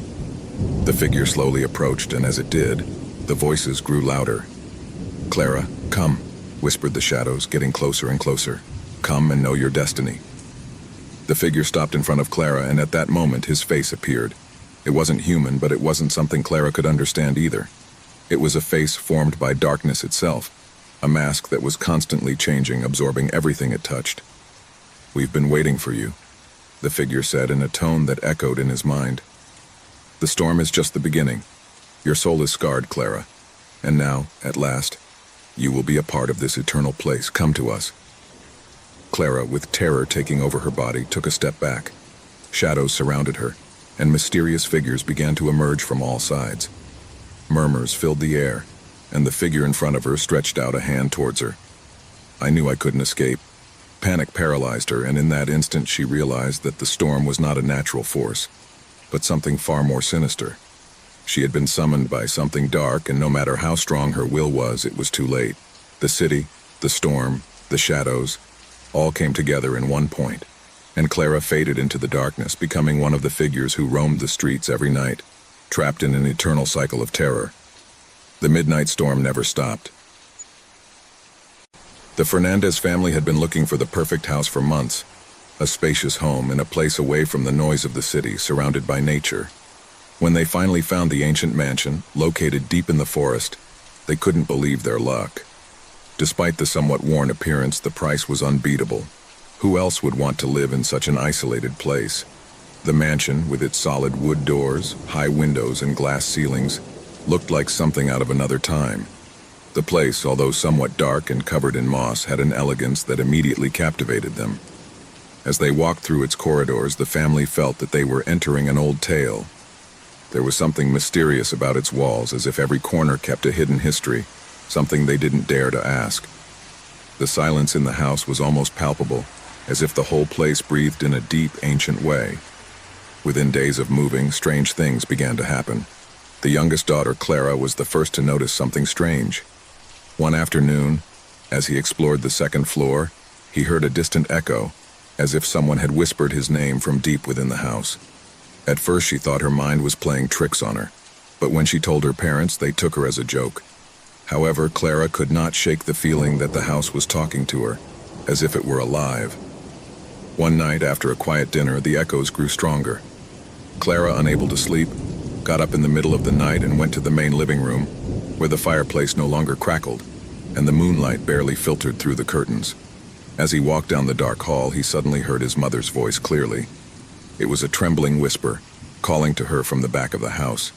The figure slowly approached, and as it did, the voices grew louder. "Clara, come," whispered the shadows, getting closer and closer. "Come and know your destiny." The figure stopped in front of Clara, and at that moment his face appeared. It wasn't human, but it wasn't something Clara could understand either. It was a face formed by darkness itself, a mask that was constantly changing, absorbing everything it touched. "We've been waiting for you," the figure said in a tone that echoed in his mind. "The storm is just the beginning. Your soul is scarred, Clara. And now, at last, you will be a part of this eternal place. Come to us." Clara, with terror taking over her body, took a step back. Shadows surrounded her, and mysterious figures began to emerge from all sides. Murmurs filled the air, and the figure in front of her stretched out a hand towards her. I knew I couldn't escape. Panic paralyzed her, and in that instant she realized that the storm was not a natural force, but something far more sinister. She had been summoned by something dark, and no matter how strong her will was, it was too late. The city, the storm, the shadows, all came together in one point, and Clara faded into the darkness, becoming one of the figures who roamed the streets every night, trapped in an eternal cycle of terror. The midnight storm never stopped. The Fernandez family had been looking for the perfect house for months, a spacious home in a place away from the noise of the city, surrounded by nature. When they finally found the ancient mansion, located deep in the forest, they couldn't believe their luck. Despite the somewhat worn appearance, the price was unbeatable. Who else would want to live in such an isolated place? The mansion, with its solid wood doors, high windows, and glass ceilings, looked like something out of another time. The place, although somewhat dark and covered in moss, had an elegance that immediately captivated them. As they walked through its corridors, the family felt that they were entering an old tale. There was something mysterious about its walls, as if every corner kept a hidden history, something they didn't dare to ask. The silence in the house was almost palpable, as if the whole place breathed in a deep, ancient way. Within days of moving, strange things began to happen. The youngest daughter, Clara, was the first to notice something strange. One afternoon, as he explored the second floor, he heard a distant echo, as if someone had whispered his name from deep within the house. At first she thought her mind was playing tricks on her, but when she told her parents, they took her as a joke. However, Clara could not shake the feeling that the house was talking to her, as if it were alive. One night, after a quiet dinner, the echoes grew stronger. Clara, unable to sleep, got up in the middle of the night and went to the main living room, where the fireplace no longer crackled, and the moonlight barely filtered through the curtains. As he walked down the dark hall, he suddenly heard his mother's voice clearly. It was a trembling whisper, calling to her from the back of the house.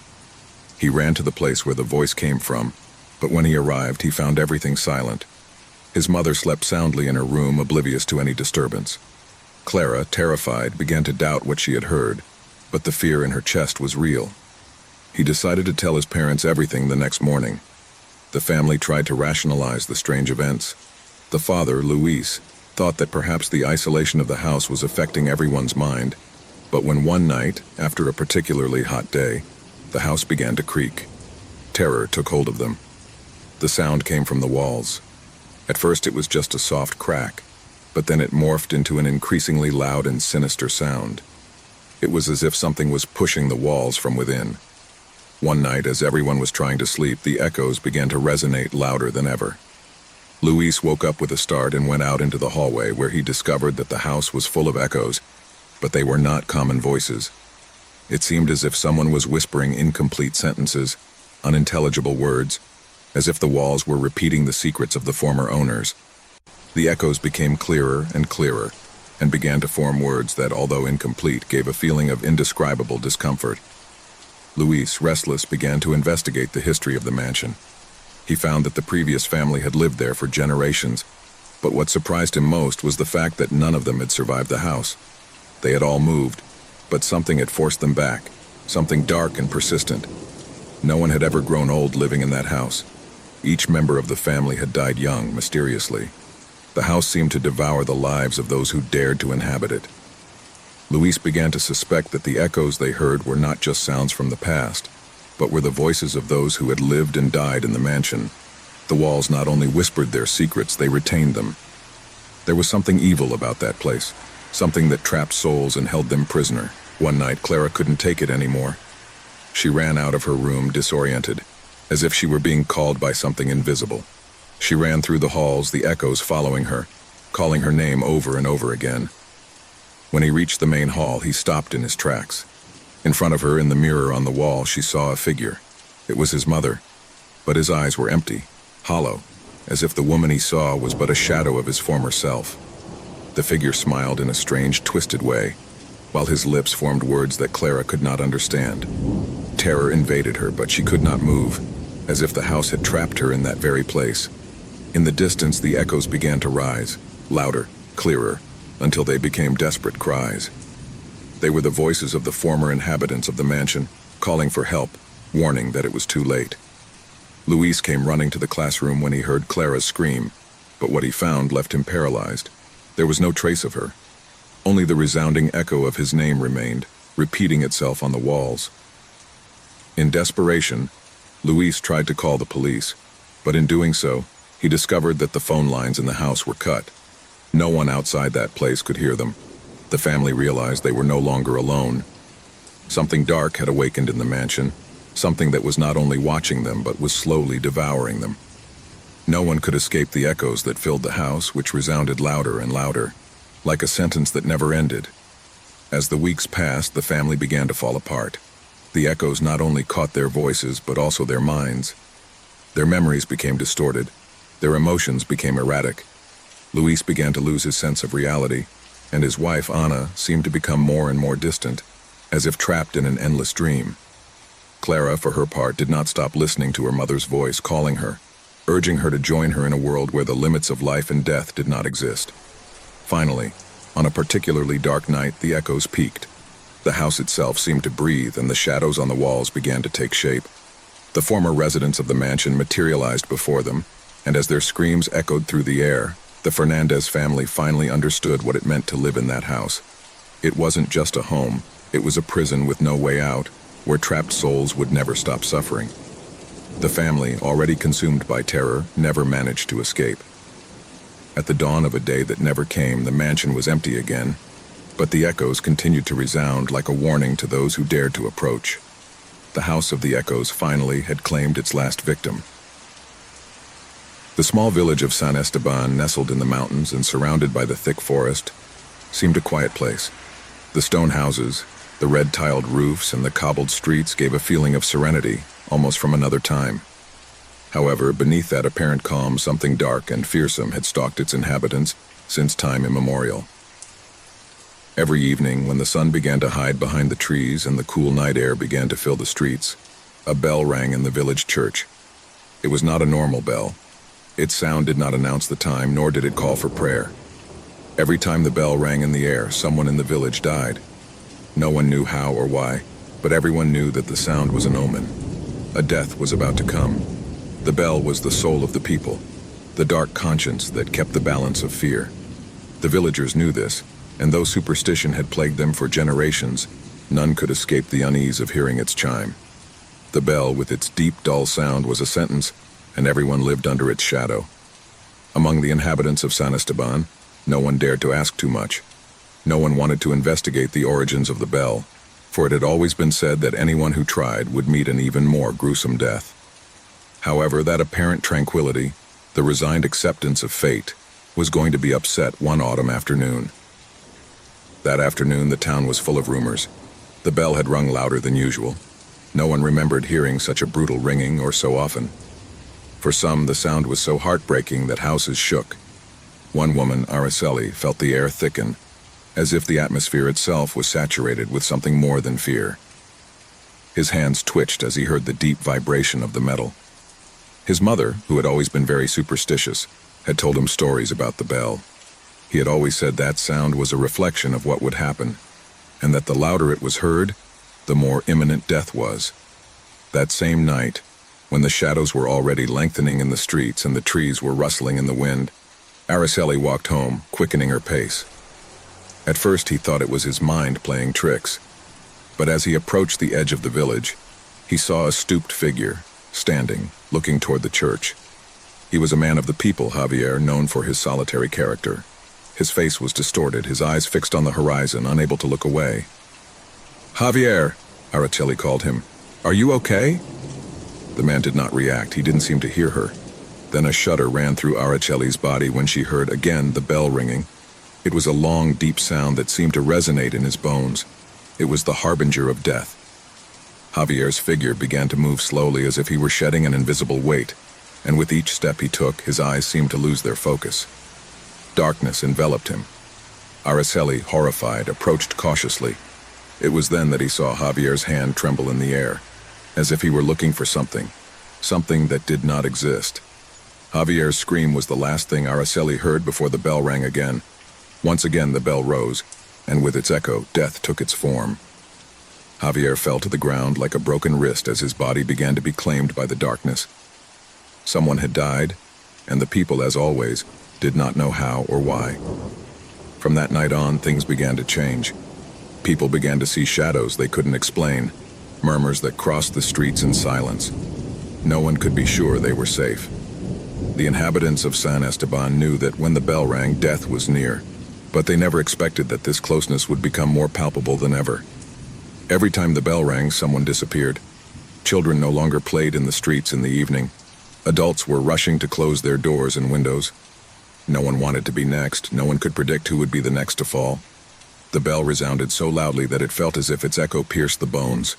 He ran to the place where the voice came from, but when he arrived, he found everything silent. His mother slept soundly in her room, oblivious to any disturbance. Clara, terrified, began to doubt what she had heard, but the fear in her chest was real. He decided to tell his parents everything the next morning. The family tried to rationalize the strange events. The father, Luis, thought that perhaps the isolation of the house was affecting everyone's mind, but when one night, after a particularly hot day, the house began to creak, terror took hold of them. The sound came from the walls. At first it was just a soft crack, but then it morphed into an increasingly loud and sinister sound. It was as if something was pushing the walls from within. One night, as everyone was trying to sleep, the echoes began to resonate louder than ever. Luis woke up with a start and went out into the hallway, where he discovered that the house was full of echoes, but they were not common voices. It seemed as if someone was whispering incomplete sentences, unintelligible words, as if the walls were repeating the secrets of the former owners. The echoes became clearer and clearer, and began to form words that, although incomplete, gave a feeling of indescribable discomfort. Luis, restless, began to investigate the history of the mansion. He found that the previous family had lived there for generations, but what surprised him most was the fact that none of them had survived the house. They had all moved, but something had forced them back, something dark and persistent. No one had ever grown old living in that house. Each member of the family had died young, mysteriously. The house seemed to devour the lives of those who dared to inhabit it. Luis began to suspect that the echoes they heard were not just sounds from the past, but were the voices of those who had lived and died in the mansion. The walls not only whispered their secrets, they retained them. There was something evil about that place, something that trapped souls and held them prisoner. One night, Clara couldn't take it anymore. She ran out of her room, disoriented, as if she were being called by something invisible. She ran through the halls, the echoes following her, calling her name over and over again. When he reached the main hall, he stopped in his tracks. In front of her, in the mirror on the wall, she saw a figure. It was his mother, but his eyes were empty, hollow, as if the woman he saw was but a shadow of his former self. The figure smiled in a strange, twisted way, while his lips formed words that Clara could not understand. Terror invaded her, but she could not move, as if the house had trapped her in that very place. In the distance, the echoes began to rise, louder, clearer, until they became desperate cries. They were the voices of the former inhabitants of the mansion, calling for help, warning that it was too late. Luis came running to the classroom when he heard Clara's scream, but what he found left him paralyzed. There was no trace of her. Only the resounding echo of his name remained, repeating itself on the walls. In desperation, Luis tried to call the police, but in doing so, he discovered that the phone lines in the house were cut. No one outside that place could hear them. The family realized they were no longer alone. Something dark had awakened in the mansion, something that was not only watching them but was slowly devouring them. No one could escape the echoes that filled the house, which resounded louder and louder, like a sentence that never ended. As the weeks passed, the family began to fall apart. The echoes not only caught their voices, but also their minds. Their memories became distorted. Their emotions became erratic. Luis began to lose his sense of reality, and his wife, Anna, seemed to become more and more distant, as if trapped in an endless dream. Clara, for her part, did not stop listening to her mother's voice calling her, urging her to join her in a world where the limits of life and death did not exist. Finally, on a particularly dark night, the echoes peaked. The house itself seemed to breathe, and the shadows on the walls began to take shape. The former residents of the mansion materialized before them, and as their screams echoed through the air, the Fernandez family finally understood what it meant to live in that house. It wasn't just a home, it was a prison with no way out, where trapped souls would never stop suffering. The family, already consumed by terror, never managed to escape. At the dawn of a day that never came, the mansion was empty again, but the echoes continued to resound like a warning to those who dared to approach. The House of the Echoes finally had claimed its last victim. The small village of San Esteban, nestled in the mountains and surrounded by the thick forest, seemed a quiet place. The stone houses, the red-tiled roofs, and the cobbled streets gave a feeling of serenity, almost from another time. However, beneath that apparent calm, something dark and fearsome had stalked its inhabitants since time immemorial. Every evening, when the sun began to hide behind the trees and the cool night air began to fill the streets, a bell rang in the village church. It was not a normal bell. Its sound did not announce the time, nor did it call for prayer. Every time the bell rang in the air, someone in the village died. No one knew how or why, but everyone knew that the sound was an omen. A death was about to come. The bell was the soul of the people, the dark conscience that kept the balance of fear. The villagers knew this, and though superstition had plagued them for generations, none could escape the unease of hearing its chime. The bell, with its deep, dull sound, was a sentence, and everyone lived under its shadow. Among the inhabitants of San Esteban, no one dared to ask too much. No one wanted to investigate the origins of the bell, for it had always been said that anyone who tried would meet an even more gruesome death. However, that apparent tranquility, the resigned acceptance of fate, was going to be upset one autumn afternoon. That afternoon, the town was full of rumors. The bell had rung louder than usual. No one remembered hearing such a brutal ringing or so often. For some, the sound was so heartbreaking that houses shook. One woman, Araceli, felt the air thicken, as if the atmosphere itself was saturated with something more than fear. His hands twitched as he heard the deep vibration of the metal. His mother, who had always been very superstitious, had told him stories about the bell. He had always said that sound was a reflection of what would happen, and that the louder it was heard, the more imminent death was. That same night, when the shadows were already lengthening in the streets and the trees were rustling in the wind, Araceli walked home, quickening her pace. At first he thought it was his mind playing tricks, but as he approached the edge of the village, he saw a stooped figure, standing, looking toward the church. He was a man of the people, Javier, known for his solitary character. His face was distorted, his eyes fixed on the horizon, unable to look away. "Javier," Araceli called him. "Are you okay?" The man did not react. He didn't seem to hear her. Then a shudder ran through Araceli's body when she heard again the bell ringing. It was a long, deep sound that seemed to resonate in his bones. It was the harbinger of death. Javier's figure began to move slowly as if he were shedding an invisible weight, and with each step he took, his eyes seemed to lose their focus. Darkness enveloped him. Araceli, horrified, approached cautiously. It was then that he saw Javier's hand tremble in the air, as if he were looking for something that did not exist. Javier's scream was the last thing Araceli heard before the bell rang again. Once again the bell rose, and with its echo, death took its form. Javier fell to the ground like a broken wrist as his body began to be claimed by the darkness. Someone had died, and the people, as always, did not know how or why. From that night on, things began to change. People began to see shadows they couldn't explain, murmurs that crossed the streets in silence. No one could be sure they were safe. The inhabitants of San Esteban knew that when the bell rang, death was near, but they never expected that this closeness would become more palpable than ever. Every time the bell rang, someone disappeared. Children no longer played in the streets in the evening. Adults were rushing to close their doors and windows. No one wanted to be next. No one could predict who would be the next to fall. The bell resounded so loudly that it felt as if its echo pierced the bones.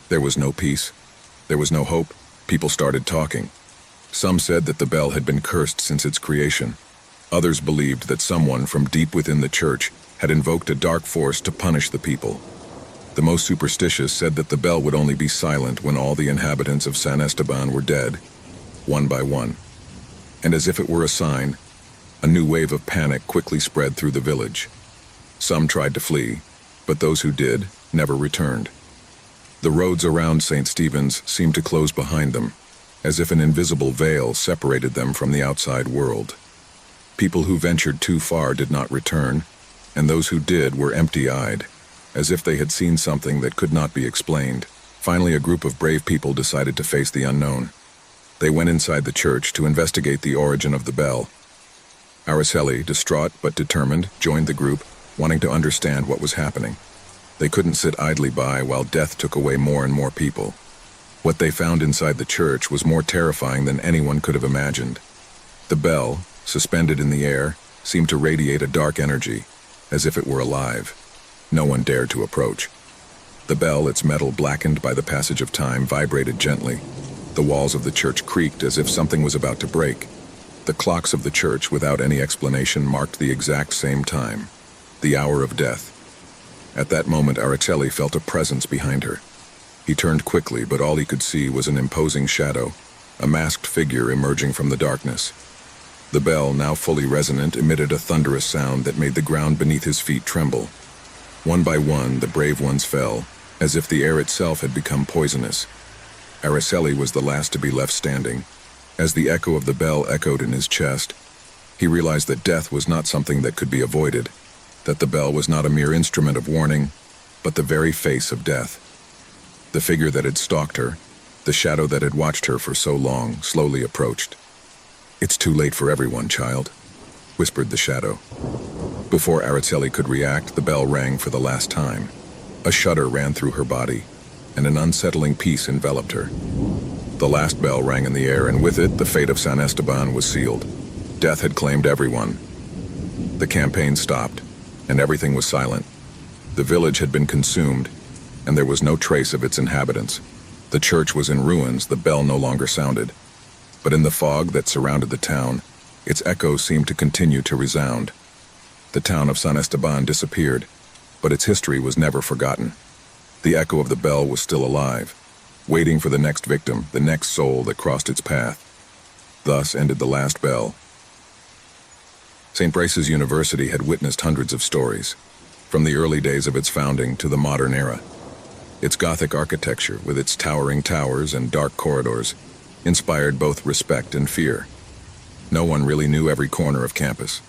There was no peace. There was no hope. People started talking. Some said that the bell had been cursed since its creation. Others believed that someone from deep within the church had invoked a dark force to punish the people. The most superstitious said that the bell would only be silent when all the inhabitants of San Esteban were dead, one by one. And as if it were a sign, a new wave of panic quickly spread through the village. Some tried to flee, but those who did never returned. The roads around St. Stephen's seemed to close behind them, as if an invisible veil separated them from the outside world. People who ventured too far did not return, and those who did were empty-eyed, as if they had seen something that could not be explained. Finally, a group of brave people decided to face the unknown. They went inside the church to investigate the origin of the bell. Araceli, distraught but determined, joined the group, wanting to understand what was happening. They couldn't sit idly by while death took away more and more people. What they found inside the church was more terrifying than anyone could have imagined. The bell, suspended in the air, seemed to radiate a dark energy, as if it were alive. No one dared to approach. The bell, its metal blackened by the passage of time, vibrated gently. The walls of the church creaked as if something was about to break. The clocks of the church, without any explanation, marked the exact same time, the hour of death. At that moment, Araceli felt a presence behind her. He turned quickly, but all he could see was an imposing shadow, a masked figure emerging from the darkness. The bell, now fully resonant, emitted a thunderous sound that made the ground beneath his feet tremble. One by one, the brave ones fell, as if the air itself had become poisonous. Araceli was the last to be left standing. As the echo of the bell echoed in his chest, he realized that death was not something that could be avoided, that the bell was not a mere instrument of warning, but the very face of death. The figure that had stalked her, the shadow that had watched her for so long, slowly approached. "It's too late for everyone, child," whispered the shadow. Before Araceli could react, the bell rang for the last time. A shudder ran through her body, and an unsettling peace enveloped her. The last bell rang in the air, and with it, the fate of San Esteban was sealed. Death had claimed everyone. The campaign stopped, and everything was silent. The village had been consumed, and there was no trace of its inhabitants. The church was in ruins, the bell no longer sounded. But in the fog that surrounded the town, its echo seemed to continue to resound. The town of San Esteban disappeared, but its history was never forgotten. The echo of the bell was still alive, waiting for the next victim, the next soul that crossed its path. Thus ended the last bell. St. Brace's University had witnessed hundreds of stories, from the early days of its founding to the modern era. Its Gothic architecture, with its towering towers and dark corridors, inspired both respect and fear. No one really knew every corner of campus.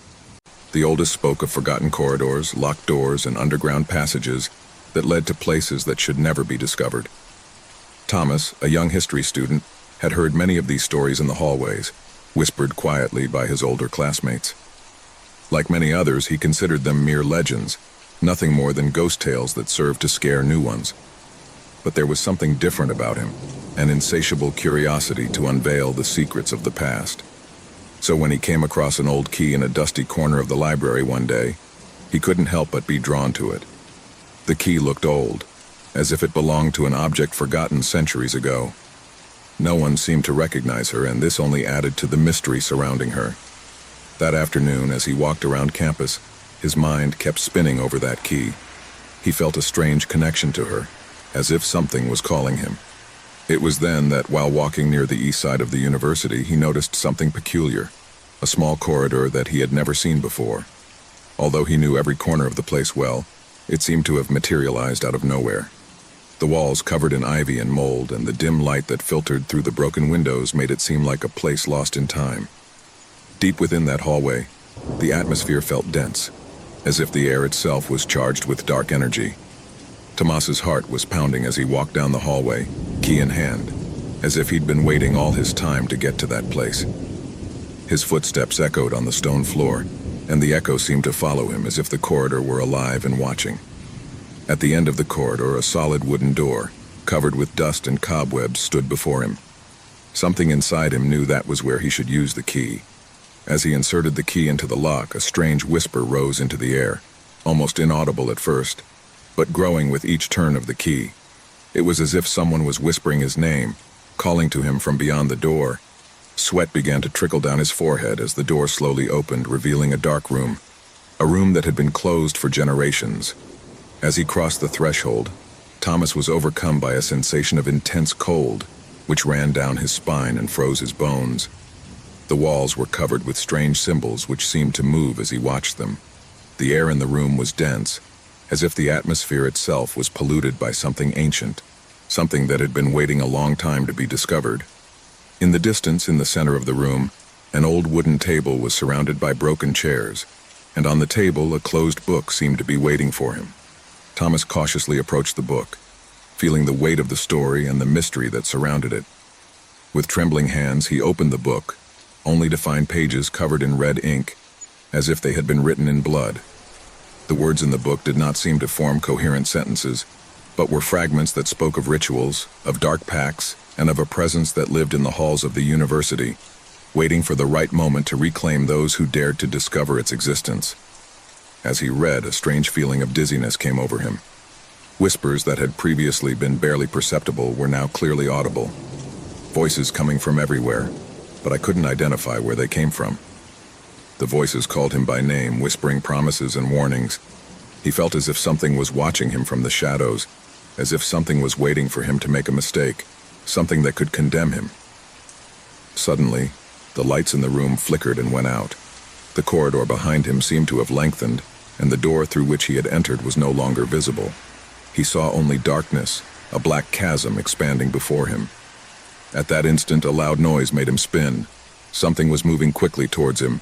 The oldest spoke of forgotten corridors, locked doors, and underground passages that led to places that should never be discovered. Thomas, a young history student, had heard many of these stories in the hallways, whispered quietly by his older classmates. Like many others, he considered them mere legends, nothing more than ghost tales that served to scare new ones. But there was something different about him, an insatiable curiosity to unveil the secrets of the past. So when he came across an old key in a dusty corner of the library one day, he couldn't help but be drawn to it. The key looked old, as if it belonged to an object forgotten centuries ago. No one seemed to recognize her, and this only added to the mystery surrounding her. That afternoon, as he walked around campus, his mind kept spinning over that key. He felt a strange connection to her, as if something was calling him. It was then that, while walking near the east side of the university, he noticed something peculiar, a small corridor that he had never seen before. Although he knew every corner of the place well, it seemed to have materialized out of nowhere. The walls covered in ivy and mold, and the dim light that filtered through the broken windows made it seem like a place lost in time. Deep within that hallway, the atmosphere felt dense, as if the air itself was charged with dark energy. Tomas's heart was pounding as he walked down the hallway, key in hand, as if he'd been waiting all his time to get to that place. His footsteps echoed on the stone floor, and the echo seemed to follow him as if the corridor were alive and watching. At the end of the corridor, a solid wooden door, covered with dust and cobwebs, stood before him. Something inside him knew that was where he should use the key. As he inserted the key into the lock, a strange whisper rose into the air, almost inaudible at first, but growing with each turn of the key. It was as if someone was whispering his name, calling to him from beyond the door. Sweat began to trickle down his forehead as the door slowly opened, revealing a dark room, a room that had been closed for generations. As he crossed the threshold, Thomas was overcome by a sensation of intense cold, which ran down his spine and froze his bones. The walls were covered with strange symbols which seemed to move as he watched them. The air in the room was dense, as if the atmosphere itself was polluted by something ancient, something that had been waiting a long time to be discovered. In the distance, in the center of the room, an old wooden table was surrounded by broken chairs, and on the table a closed book seemed to be waiting for him. Thomas cautiously approached the book, feeling the weight of the story and the mystery that surrounded it. With trembling hands, he opened the book, only to find pages covered in red ink, as if they had been written in blood. The words in the book did not seem to form coherent sentences, but were fragments that spoke of rituals, of dark pacts, and of a presence that lived in the halls of the university, waiting for the right moment to reclaim those who dared to discover its existence. As he read, a strange feeling of dizziness came over him. Whispers that had previously been barely perceptible were now clearly audible. Voices coming from everywhere, but I couldn't identify where they came from. The voices called him by name, whispering promises and warnings. He felt as if something was watching him from the shadows, as if something was waiting for him to make a mistake, something that could condemn him. Suddenly, the lights in the room flickered and went out. The corridor behind him seemed to have lengthened, and the door through which he had entered was no longer visible. He saw only darkness, a black chasm expanding before him. At that instant, a loud noise made him spin. Something was moving quickly towards him,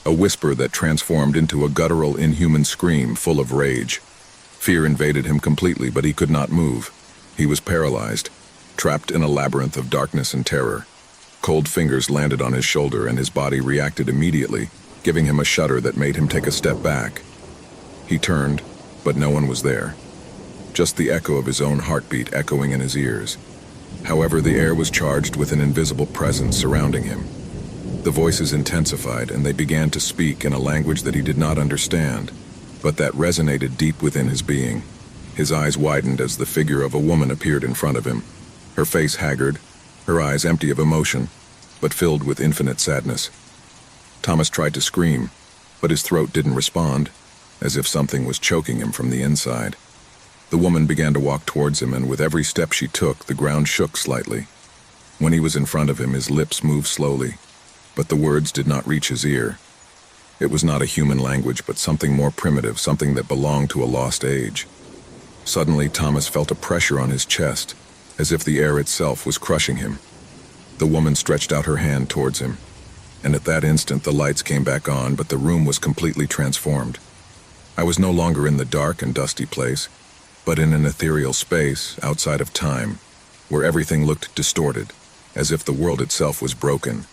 a whisper that transformed into a guttural, inhuman scream full of rage. Fear invaded him completely, but he could not move. He was paralyzed, trapped in a labyrinth of darkness and terror. Cold fingers landed on his shoulder, and his body reacted immediately, giving him a shudder that made him take a step back. He turned, but no one was there. Just the echo of his own heartbeat echoing in his ears. However, the air was charged with an invisible presence surrounding him. The voices intensified, and they began to speak in a language that he did not understand, but that resonated deep within his being. His eyes widened as the figure of a woman appeared in front of him, her face haggard, her eyes empty of emotion, but filled with infinite sadness. Thomas tried to scream, but his throat didn't respond, as if something was choking him from the inside. The woman began to walk towards him, and with every step she took, the ground shook slightly. When he was in front of him, his lips moved slowly, but the words did not reach his ear. It was not a human language, but something more primitive, something that belonged to a lost age. Suddenly, Thomas felt a pressure on his chest, as if the air itself was crushing him. The woman stretched out her hand towards him, and at that instant the lights came back on, but the room was completely transformed. I was no longer in the dark and dusty place, but in an ethereal space outside of time, where everything looked distorted, as if the world itself was broken.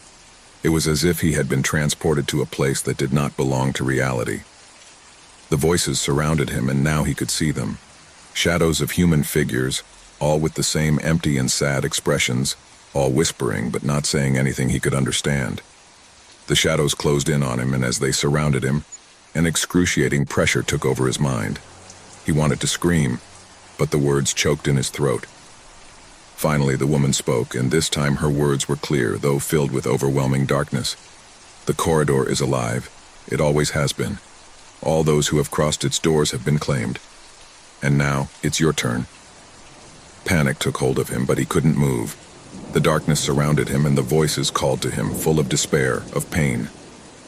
It was as if he had been transported to a place that did not belong to reality. The voices surrounded him, and now he could see them. Shadows of human figures, all with the same empty and sad expressions, all whispering but not saying anything he could understand. The shadows closed in on him, and as they surrounded him, an excruciating pressure took over his mind. He wanted to scream, but the words choked in his throat. Finally, the woman spoke, and this time her words were clear, though filled with overwhelming darkness. The corridor is alive. It always has been. All those who have crossed its doors have been claimed. And now, it's your turn. Panic took hold of him, but he couldn't move. The darkness surrounded him, and the voices called to him, full of despair, of pain.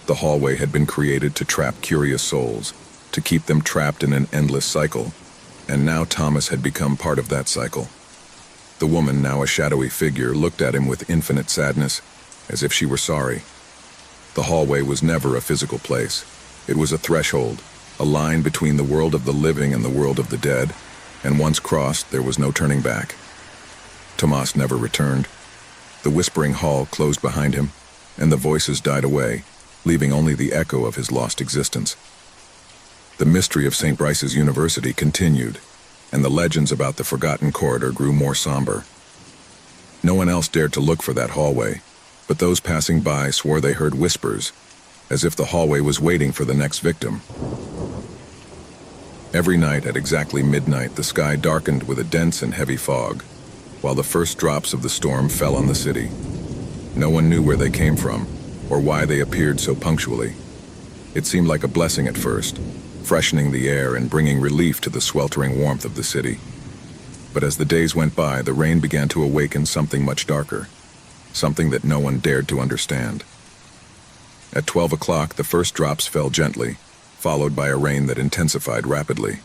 The hallway had been created to trap curious souls, to keep them trapped in an endless cycle. And now Thomas had become part of that cycle. The woman, now a shadowy figure, looked at him with infinite sadness, as if she were sorry. The hallway was never a physical place. It was a threshold, a line between the world of the living and the world of the dead, and once crossed, there was no turning back. Tomas never returned. The whispering hall closed behind him, and the voices died away, leaving only the echo of his lost existence. The mystery of St. Bryce's University continued, and the legends about the forgotten corridor grew more somber. No one else dared to look for that hallway, but those passing by swore they heard whispers, as if the hallway was waiting for the next victim. Every night at exactly midnight, the sky darkened with a dense and heavy fog, while the first drops of the storm fell on the city. No one knew where they came from, or why they appeared so punctually. It seemed like a blessing at first, freshening the air and bringing relief to the sweltering warmth of the city. But as the days went by, the rain began to awaken something much darker, something that no one dared to understand. At 12 o'clock, the first drops fell gently, followed by a rain that intensified rapidly.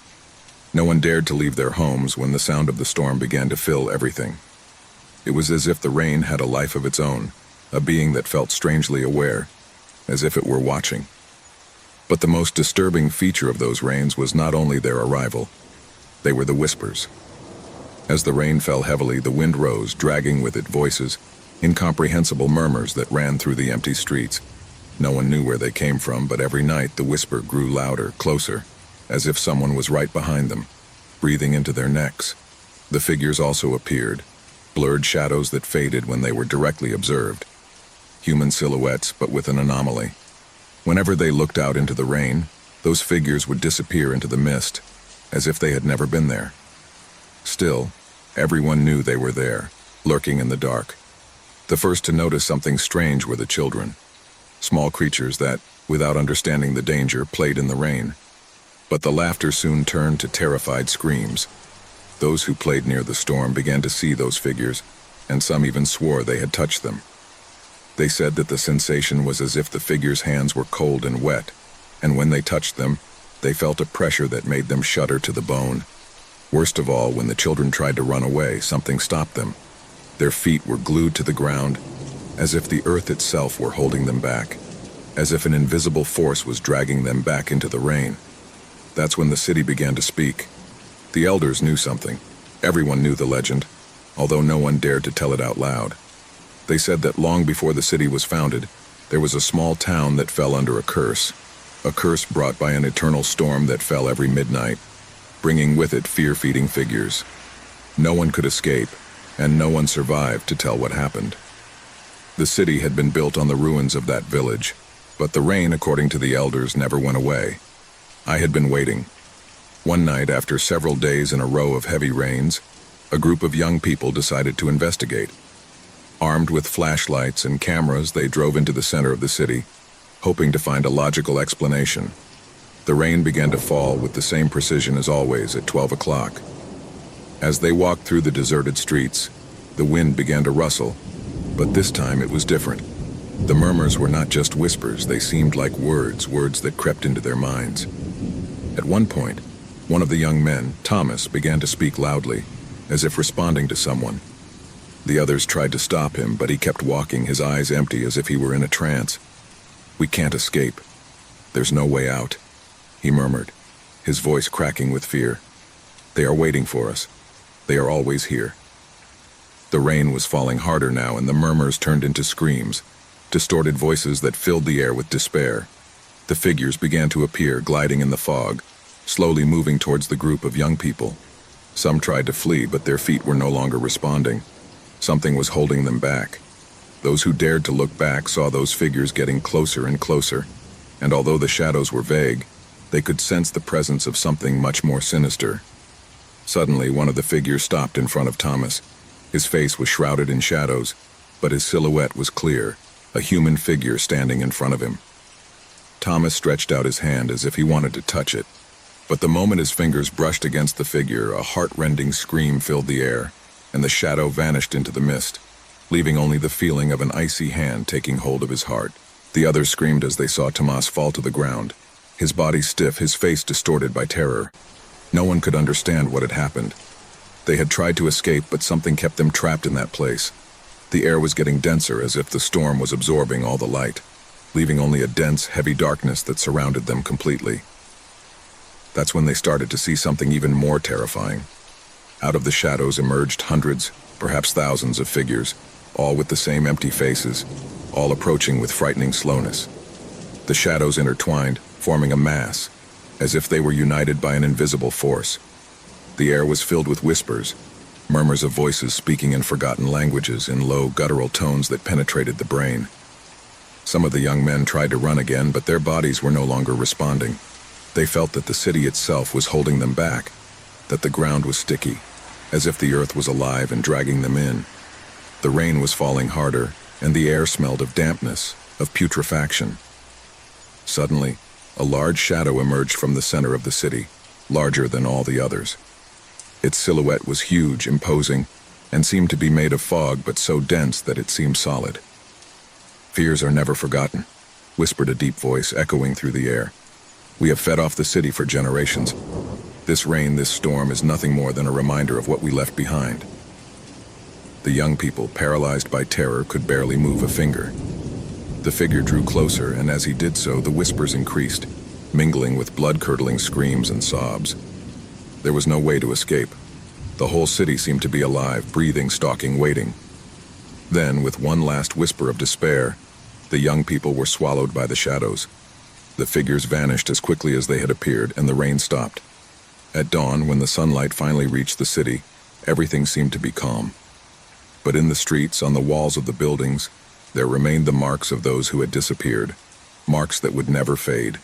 No one dared to leave their homes when the sound of the storm began to fill everything. It was as if the rain had a life of its own, a being that felt strangely aware, as if it were watching. But the most disturbing feature of those rains was not only their arrival. They were the whispers. As the rain fell heavily, the wind rose, dragging with it voices, incomprehensible murmurs that ran through the empty streets. No one knew where they came from, but every night the whisper grew louder, closer, as if someone was right behind them, breathing into their necks. The figures also appeared, blurred shadows that faded when they were directly observed. Human silhouettes, but with an anomaly. Whenever they looked out into the rain, those figures would disappear into the mist, as if they had never been there. Still, everyone knew they were there, lurking in the dark. The first to notice something strange were the children. Small creatures that, without understanding the danger, played in the rain. But the laughter soon turned to terrified screams. Those who played near the storm began to see those figures, and some even swore they had touched them. They said that the sensation was as if the figures' hands were cold and wet, and when they touched them, they felt a pressure that made them shudder to the bone. Worst of all, when the children tried to run away, something stopped them. Their feet were glued to the ground, as if the earth itself were holding them back, as if an invisible force was dragging them back into the rain. That's when the city began to speak. The elders knew something. Everyone knew the legend, although no one dared to tell it out loud. They said that long before the city was founded, there was a small town that fell under a curse brought by an eternal storm that fell every midnight, bringing with it fear-feeding figures. No one could escape, and no one survived to tell what happened. The city had been built on the ruins of that village, but the rain, according to the elders, never went away. I had been waiting. One night, after several days in a row of heavy rains, a group of young people decided to investigate. Armed with flashlights and cameras, they drove into the center of the city, hoping to find a logical explanation. The rain began to fall with the same precision as always at 12 o'clock. As they walked through the deserted streets, the wind began to rustle, but this time it was different. The murmurs were not just whispers, they seemed like words that crept into their minds. At one point, one of the young men, Thomas, began to speak loudly, as if responding to someone. The others tried to stop him, but he kept walking, his eyes empty as if he were in a trance. "We can't escape. There's no way out," he murmured, his voice cracking with fear. "They are waiting for us. They are always here." The rain was falling harder now, and the murmurs turned into screams, distorted voices that filled the air with despair. The figures began to appear, gliding in the fog, slowly moving towards the group of young people. Some tried to flee, but their feet were no longer responding. Something was holding them back. Those who dared to look back saw those figures getting closer and closer, and although the shadows were vague, they could sense the presence of something much more sinister. Suddenly, one of the figures stopped in front of Thomas. His face was shrouded in shadows, but his silhouette was clear, a human figure standing in front of him. Thomas stretched out his hand as if he wanted to touch it, but the moment his fingers brushed against the figure, a heart-rending scream filled the air, and the shadow vanished into the mist, leaving only the feeling of an icy hand taking hold of his heart. The others screamed as they saw Tomas fall to the ground, his body stiff, his face distorted by terror. No one could understand what had happened. They had tried to escape, but something kept them trapped in that place. The air was getting denser, as if the storm was absorbing all the light, leaving only a dense, heavy darkness that surrounded them completely. That's when they started to see something even more terrifying. Out of the shadows emerged hundreds, perhaps thousands of figures, all with the same empty faces, all approaching with frightening slowness. The shadows intertwined, forming a mass, as if they were united by an invisible force. The air was filled with whispers, murmurs of voices speaking in forgotten languages in low, guttural tones that penetrated the brain. Some of the young men tried to run again, but their bodies were no longer responding. They felt that the city itself was holding them back, that the ground was sticky, as if the earth was alive and dragging them in. The rain was falling harder, and the air smelled of dampness, of putrefaction. Suddenly, a large shadow emerged from the center of the city, larger than all the others. Its silhouette was huge, imposing, and seemed to be made of fog, but so dense that it seemed solid. "Fears are never forgotten," whispered a deep voice echoing through the air. "We have fed off the city for generations. This rain, this storm, is nothing more than a reminder of what we left behind." The young people, paralyzed by terror, could barely move a finger. The figure drew closer, and as he did so, the whispers increased, mingling with blood-curdling screams and sobs. There was no way to escape. The whole city seemed to be alive, breathing, stalking, waiting. Then, with one last whisper of despair, the young people were swallowed by the shadows. The figures vanished as quickly as they had appeared, and the rain stopped. At dawn, when the sunlight finally reached the city, everything seemed to be calm. But in the streets, on the walls of the buildings, there remained the marks of those who had disappeared, marks that would never fade.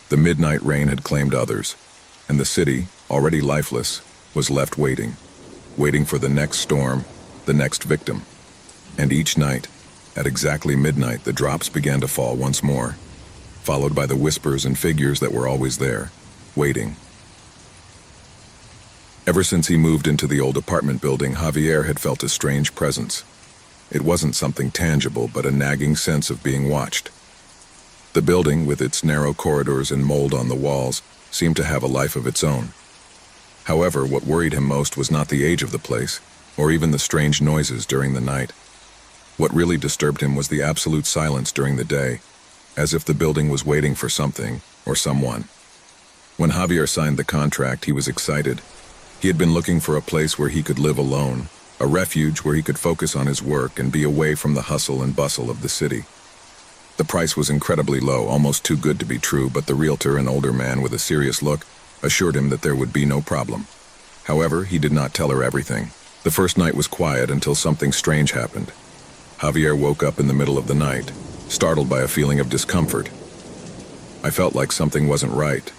The midnight rain had claimed others, and the city, already lifeless, was left waiting for the next storm, the next victim. And each night, at exactly midnight, the drops began to fall once more, followed by the whispers and figures that were always there, waiting. Ever since he moved into the old apartment building, Javier had felt a strange presence. It wasn't something tangible, but a nagging sense of being watched. The building, with its narrow corridors and mold on the walls, seemed to have a life of its own. However, what worried him most was not the age of the place, or even the strange noises during the night. What really disturbed him was the absolute silence during the day, as if the building was waiting for something or someone. When Javier signed the contract, he was excited. He had been looking for a place where he could live alone, a refuge where he could focus on his work and be away from the hustle and bustle of the city. The price was incredibly low, almost too good to be true, but the realtor, an older man with a serious look, assured him that there would be no problem. However, he did not tell her everything. The first night was quiet until something strange happened. Javier woke up in the middle of the night, startled by a feeling of discomfort. "I felt like something wasn't right,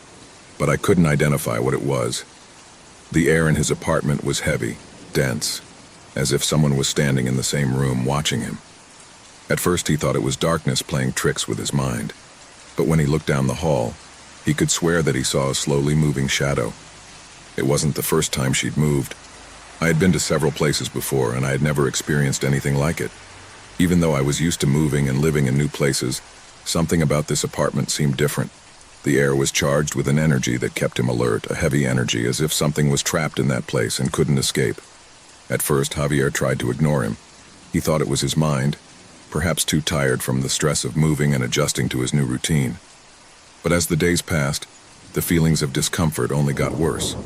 but I couldn't identify what it was." The air in his apartment was heavy, dense, as if someone was standing in the same room watching him. At first he thought it was darkness playing tricks with his mind, but when he looked down the hall, he could swear that he saw a slowly moving shadow. It wasn't the first time she'd moved. I had been to several places before, and I had never experienced anything like it. Even though I was used to moving and living in new places, something about this apartment seemed different. The air was charged with an energy that kept him alert, a heavy energy, as if something was trapped in that place and couldn't escape. At first, Javier tried to ignore him. He thought it was his mind, perhaps too tired from the stress of moving and adjusting to his new routine. But as the days passed, the feelings of discomfort only got worse.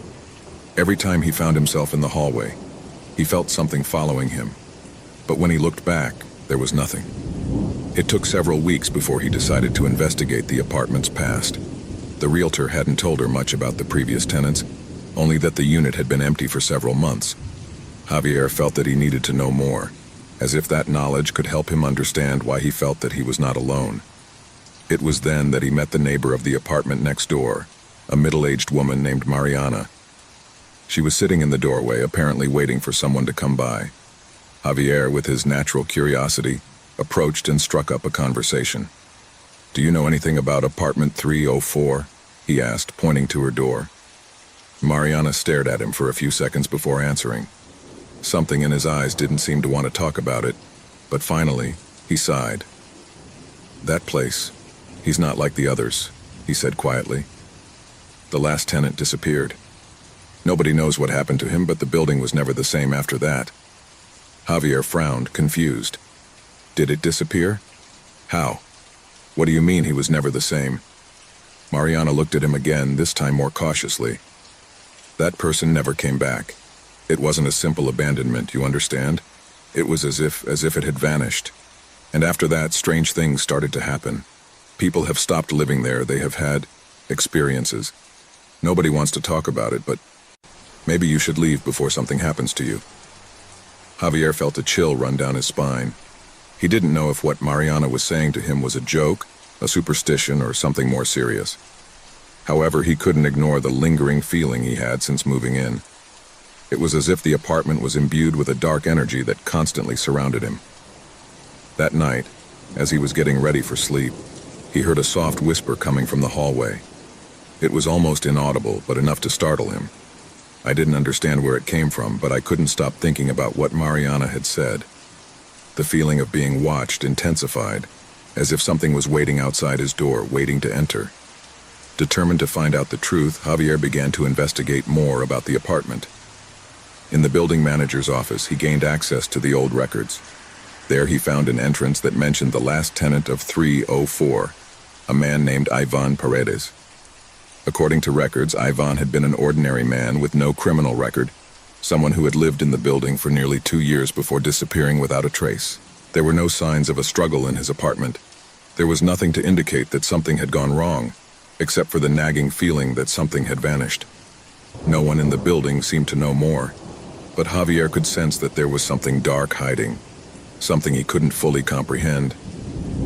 Every time he found himself in the hallway, he felt something following him. But when he looked back, there was nothing. It took several weeks before he decided to investigate the apartment's past. The realtor hadn't told her much about the previous tenants, only that the unit had been empty for several months. Javier felt that he needed to know more. as if that knowledge could help him understand why he felt that he was not alone. It was then that he met the neighbor of the apartment next door, a middle-aged woman named Mariana. She was sitting in the doorway, apparently waiting for someone to come by. Javier, with his natural curiosity, approached and struck up a conversation. "Do you know anything about apartment 304? He asked, pointing to her door. Mariana stared at him for a few seconds before answering. Something in his eyes didn't seem to want to talk about it, but finally, he sighed. "That place, he's not like the others," he said quietly. "The last tenant disappeared. Nobody knows what happened to him, but the building was never the same after that." Javier frowned, confused. "Did it disappear? How? What do you mean he was never the same?" Mariana looked at him again, this time more cautiously. "That person never came back. It wasn't a simple abandonment, you understand? It was as if it had vanished. And after that, strange things started to happen. People have stopped living there. They have had experiences. Nobody wants to talk about it, but maybe you should leave before something happens to you." Javier felt a chill run down his spine. He didn't know if what Mariana was saying to him was a joke, a superstition, or something more serious. However, he couldn't ignore the lingering feeling he had since moving in. It was as if the apartment was imbued with a dark energy that constantly surrounded him. That night, as he was getting ready for sleep, he heard a soft whisper coming from the hallway. It was almost inaudible, but enough to startle him. I didn't understand where it came from, but I couldn't stop thinking about what Mariana had said. The feeling of being watched intensified, as if something was waiting outside his door, waiting to enter. Determined to find out the truth, Javier began to investigate more about the apartment. In the building manager's office, he gained access to the old records. There he found an entrance that mentioned the last tenant of 304, a man named Ivan Paredes. According to records, Ivan had been an ordinary man with no criminal record, someone who had lived in the building for nearly 2 years before disappearing without a trace. There were no signs of a struggle in his apartment. There was nothing to indicate that something had gone wrong, except for the nagging feeling that something had vanished. No one in the building seemed to know more, but Javier could sense that there was something dark hiding, something he couldn't fully comprehend.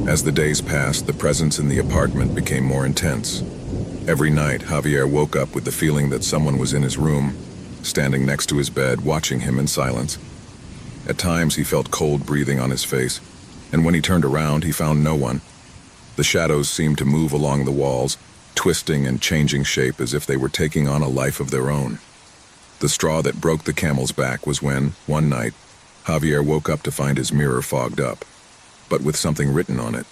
As the days passed, the presence in the apartment became more intense. Every night, Javier woke up with the feeling that someone was in his room, standing next to his bed, watching him in silence. At times, he felt cold breathing on his face, and when he turned around, he found no one. The shadows seemed to move along the walls, twisting and changing shape as if they were taking on a life of their own. The straw that broke the camel's back was when, one night, Javier woke up to find his mirror fogged up, but with something written on it.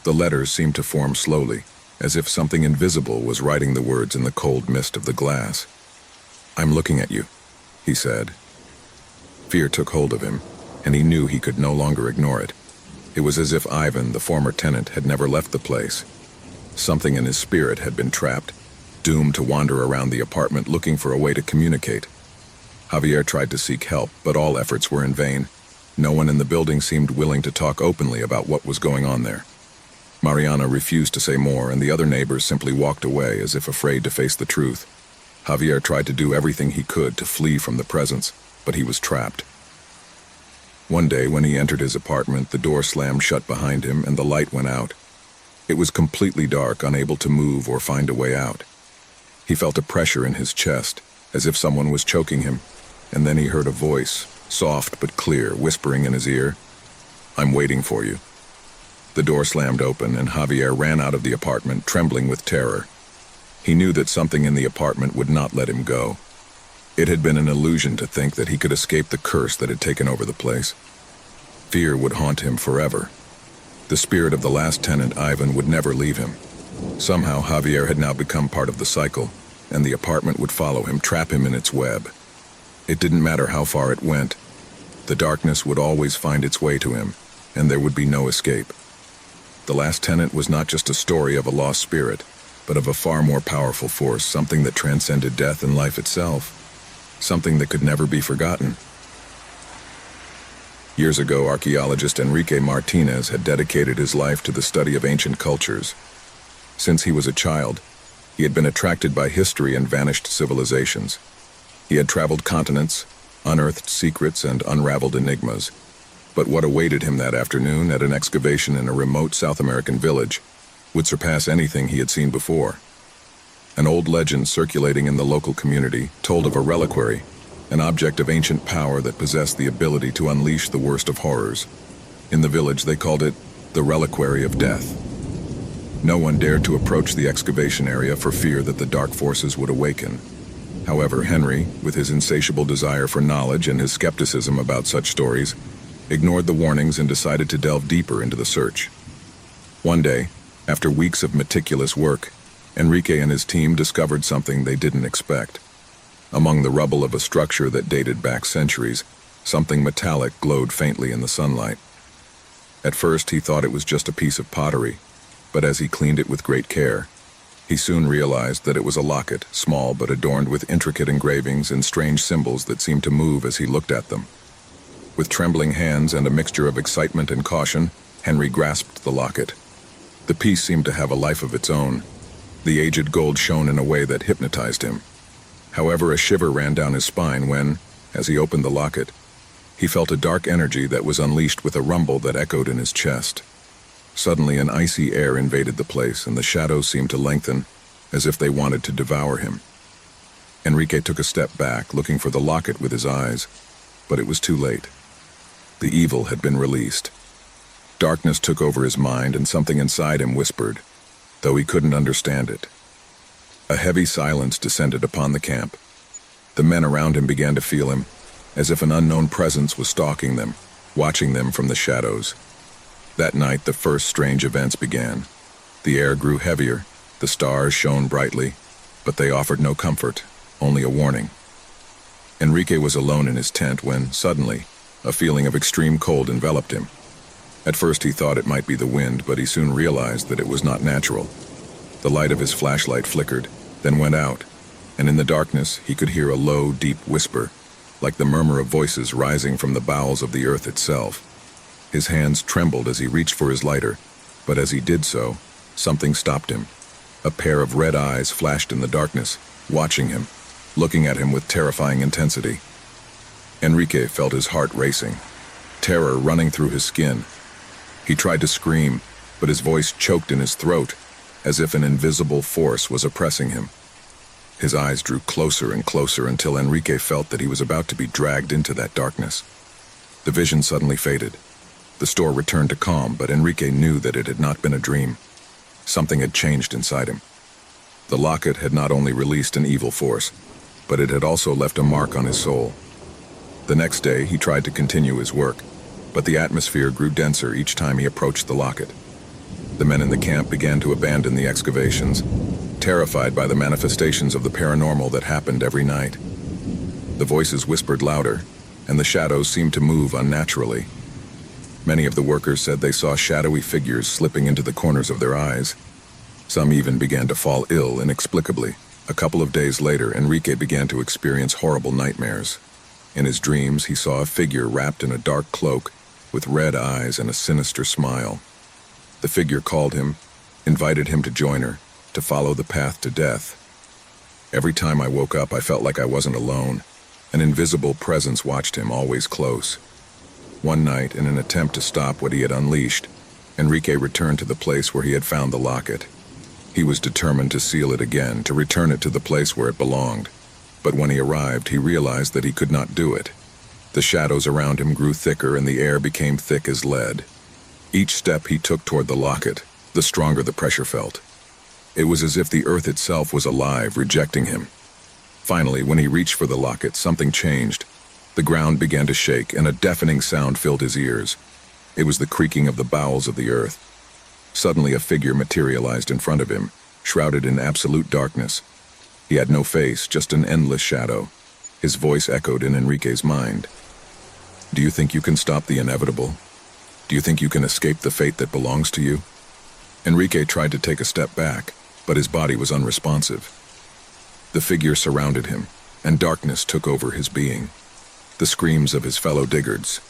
The letters seemed to form slowly, as if something invisible was writing the words in the cold mist of the glass. "I'm looking at you," he said. Fear took hold of him, and he knew he could no longer ignore it. It was as if Ivan, the former tenant, had never left the place. Something in his spirit had been trapped, doomed to wander around the apartment looking for a way to communicate. Javier tried to seek help, but all efforts were in vain. No one in the building seemed willing to talk openly about what was going on there. Mariana refused to say more, and the other neighbors simply walked away as if afraid to face the truth. Javier tried to do everything he could to flee from the presence, but he was trapped. One day, when he entered his apartment, the door slammed shut behind him and the light went out. It was completely dark, unable to move or find a way out. He felt a pressure in his chest, as if someone was choking him, and then he heard a voice, soft but clear, whispering in his ear, "I'm waiting for you." The door slammed open, and Javier ran out of the apartment, trembling with terror. He knew that something in the apartment would not let him go. It had been an illusion to think that he could escape the curse that had taken over the place. Fear would haunt him forever. The spirit of the last tenant, Ivan, would never leave him. Somehow, Javier had now become part of the cycle, and the apartment would follow him, trap him in its web. It didn't matter how far it went. The darkness would always find its way to him, and there would be no escape. The last tenant was not just a story of a lost spirit, but of a far more powerful force, something that transcended death and life itself, something that could never be forgotten. Years ago, archaeologist Enrique Martinez had dedicated his life to the study of ancient cultures. Since he was a child, he had been attracted by history and vanished civilizations. He had traveled continents, unearthed secrets, and unraveled enigmas. But what awaited him that afternoon at an excavation in a remote South American village would surpass anything he had seen before. An old legend circulating in the local community told of a reliquary, an object of ancient power that possessed the ability to unleash the worst of horrors. In the village, they called it the Reliquary of Death. No one dared to approach the excavation area for fear that the dark forces would awaken. However, Henry, with his insatiable desire for knowledge and his skepticism about such stories, ignored the warnings and decided to delve deeper into the search. One day, after weeks of meticulous work, Enrique and his team discovered something they didn't expect. Among the rubble of a structure that dated back centuries, something metallic glowed faintly in the sunlight. At first, he thought it was just a piece of pottery, but as he cleaned it with great care, he soon realized that it was a locket, small but adorned with intricate engravings and strange symbols that seemed to move as he looked at them. With trembling hands and a mixture of excitement and caution, Henry grasped the locket. The piece seemed to have a life of its own. The aged gold shone in a way that hypnotized him. However, a shiver ran down his spine when, as he opened the locket, he felt a dark energy that was unleashed with a rumble that echoed in his chest. Suddenly, an icy air invaded the place, and the shadows seemed to lengthen, as if they wanted to devour him. Enrique took a step back, looking for the locket with his eyes, but it was too late. The evil had been released. Darkness took over his mind, and something inside him whispered, though he couldn't understand it. A heavy silence descended upon the camp. The men around him began to feel him, as if an unknown presence was stalking them, watching them from the shadows. That night, the first strange events began. The air grew heavier, the stars shone brightly, but they offered no comfort, only a warning. Enrique was alone in his tent when, suddenly, a feeling of extreme cold enveloped him. At first he thought it might be the wind, but he soon realized that it was not natural. The light of his flashlight flickered, then went out, and in the darkness he could hear a low, deep whisper, like the murmur of voices rising from the bowels of the earth itself. His hands trembled as he reached for his lighter, but as he did so, something stopped him. A pair of red eyes flashed in the darkness, watching him, looking at him with terrifying intensity. Enrique felt his heart racing, terror running through his skin. He tried to scream, but his voice choked in his throat, as if an invisible force was oppressing him. His eyes drew closer and closer until Enrique felt that he was about to be dragged into that darkness. The vision suddenly faded. The store returned to calm, but Enrique knew that it had not been a dream. Something had changed inside him. The locket had not only released an evil force, but it had also left a mark on his soul. The next day, he tried to continue his work, but the atmosphere grew denser each time he approached the locket. The men in the camp began to abandon the excavations, terrified by the manifestations of the paranormal that happened every night. The voices whispered louder, and the shadows seemed to move unnaturally. Many of the workers said they saw shadowy figures slipping into the corners of their eyes. Some even began to fall ill inexplicably. A couple of days later, Enrique began to experience horrible nightmares. In his dreams, he saw a figure wrapped in a dark cloak, with red eyes and a sinister smile. The figure called him, invited him to join her, to follow the path to death. Every time I woke up, I felt like I wasn't alone. An invisible presence watched him, always close. One night, in an attempt to stop what he had unleashed, Enrique returned to the place where he had found the locket. He was determined to seal it again, to return it to the place where it belonged. But when he arrived, he realized that he could not do it. The shadows around him grew thicker and the air became thick as lead. Each step he took toward the locket, the stronger the pressure felt. It was as if the earth itself was alive, rejecting him. Finally, when he reached for the locket, something changed. The ground began to shake, and a deafening sound filled his ears. It was the creaking of the bowels of the earth. Suddenly, a figure materialized in front of him, shrouded in absolute darkness. He had no face, just an endless shadow. His voice echoed in Enrique's mind. "Do you think you can stop the inevitable? Do you think you can escape the fate that belongs to you?" Enrique tried to take a step back, but his body was unresponsive. The figure surrounded him, and darkness took over his being. The screams of his fellow diggers,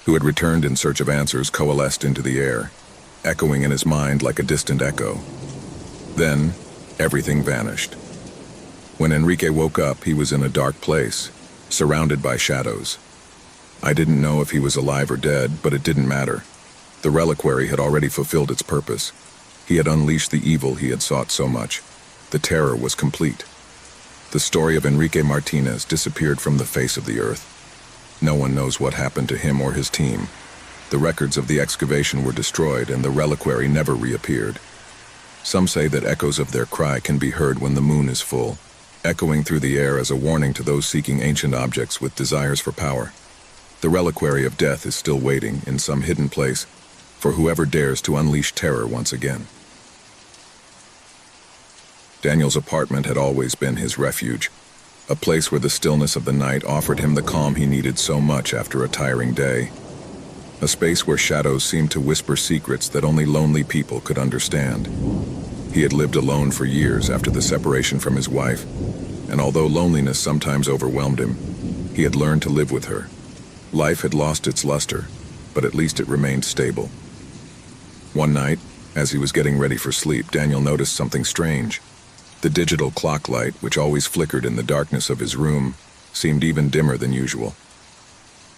who had returned in search of answers, coalesced into the air, echoing in his mind like a distant echo. Then, everything vanished. When Enrique woke up, he was in a dark place, surrounded by shadows. I didn't know if he was alive or dead, but it didn't matter. The reliquary had already fulfilled its purpose. He had unleashed the evil he had sought so much. The terror was complete. The story of Enrique Martinez disappeared from the face of the earth. No one knows what happened to him or his team. The records of the excavation were destroyed and the reliquary never reappeared. Some say that echoes of their cry can be heard when the moon is full, echoing through the air as a warning to those seeking ancient objects with desires for power. The reliquary of death is still waiting in some hidden place for whoever dares to unleash terror once again. Daniel's apartment had always been his refuge, a place where the stillness of the night offered him the calm he needed so much after a tiring day. A space where shadows seemed to whisper secrets that only lonely people could understand. He had lived alone for years after the separation from his wife, and although loneliness sometimes overwhelmed him, he had learned to live with her. Life had lost its luster, but at least it remained stable. One night, as he was getting ready for sleep, Daniel noticed something strange. The digital clock light, which always flickered in the darkness of his room, seemed even dimmer than usual.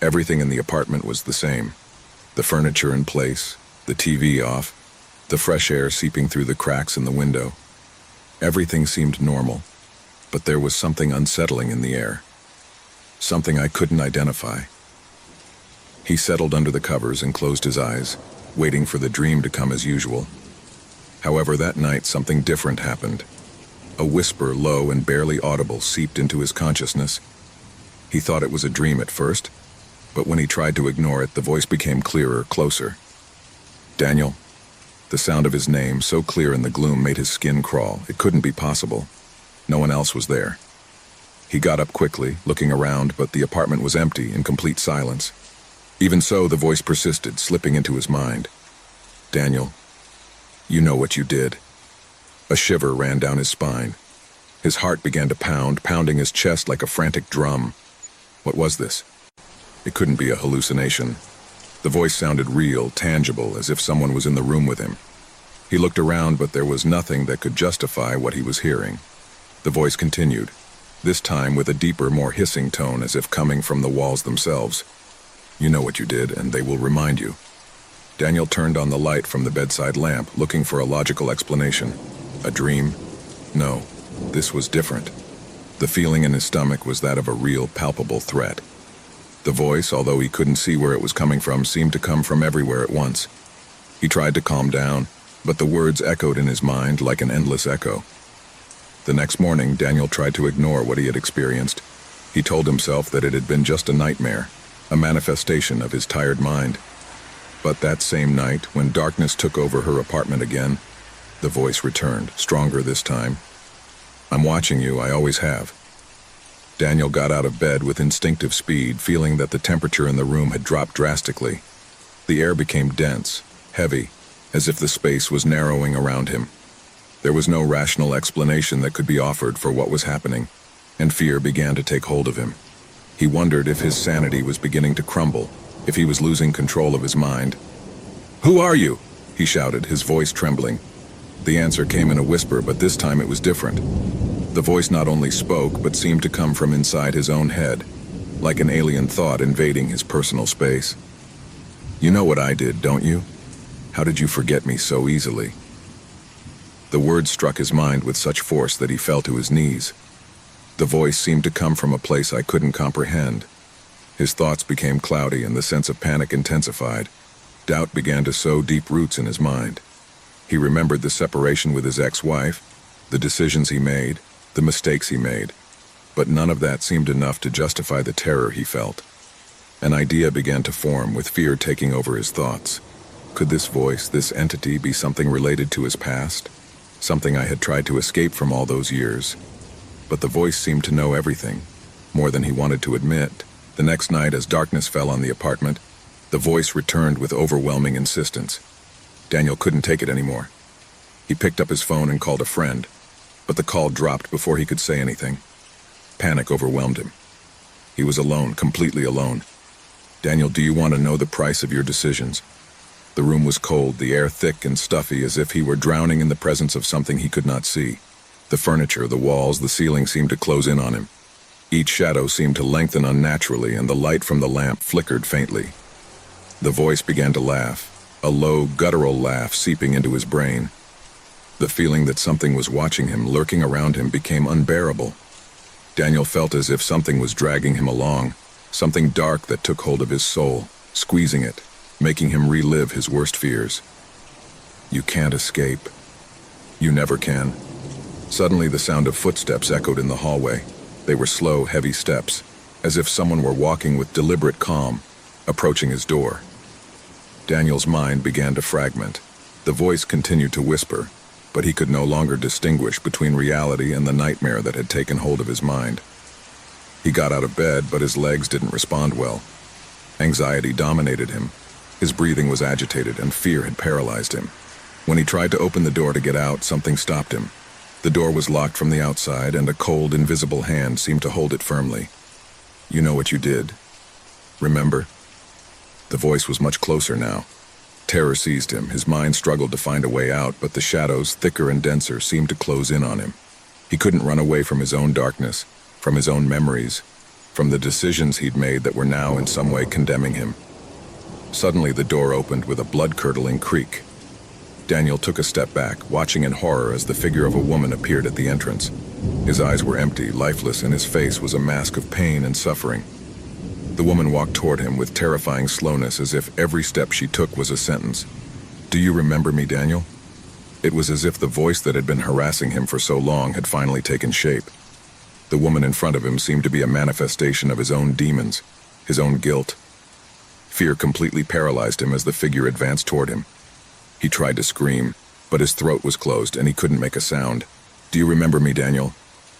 Everything in the apartment was the same. The furniture in place, the TV off, the fresh air seeping through the cracks in the window. Everything seemed normal, but there was something unsettling in the air. Something I couldn't identify. He settled under the covers and closed his eyes, waiting for the dream to come as usual. However, that night something different happened. A whisper, low and barely audible, seeped into his consciousness. He thought it was a dream at first, but when he tried to ignore it, the voice became clearer, closer. Daniel. The sound of his name, so clear in the gloom, made his skin crawl. It couldn't be possible. No one else was there. He got up quickly, looking around, but the apartment was empty, in complete silence. Even so, the voice persisted, slipping into his mind. Daniel, you know what you did. A shiver ran down his spine. His heart began to pound, pounding his chest like a frantic drum. What was this? It couldn't be a hallucination. The voice sounded real, tangible, as if someone was in the room with him. He looked around, but there was nothing that could justify what he was hearing. The voice continued, this time with a deeper, more hissing tone, as if coming from the walls themselves. You know what you did, and they will remind you. Daniel turned on the light from the bedside lamp, looking for a logical explanation. A dream? No, this was different. The feeling in his stomach was that of a real, palpable threat. The voice, although he couldn't see where it was coming from, seemed to come from everywhere at once. He tried to calm down, but the words echoed in his mind like an endless echo. The next morning, Daniel tried to ignore what he had experienced. He told himself that it had been just a nightmare, a manifestation of his tired mind. But that same night, when darkness took over her apartment again, the voice returned, stronger this time. I'm watching you, I always have. Daniel got out of bed with instinctive speed, feeling that the temperature in the room had dropped drastically. The air became dense, heavy, as if the space was narrowing around him. There was no rational explanation that could be offered for what was happening, and fear began to take hold of him. He wondered if his sanity was beginning to crumble, if he was losing control of his mind. "Who are you?" he shouted, his voice trembling. The answer came in a whisper, but this time it was different. The voice not only spoke, but seemed to come from inside his own head, like an alien thought invading his personal space. You know what I did, don't you? How did you forget me so easily? The words struck his mind with such force that he fell to his knees. The voice seemed to come from a place I couldn't comprehend. His thoughts became cloudy and the sense of panic intensified. Doubt began to sow deep roots in his mind. He remembered the separation with his ex-wife, the decisions he made, the mistakes he made, but none of that seemed enough to justify the terror he felt. An idea began to form, with fear taking over his thoughts. Could this voice, this entity, be something related to his past? Something I had tried to escape from all those years? But the voice seemed to know everything, more than he wanted to admit. The next night, as darkness fell on the apartment, the voice returned with overwhelming insistence. Daniel couldn't take it anymore. He picked up his phone and called a friend, but the call dropped before he could say anything. Panic overwhelmed him. He was alone, completely alone. Daniel, do you want to know the price of your decisions? The room was cold, the air thick and stuffy, as if he were drowning in the presence of something he could not see. The furniture, the walls, the ceiling seemed to close in on him. Each shadow seemed to lengthen unnaturally, and the light from the lamp flickered faintly. The voice began to laugh, a low, guttural laugh seeping into his brain. The feeling that something was watching him, lurking around him, became unbearable. Daniel felt as if something was dragging him along, something dark that took hold of his soul, squeezing it, making him relive his worst fears. You can't escape. You never can. Suddenly the sound of footsteps echoed in the hallway. They were slow, heavy steps, as if someone were walking with deliberate calm, approaching his door. Daniel's mind began to fragment. The voice continued to whisper, but he could no longer distinguish between reality and the nightmare that had taken hold of his mind. He got out of bed, but his legs didn't respond well. Anxiety dominated him. His breathing was agitated, and fear had paralyzed him. When he tried to open the door to get out, something stopped him. The door was locked from the outside, and a cold, invisible hand seemed to hold it firmly. You know what you did. Remember? The voice was much closer now. Terror seized him. His mind struggled to find a way out, but the shadows, thicker and denser, seemed to close in on him. He couldn't run away from his own darkness, from his own memories, from the decisions he'd made that were now in some way condemning him. Suddenly the door opened with a blood-curdling creak. Daniel took a step back, watching in horror as the figure of a woman appeared at the entrance. His eyes were empty, lifeless, and his face was a mask of pain and suffering. The woman walked toward him with terrifying slowness, as if every step she took was a sentence. Do you remember me, Daniel? It was as if the voice that had been harassing him for so long had finally taken shape. The woman in front of him seemed to be a manifestation of his own demons, his own guilt. Fear completely paralyzed him as the figure advanced toward him. He tried to scream, but his throat was closed and he couldn't make a sound. Do you remember me, Daniel?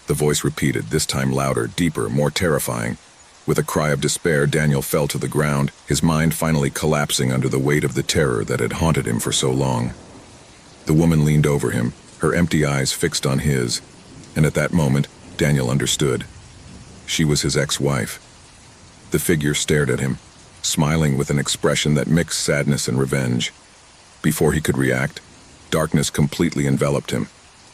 The voice repeated, this time louder, deeper, more terrifying. With a cry of despair, Daniel fell to the ground, his mind finally collapsing under the weight of the terror that had haunted him for so long. The woman leaned over him, her empty eyes fixed on his, and at that moment, Daniel understood. She was his ex-wife. The figure stared at him, smiling with an expression that mixed sadness and revenge. Before he could react, darkness completely enveloped him,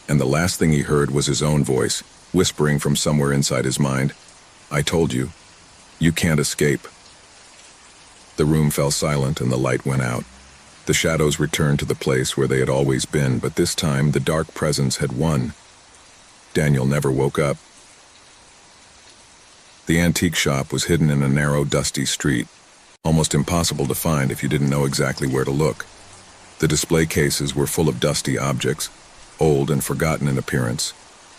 and the last thing he heard was his own voice, whispering from somewhere inside his mind, I told you. You can't escape. The room fell silent and the light went out. The shadows returned to the place where they had always been, but this time the dark presence had won. Daniel never woke up. The antique shop was hidden in a narrow, dusty street, almost impossible to find if you didn't know exactly where to look. The display cases were full of dusty objects, old and forgotten in appearance,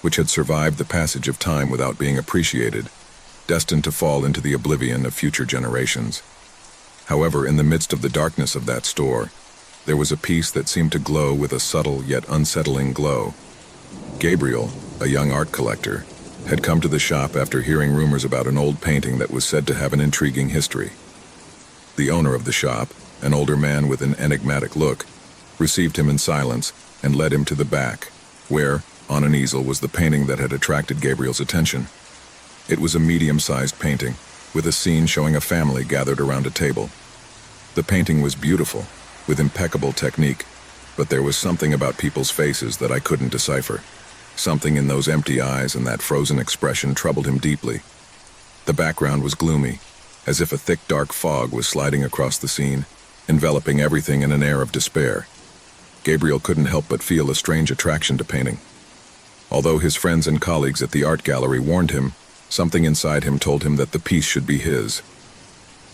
which had survived the passage of time without being appreciated, destined to fall into the oblivion of future generations. However, in the midst of the darkness of that store, there was a piece that seemed to glow with a subtle yet unsettling glow. Gabriel, a young art collector, had come to the shop after hearing rumors about an old painting that was said to have an intriguing history. The owner of the shop, an older man with an enigmatic look, received him in silence and led him to the back, where, on an easel, was the painting that had attracted Gabriel's attention. It was a medium-sized painting, with a scene showing a family gathered around a table. The painting was beautiful, with impeccable technique, but there was something about people's faces that I couldn't decipher. Something in those empty eyes and that frozen expression troubled him deeply. The background was gloomy, as if a thick dark fog was sliding across the scene, enveloping everything in an air of despair. Gabriel couldn't help but feel a strange attraction to painting. Although his friends and colleagues at the art gallery warned him, something inside him told him that the piece should be his.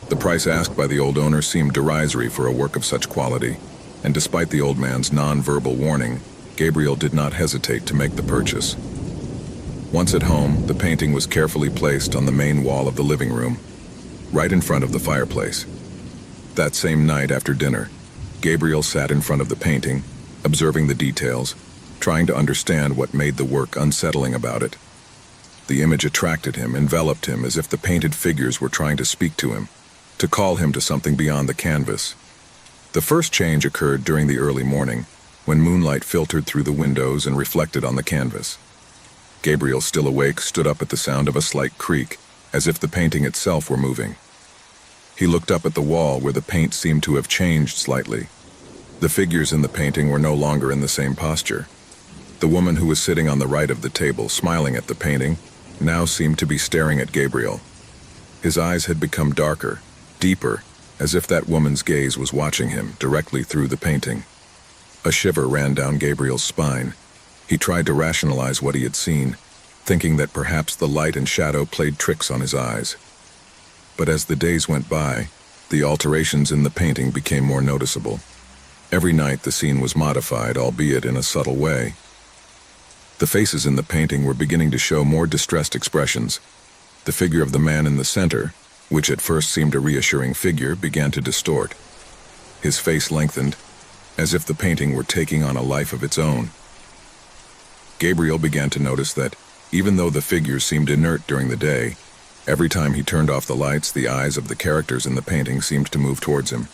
The price asked by the old owner seemed derisory for a work of such quality, and despite the old man's non-verbal warning, Gabriel did not hesitate to make the purchase. Once at home, the painting was carefully placed on the main wall of the living room, right in front of the fireplace. That same night after dinner, Gabriel sat in front of the painting, observing the details, trying to understand what made the work unsettling about it. The image attracted him, enveloped him, as if the painted figures were trying to speak to him, to call him to something beyond the canvas. The first change occurred during the early morning, when moonlight filtered through the windows and reflected on the canvas. Gabriel, still awake, stood up at the sound of a slight creak, as if the painting itself were moving. He looked up at the wall where the paint seemed to have changed slightly. The figures in the painting were no longer in the same posture. The woman who was sitting on the right of the table, smiling at the painting, now seemed to be staring at Gabriel. His eyes had become darker, deeper, as if that woman's gaze was watching him directly through the painting. A shiver ran down Gabriel's spine. He tried to rationalize what he had seen, thinking that perhaps the light and shadow played tricks on his eyes. But as the days went by, the alterations in the painting became more noticeable. Every night the scene was modified, albeit in a subtle way. The faces in the painting were beginning to show more distressed expressions. The figure of the man in the center, which at first seemed a reassuring figure, began to distort. His face lengthened, as if the painting were taking on a life of its own. Gabriel began to notice that, even though the figures seemed inert during the day, every time he turned off the lights, the eyes of the characters in the painting seemed to move towards him.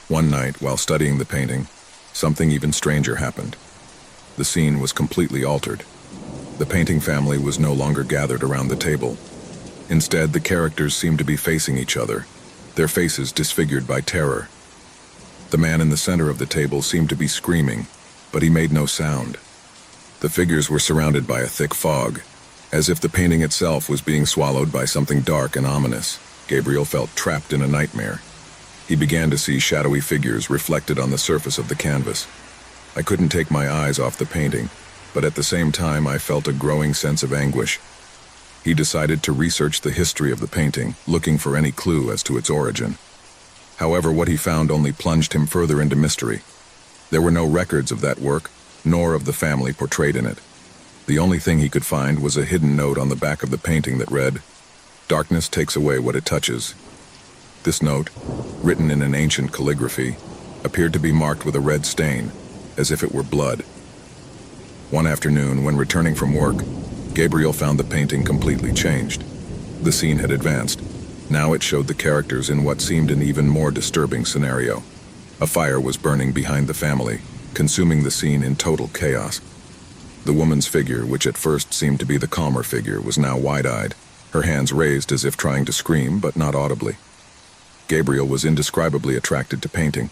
One night, while studying the painting, something even stranger happened. The scene was completely altered. The painting family was no longer gathered around the table. Instead, the characters seemed to be facing each other, their faces disfigured by terror. The man in the center of the table seemed to be screaming, but he made no sound. The figures were surrounded by a thick fog, as if the painting itself was being swallowed by something dark and ominous. Gabriel felt trapped in a nightmare. He began to see shadowy figures reflected on the surface of the canvas. I couldn't take my eyes off the painting, but at the same time I felt a growing sense of anguish. He decided to research the history of the painting, looking for any clue as to its origin. However, what he found only plunged him further into mystery. There were no records of that work, nor of the family portrayed in it. The only thing he could find was a hidden note on the back of the painting that read, "Darkness takes away what it touches." This note, written in an ancient calligraphy, appeared to be marked with a red stain, as if it were blood. One afternoon, when returning from work, Gabriel found the painting completely changed. The scene had advanced. Now it showed the characters in what seemed an even more disturbing scenario. A fire was burning behind the family, consuming the scene in total chaos. The woman's figure, which at first seemed to be the calmer figure, was now wide-eyed, her hands raised as if trying to scream, but not audibly. Gabriel was indescribably attracted to painting,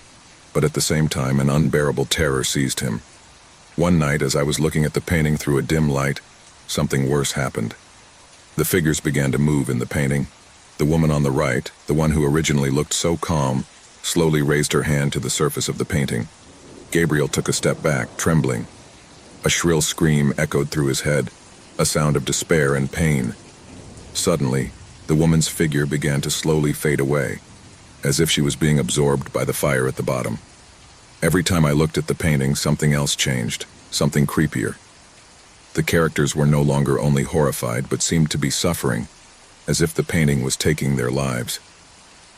but at the same time an unbearable terror seized him. One night, as I was looking at the painting through a dim light, something worse happened. The figures began to move in the painting. The woman on the right, the one who originally looked so calm, slowly raised her hand to the surface of the painting. Gabriel took a step back, trembling. A shrill scream echoed through his head, a sound of despair and pain. Suddenly, the woman's figure began to slowly fade away, as if she was being absorbed by the fire at the bottom. Every time I looked at the painting, something else changed, something creepier. The characters were no longer only horrified, but seemed to be suffering, as if the painting was taking their lives.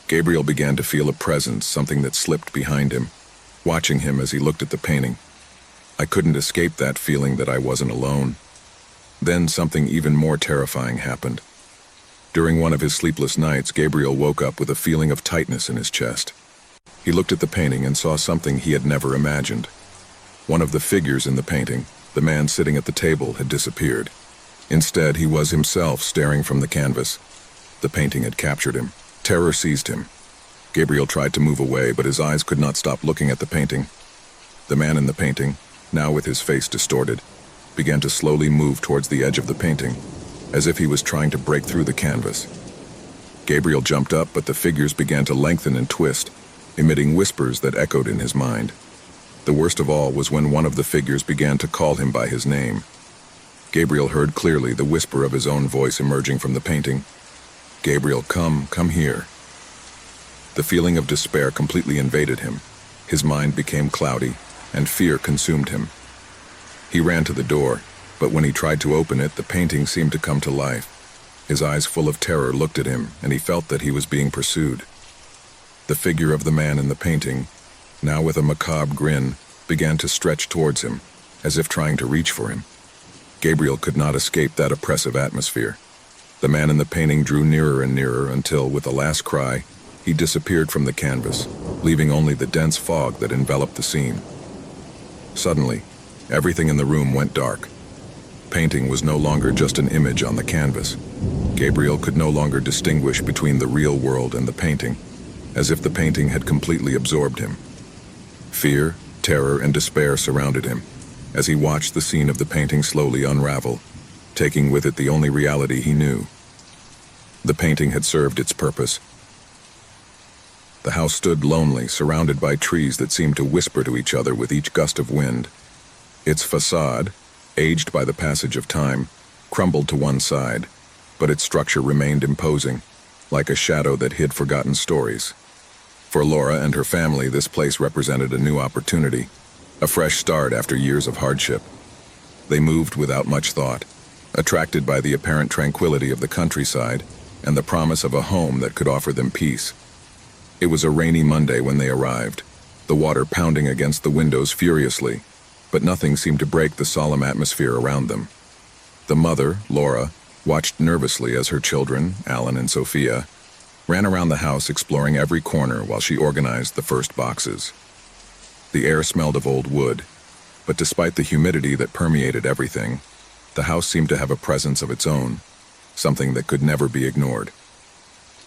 Gabriel began to feel a presence, something that slipped behind him, watching him as he looked at the painting. I couldn't escape that feeling that I wasn't alone. Then something even more terrifying happened. During one of his sleepless nights, Gabriel woke up with a feeling of tightness in his chest. He looked at the painting and saw something he had never imagined. One of the figures in the painting, the man sitting at the table, had disappeared. Instead, he was himself staring from the canvas. The painting had captured him. Terror seized him. Gabriel tried to move away, but his eyes could not stop looking at the painting. The man in the painting, now with his face distorted, began to slowly move towards the edge of the painting, as if he was trying to break through the canvas. Gabriel jumped up, but the figures began to lengthen and twist, emitting whispers that echoed in his mind. The worst of all was when one of the figures began to call him by his name. Gabriel heard clearly the whisper of his own voice emerging from the painting. "Gabriel, come here." The feeling of despair completely invaded him. His mind became cloudy, and fear consumed him. He ran to the door, but when he tried to open it, the painting seemed to come to life. His eyes full of terror looked at him, and he felt that he was being pursued. The figure of the man in the painting, now with a macabre grin, began to stretch towards him, as if trying to reach for him. Gabriel could not escape that oppressive atmosphere. The man in the painting drew nearer and nearer until, with a last cry, he disappeared from the canvas, leaving only the dense fog that enveloped the scene. Suddenly, everything in the room went dark. Painting was no longer just an image on the canvas. Gabriel could no longer distinguish between the real world and the painting, as if the painting had completely absorbed him. Fear, terror, and despair surrounded him, as he watched the scene of the painting slowly unravel. taking with it the only reality he knew. The painting had served its purpose. The house stood lonely, surrounded by trees that seemed to whisper to each other with each gust of wind. Its facade, aged by the passage of time, crumbled to one side, but its structure remained imposing, like a shadow that hid forgotten stories. For Laura and her family, this place represented a new opportunity, a fresh start after years of hardship. They moved without much thought, attracted by the apparent tranquility of the countryside and the promise of a home that could offer them peace. It was a rainy Monday when they arrived, the water pounding against the windows furiously, but nothing seemed to break the solemn atmosphere around them. The mother, Laura, watched nervously as her children, Alan and Sophia, ran around the house exploring every corner while she organized the first boxes. The air smelled of old wood, but despite the humidity that permeated everything, the house seemed to have a presence of its own, something that could never be ignored.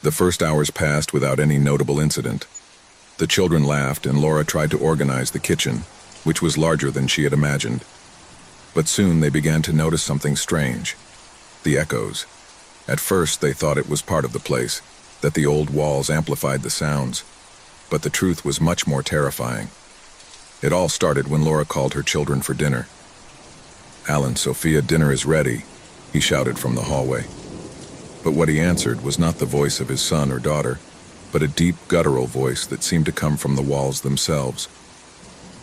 The first hours passed without any notable incident. The children laughed and Laura tried to organize the kitchen, which was larger than she had imagined. But soon they began to notice something strange. The echoes. At first they thought it was part of the place, that the old walls amplified the sounds. But the truth was much more terrifying. It all started when Laura called her children for dinner. "Alan, Sophia, dinner is ready," he shouted from the hallway. But what he answered was not the voice of his son or daughter, but a deep, guttural voice that seemed to come from the walls themselves.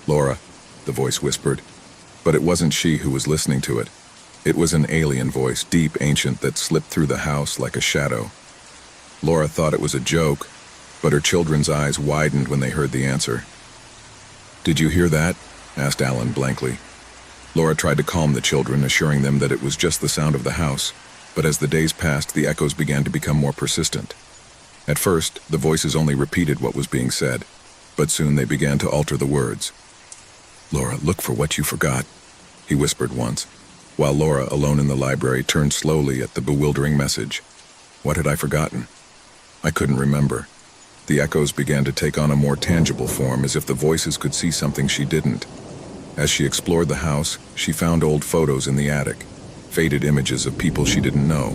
"Laura," the voice whispered, but it wasn't she who was listening to it. It was an alien voice, deep, ancient, that slipped through the house like a shadow. Laura thought it was a joke, but her children's eyes widened when they heard the answer. "Did you hear that?" asked Alan blankly. Laura tried to calm the children, assuring them that it was just the sound of the house, but as the days passed, the echoes began to become more persistent. At first, the voices only repeated what was being said, but soon they began to alter the words. "Laura, look for what you forgot," he whispered once, while Laura, alone in the library, turned slowly at the bewildering message. What had I forgotten? I couldn't remember. The echoes began to take on a more tangible form, as if the voices could see something she didn't. As she explored the house, she found old photos in the attic, faded images of people she didn't know.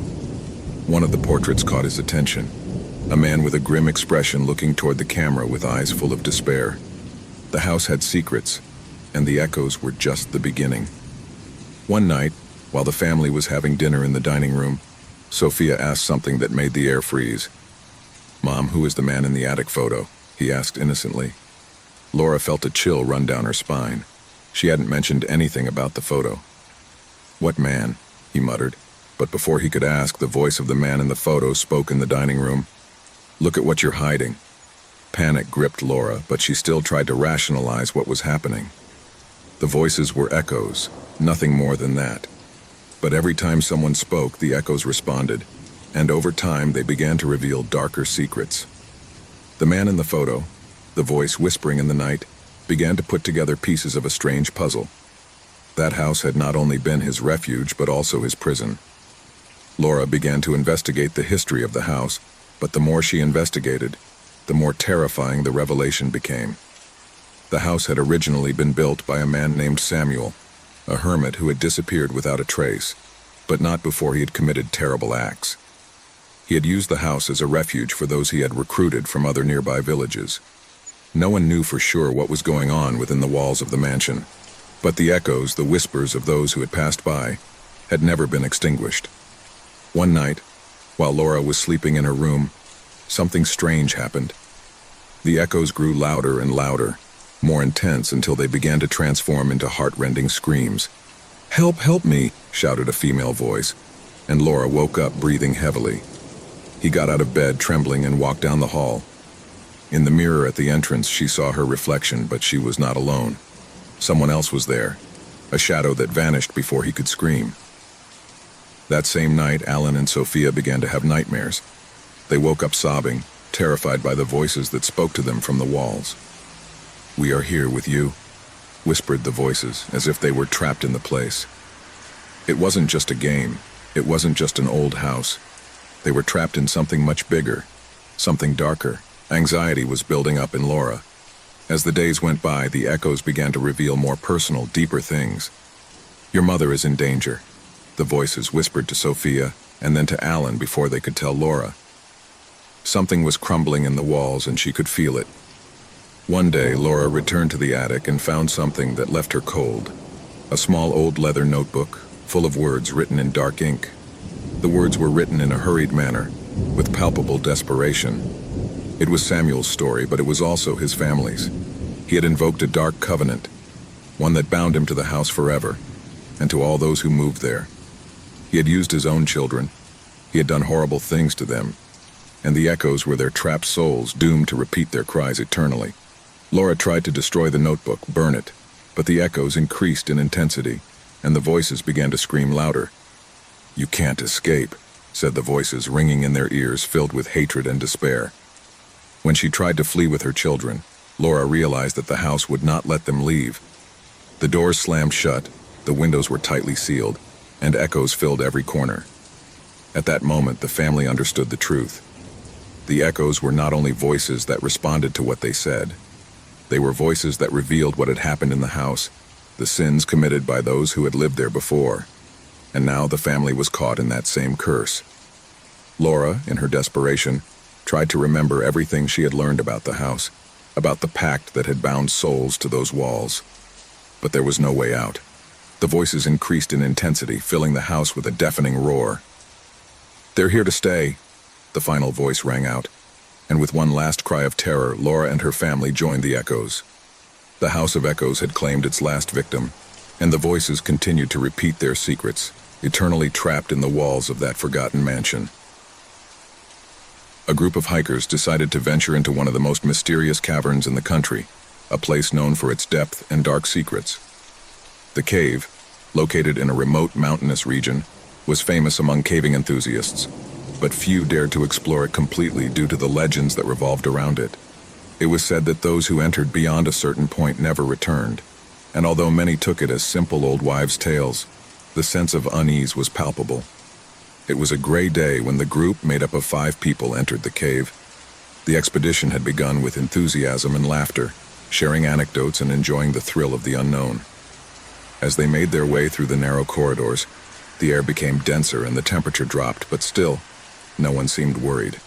One of the portraits caught his attention, a man with a grim expression looking toward the camera with eyes full of despair. The house had secrets, and the echoes were just the beginning. One night, while the family was having dinner in the dining room, Sophia asked something that made the air freeze. "Mom, who is the man in the attic photo?" he asked innocently. Laura felt a chill run down her spine. She hadn't mentioned anything about the photo. "What man?" he muttered, but before he could ask, the voice of the man in the photo spoke in the dining room. "Look at what you're hiding." Panic gripped Laura, but she still tried to rationalize what was happening. The voices were echoes, nothing more than that. But every time someone spoke, the echoes responded, and over time they began to reveal darker secrets. The man in the photo, the voice whispering in the night, began to put together pieces of a strange puzzle. That house had not only been his refuge, but also his prison. Laura began to investigate the history of the house, but the more she investigated, the more terrifying the revelation became. The house had originally been built by a man named Samuel, a hermit who had disappeared without a trace, but not before he had committed terrible acts. He had used the house as a refuge for those he had recruited from other nearby villages. No one knew for sure what was going on within the walls of the mansion, but the echoes, the whispers of those who had passed by, had never been extinguished. One night, while Laura was sleeping in her room, something strange happened. The echoes grew louder and louder, more intense until they began to transform into heart-rending screams. "Help, help me!" shouted a female voice, and Laura woke up breathing heavily. He got out of bed trembling and walked down the hall. In the mirror at the entrance, she saw her reflection, but she was not alone. Someone else was there, a shadow that vanished before he could scream. That same night, Alan and Sophia began to have nightmares. They woke up sobbing, terrified by the voices that spoke to them from the walls. "We are here with you," whispered the voices, as if they were trapped in the place. It wasn't just a game. It wasn't just an old house. They were trapped in something much bigger, something darker. Anxiety was building up in Laura. As the days went by, the echoes began to reveal more personal, deeper things. "Your mother is in danger. The voices whispered to Sophia and then to Alan before they could tell Laura. Something was crumbling in the walls and she could feel it. One day, Laura returned to the attic and found something that left her cold. A small old leather notebook, full of words written in dark ink. The words were written in a hurried manner, with palpable desperation. It was Samuel's story, but it was also his family's. He had invoked a dark covenant, one that bound him to the house forever, and to all those who moved there. He had used his own children. He had done horrible things to them, and the echoes were their trapped souls doomed to repeat their cries eternally. Laura tried to destroy the notebook, burn it, but the echoes increased in intensity, and the voices began to scream louder. "You can't escape," said the voices, ringing in their ears, filled with hatred and despair. When she tried to flee with her children, Laura realized that the house would not let them leave. The doors slammed shut, the windows were tightly sealed, and echoes filled every corner. At that moment, the family understood the truth. The echoes were not only voices that responded to what they said. They were voices that revealed what had happened in the house, the sins committed by those who had lived there before. And now the family was caught in that same curse. Laura, in her desperation, tried to remember everything she had learned about the house, about the pact that had bound souls to those walls. But there was no way out. The voices increased in intensity, filling the house with a deafening roar. "They're here to stay," the final voice rang out, and with one last cry of terror, Laura and her family joined the echoes. The House of Echoes had claimed its last victim, and the voices continued to repeat their secrets, eternally trapped in the walls of that forgotten mansion. A group of hikers decided to venture into one of the most mysterious caverns in the country, a place known for its depth and dark secrets. The cave, located in a remote mountainous region, was famous among caving enthusiasts, but few dared to explore it completely due to the legends that revolved around it. It was said that those who entered beyond a certain point never returned, and although many took it as simple old wives' tales, the sense of unease was palpable. It was a gray day when the group, made up of 5 people, entered the cave. The expedition had begun with enthusiasm and laughter, sharing anecdotes and enjoying the thrill of the unknown. As they made their way through the narrow corridors, the air became denser and the temperature dropped, but still, no one seemed worried.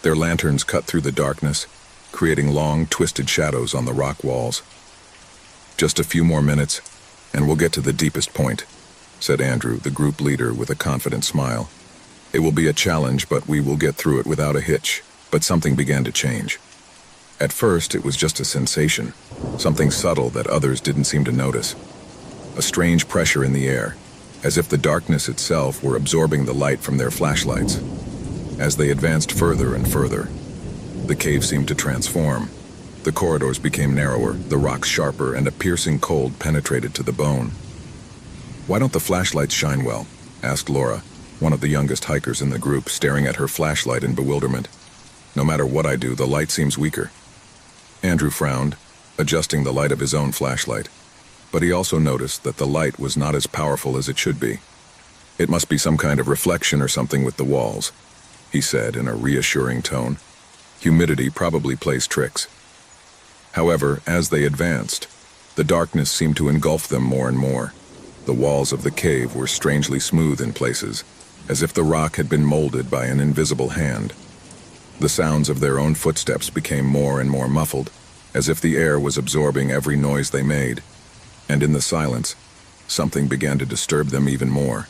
Their lanterns cut through the darkness, creating long, twisted shadows on the rock walls. "Just a few more minutes, and we'll get to the deepest point," said Andrew, the group leader, with a confident smile. "It will be a challenge, but we will get through it without a hitch." But something began to change. At first, it was just a sensation, something subtle that others didn't seem to notice. A strange pressure in the air, as if the darkness itself were absorbing the light from their flashlights. As they advanced further and further, the cave seemed to transform. The corridors became narrower, the rocks sharper, and a piercing cold penetrated to the bone. "Why don't the flashlights shine well?" asked Laura, one of the youngest hikers in the group, staring at her flashlight in bewilderment. "No matter what I do, the light seems weaker." Andrew frowned, adjusting the light of his own flashlight, but he also noticed that the light was not as powerful as it should be. "It must be some kind of reflection or something with the walls," he said in a reassuring tone. "Humidity probably plays tricks." However, as they advanced, the darkness seemed to engulf them more and more. The walls of the cave were strangely smooth in places, as if the rock had been molded by an invisible hand. The sounds of their own footsteps became more and more muffled, as if the air was absorbing every noise they made. And in the silence, something began to disturb them even more.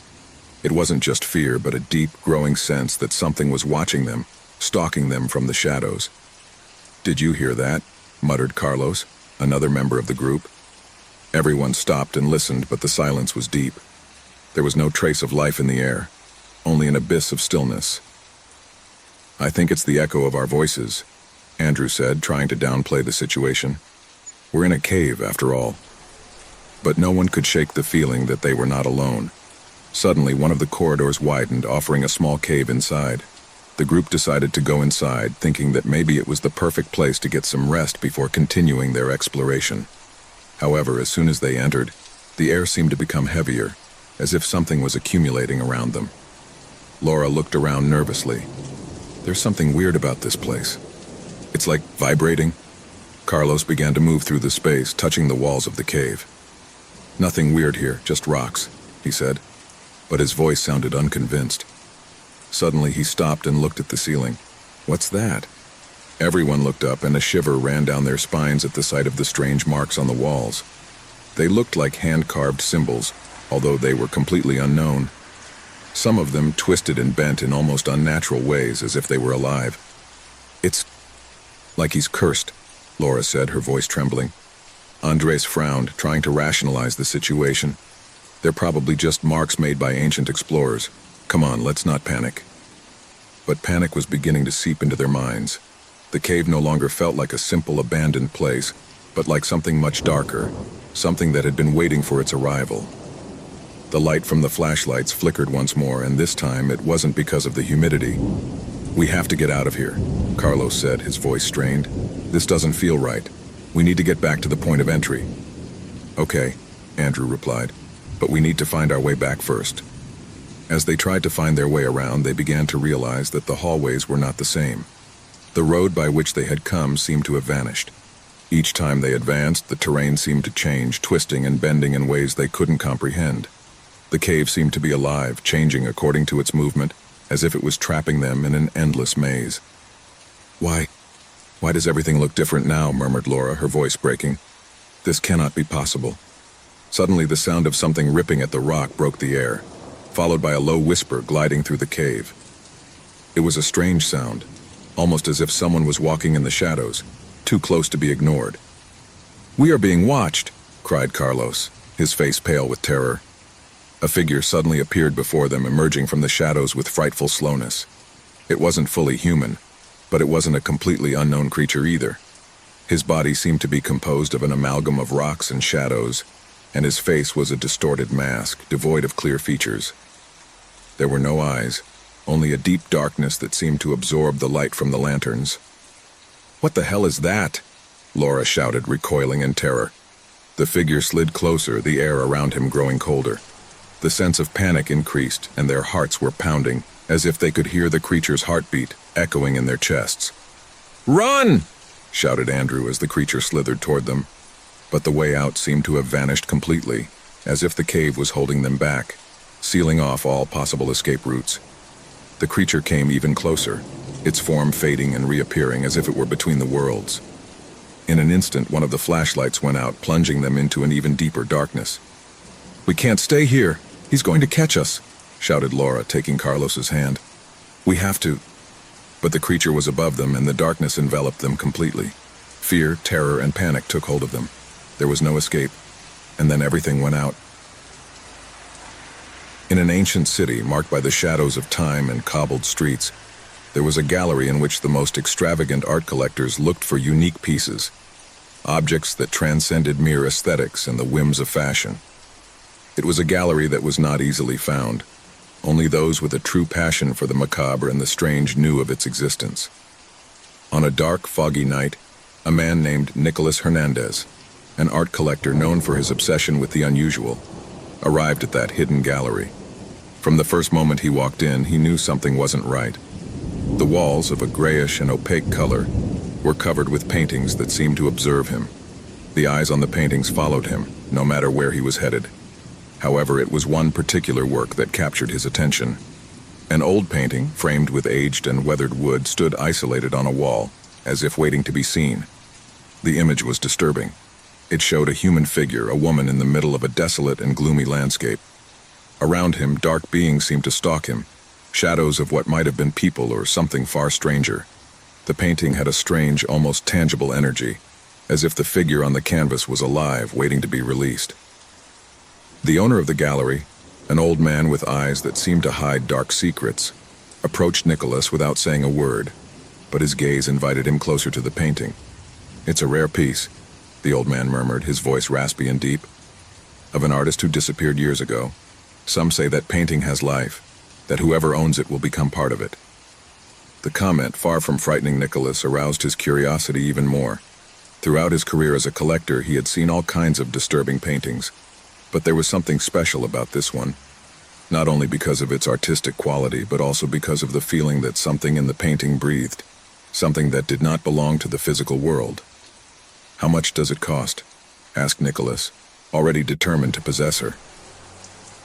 It wasn't just fear, but a deep, growing sense that something was watching them, stalking them from the shadows. "Did you hear that?" muttered Carlos, another member of the group. Everyone stopped and listened, but the silence was deep. There was no trace of life in the air, only an abyss of stillness. "I think it's the echo of our voices," Andrew said, trying to downplay the situation. "We're in a cave, after all." But no one could shake the feeling that they were not alone. Suddenly, one of the corridors widened, offering a small cave inside. The group decided to go inside, thinking that maybe it was the perfect place to get some rest before continuing their exploration. However, as soon as they entered, the air seemed to become heavier, as if something was accumulating around them. Laura looked around nervously. "There's something weird about this place. It's like vibrating." Carlos began to move through the space, touching the walls of the cave. "Nothing weird here, just rocks," he said. but his voice sounded unconvinced. Suddenly he stopped and looked at the ceiling. "What's that?" Everyone looked up, and a shiver ran down their spines at the sight of the strange marks on the walls. They looked like hand-carved symbols, although they were completely unknown. Some of them twisted and bent in almost unnatural ways, as if they were alive. "It's like he's cursed," Laura said, her voice trembling. Andres frowned, trying to rationalize the situation. "They're probably just marks made by ancient explorers. Come on, let's not panic." But panic was beginning to seep into their minds. The cave no longer felt like a simple abandoned place, but like something much darker, something that had been waiting for its arrival. The light from the flashlights flickered once more, and this time it wasn't because of the humidity. "We have to get out of here," Carlos said, his voice strained. "This doesn't feel right. We need to get back to the point of entry." "Okay," Andrew replied, "but we need to find our way back first." As they tried to find their way around, they began to realize that the hallways were not the same. The road by which they had come seemed to have vanished. Each time they advanced, the terrain seemed to change, twisting and bending in ways they couldn't comprehend. The cave seemed to be alive, changing according to its movement, as if it was trapping them in an endless maze. Why does everything look different now?" murmured Laura, her voice breaking. "This cannot be possible." Suddenly the sound of something ripping at the rock broke the air, followed by a low whisper gliding through the cave. It was a strange sound, almost as if someone was walking in the shadows, too close to be ignored. "We are being watched," cried Carlos, his face pale with terror. A figure suddenly appeared before them, emerging from the shadows with frightful slowness. It wasn't fully human, but it wasn't a completely unknown creature either. His body seemed to be composed of an amalgam of rocks and shadows, and his face was a distorted mask, devoid of clear features. There were no eyes, only a deep darkness that seemed to absorb the light from the lanterns. "What the hell is that?" Laura shouted, recoiling in terror. The figure slid closer, the air around him growing colder. The sense of panic increased, and their hearts were pounding, as if they could hear the creature's heartbeat echoing in their chests. "Run!" shouted Andrew as the creature slithered toward them. But the way out seemed to have vanished completely, as if the cave was holding them back, sealing off all possible escape routes. The creature came even closer, its form fading and reappearing as if it were between the worlds. In an instant, one of the flashlights went out, plunging them into an even deeper darkness. "We can't stay here. He's going to catch us," shouted Laura, taking Carlos's hand. "We have to." But the creature was above them, and the darkness enveloped them completely. Fear, terror, and panic took hold of them. There was no escape, and then everything went out. In an ancient city marked by the shadows of time and cobbled streets, there was a gallery in which the most extravagant art collectors looked for unique pieces, objects that transcended mere aesthetics and the whims of fashion. It was a gallery that was not easily found. Only those with a true passion for the macabre and the strange knew of its existence. On a dark, foggy night, a man named Nicholas Hernandez, an art collector known for his obsession with the unusual, arrived at that hidden gallery. From the first moment he walked in, he knew something wasn't right. The walls, of a grayish and opaque color, were covered with paintings that seemed to observe him. The eyes on the paintings followed him, no matter where he was headed. However, it was one particular work that captured his attention. An old painting, framed with aged and weathered wood, stood isolated on a wall, as if waiting to be seen. The image was disturbing. It showed a human figure, a woman in the middle of a desolate and gloomy landscape. Around him, dark beings seemed to stalk him, shadows of what might have been people or something far stranger. The painting had a strange, almost tangible energy, as if the figure on the canvas was alive, waiting to be released. The owner of the gallery, an old man with eyes that seemed to hide dark secrets, approached Nicholas without saying a word, but his gaze invited him closer to the painting. "It's a rare piece," the old man murmured, his voice raspy and deep. "Of an artist who disappeared years ago. Some say that painting has life, that whoever owns it will become part of it." The comment, far from frightening Nicholas, aroused his curiosity even more. Throughout his career as a collector, he had seen all kinds of disturbing paintings, but there was something special about this one, not only because of its artistic quality, but also because of the feeling that something in the painting breathed, something that did not belong to the physical world. "How much does it cost?" asked Nicholas, already determined to possess her.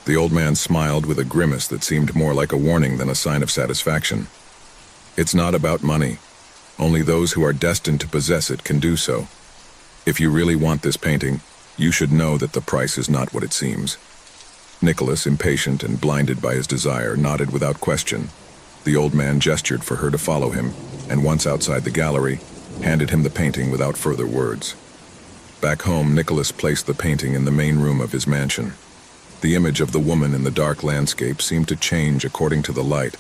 The old man smiled with a grimace that seemed more like a warning than a sign of satisfaction. "It's not about money. Only those who are destined to possess it can do so. If you really want this painting, you should know that the price is not what it seems." Nicholas, impatient and blinded by his desire, nodded without question. The old man gestured for her to follow him, and once outside the gallery, handed him the painting without further words. Back home, Nicholas placed the painting in the main room of his mansion. The image of the woman in the dark landscape seemed to change according to the light,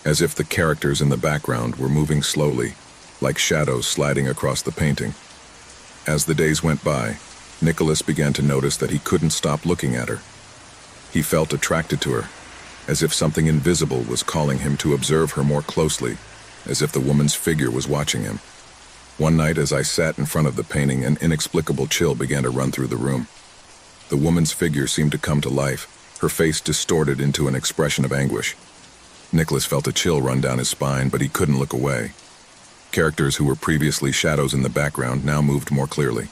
as if the characters in the background were moving slowly, like shadows sliding across the painting. As the days went by, Nicholas began to notice that he couldn't stop looking at her. He felt attracted to her, as if something invisible was calling him to observe her more closely, as if the woman's figure was watching him. One night, as I sat in front of the painting, an inexplicable chill began to run through the room. The woman's figure seemed to come to life, her face distorted into an expression of anguish. Nicholas felt a chill run down his spine, but he couldn't look away. Characters who were previously shadows in the background now moved more clearly.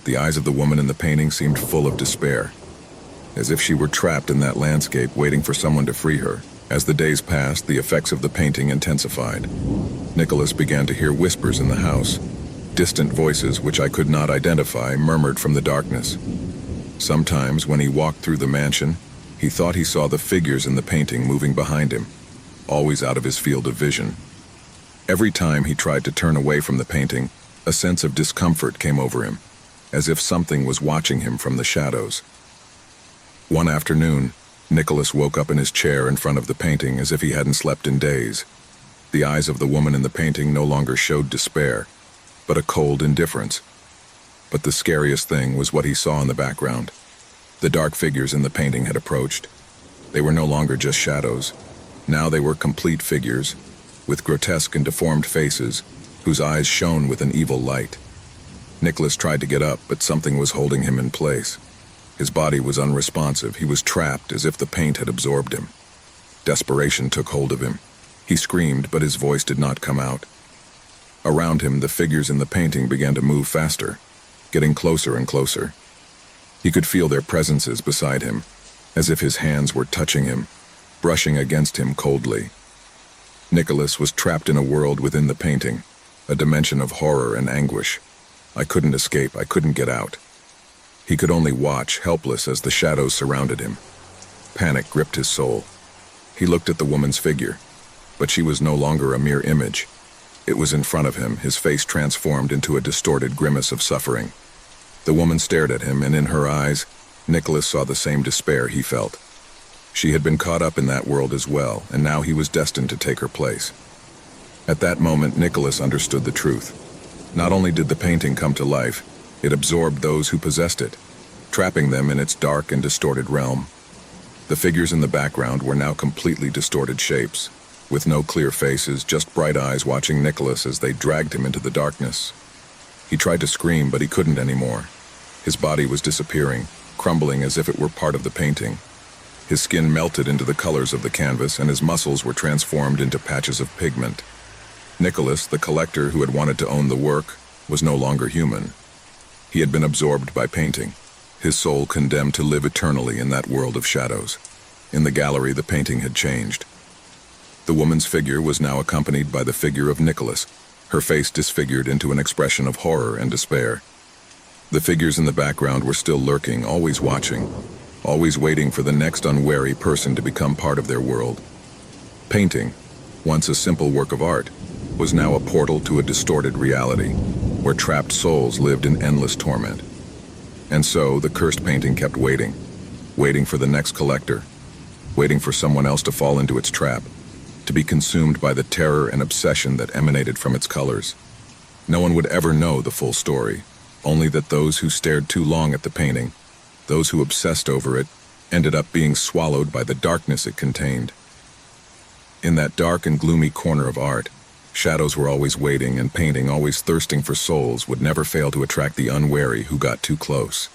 The eyes of the woman in the painting seemed full of despair, as if she were trapped in that landscape waiting for someone to free her. As the days passed, the effects of the painting intensified. Nicholas began to hear whispers in the house. Distant voices, which I could not identify, murmured from the darkness. Sometimes, when he walked through the mansion, he thought he saw the figures in the painting moving behind him, always out of his field of vision. Every time he tried to turn away from the painting, a sense of discomfort came over him, as if something was watching him from the shadows. One afternoon, Nicholas woke up in his chair in front of the painting as if he hadn't slept in days. The eyes of the woman in the painting no longer showed despair, but a cold indifference. But the scariest thing was what he saw in the background. The dark figures in the painting had approached. They were no longer just shadows. Now they were complete figures, with grotesque and deformed faces, whose eyes shone with an evil light. Nicholas tried to get up, but something was holding him in place. His body was unresponsive. He was trapped, as if the paint had absorbed him. Desperation took hold of him. He screamed, but his voice did not come out. Around him, the figures in the painting began to move faster, getting closer and closer. He could feel their presences beside him, as if his hands were touching him, brushing against him coldly. Nicholas was trapped in a world within the painting, a dimension of horror and anguish. I couldn't escape. I couldn't get out. He could only watch, helpless, as the shadows surrounded him. Panic gripped his soul. He looked at the woman's figure, but she was no longer a mere image. It was in front of him, his face transformed into a distorted grimace of suffering. The woman stared at him, and in her eyes, Nicholas saw the same despair he felt. She had been caught up in that world as well, and now he was destined to take her place. At that moment, Nicholas understood the truth. Not only did the painting come to life, it absorbed those who possessed it, trapping them in its dark and distorted realm. The figures in the background were now completely distorted shapes, with no clear faces, just bright eyes watching Nicholas as they dragged him into the darkness. He tried to scream, but he couldn't anymore. His body was disappearing, crumbling as if it were part of the painting. His skin melted into the colors of the canvas, and his muscles were transformed into patches of pigment. Nicholas, the collector who had wanted to own the work, was no longer human. He had been absorbed by painting, his soul condemned to live eternally in that world of shadows. In the gallery, the painting had changed. The woman's figure was now accompanied by the figure of Nicholas, her face disfigured into an expression of horror and despair. The figures in the background were still lurking, always watching, always waiting for the next unwary person to become part of their world. Painting, once a simple work of art, was now a portal to a distorted reality, where trapped souls lived in endless torment. And so, the cursed painting kept waiting, waiting for the next collector, waiting for someone else to fall into its trap, to be consumed by the terror and obsession that emanated from its colors. No one would ever know the full story, only that those who stared too long at the painting, those who obsessed over it, ended up being swallowed by the darkness it contained. In that dark and gloomy corner of art, shadows were always waiting, and painting, always thirsting for souls, would never fail to attract the unwary who got too close.